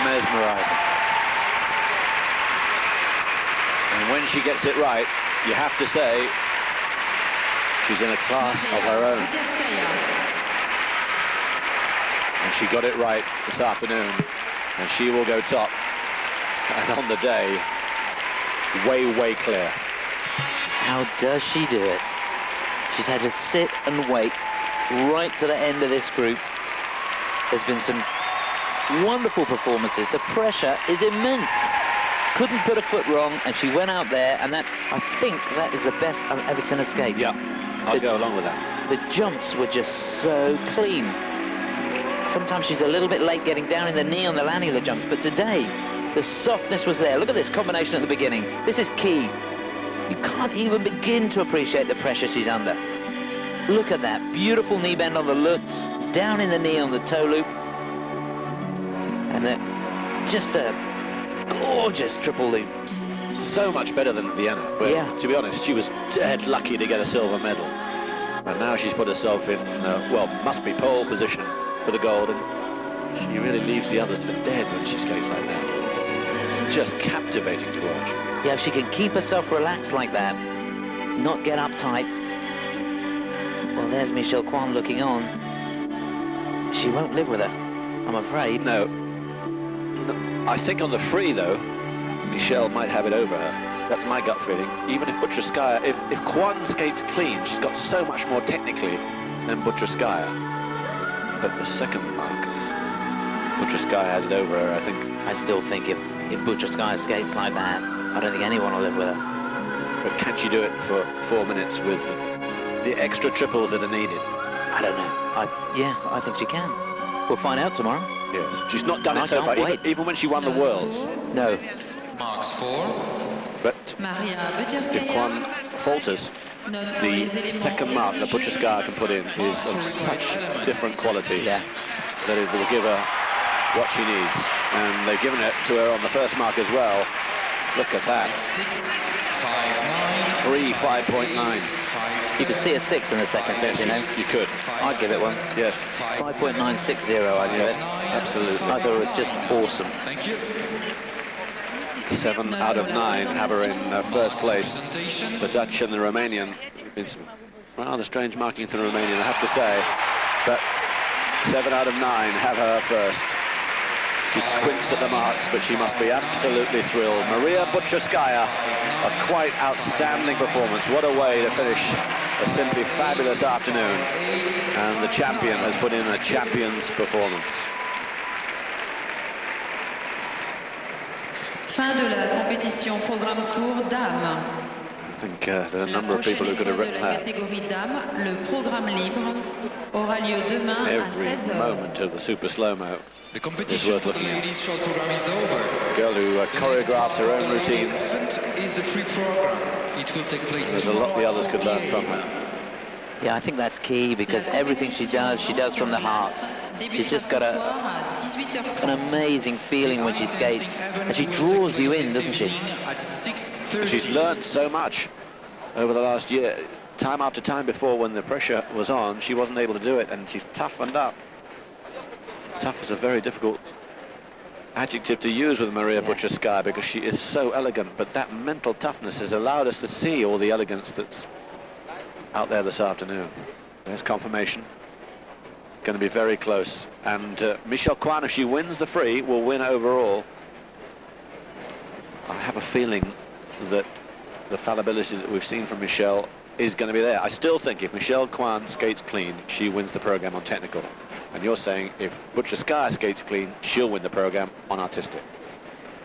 Mesmerizing. And when she gets it right, you have to say she's in a class of her own. And she got it right this afternoon, and she will go top. And on the day, way, way clear. How does she do it? She's had to sit and wait right to the end of this group. There's been some wonderful performances. The pressure is immense. Couldn't put a foot wrong, and she went out there, and that, I think that is the best I've ever seen her skate. Yeah, I'll go along with that. The jumps were just so clean. Sometimes she's a little bit late getting down in the knee on the landing of the jumps, but today, the softness was there. Look at this combination at the beginning. This is key. You can't even begin to appreciate the pressure she's under. Look at that beautiful knee bend on the Lutz, down in the knee on the toe loop, and just a gorgeous triple loop. So much better than Vienna, where, yeah, to be honest, she was dead lucky to get a silver medal. And now she's put herself in, well, must be pole position for the gold, and she really leaves the others for dead when she skates like that. It's just captivating to watch. Yeah, if she can keep herself relaxed like that, not get uptight. Well, there's Michelle Kwan looking on. She won't live with her, I'm afraid. No. I think on the free, though, Michelle might have it over her. That's my gut feeling. Even if Butyrskaya, if Kwan skates clean, she's got so much more technically than Butyrskaya. But the second mark, Butyrskaya has it over her, I think. I still think if Butyrskaya skates like that, I don't think anyone will live with her. But can she do it for 4 minutes with the extra triples that are needed? I don't know. Yeah, I think she can. We'll find out tomorrow. Yes, she's not done it so far, even when she won the Worlds. No. Marks for But Maria if Butyrskaya. Kwan falters, the second mark that Butyrskaya can put in is of such different quality that it will give her what she needs. And they've given it to her on the first mark as well. Look at that. 3 5.9s. You could see a 6 in the second set, you know. You could. I'd give it one. Yes. 5.960, I'd give it. Absolutely. I thought it was just awesome. 7 out of 9 have her in first place. The Dutch and the Romanian. It's rather strange marking for the Romanian, I have to say. But 7 out of 9 have her first. She squints at the marks, but she must be absolutely thrilled. Maria Butyrskaya, a quite outstanding performance. What a way to finish a simply fabulous afternoon. And the champion has put in a champion's performance. Fin de la compétition, programme court dames. I think there are a number of people who could have written that. Catégorie dames, le programme libre aura lieu demain à Every 16h. moment of the super slow-mo The is competition worth for the looking at. ladies short program is over. A girl who choreographs her own routines. Is the free program. It will take place. There's a lot the others could learn from her. Yeah, I think that's key because everything she does from the heart. She's just got an amazing feeling when she skates, and she draws you in, doesn't she? And she's learned so much over the last year. Time after time before, when the pressure was on, she wasn't able to do it, and she's toughened up. Tough is a very difficult adjective to use with Maria Butyrskaya because she is so elegant, but that mental toughness has allowed us to see all the elegance that's out there this afternoon. There's confirmation. Going to be very close. And Michelle Kwan, if she wins the free, will win overall. I have a feeling that the fallibility that we've seen from Michelle is going to be there. I still think if Michelle Kwan skates clean, she wins the program on technical. And you're saying if Butyrskaya skates clean, she'll win the program on artistic.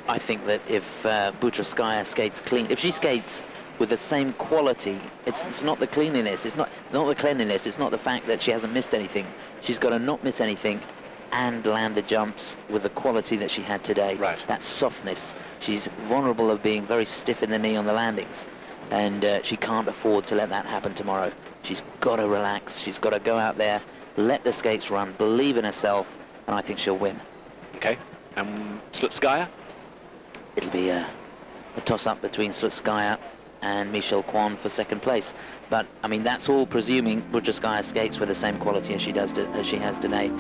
I think that if Butyrskaya skates clean, if she skates with the same quality, it's not the cleanliness, it's not the cleanliness, it's not the fact that she hasn't missed anything. She's got to not miss anything and land the jumps with the quality that she had today. Right. That softness. She's vulnerable of being very stiff in the knee on the landings, and she can't afford to let that happen tomorrow. She's got to relax. She's got to go out there, let the skates run, believe in herself, and I think she'll win. Okay. And Slutskaya? It'll be a toss-up between Slutskaya and Michelle Kwan for second place. But, I mean, that's all presuming Butyrskaya skates with the same quality as she has today.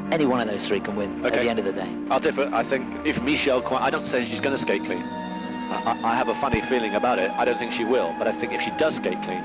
Any one of those three can win at the end of the day. I'll differ. I think if Michelle Kwan, I don't say she's going to skate clean. I have a funny feeling about it. I don't think she will, but I think if she does skate clean,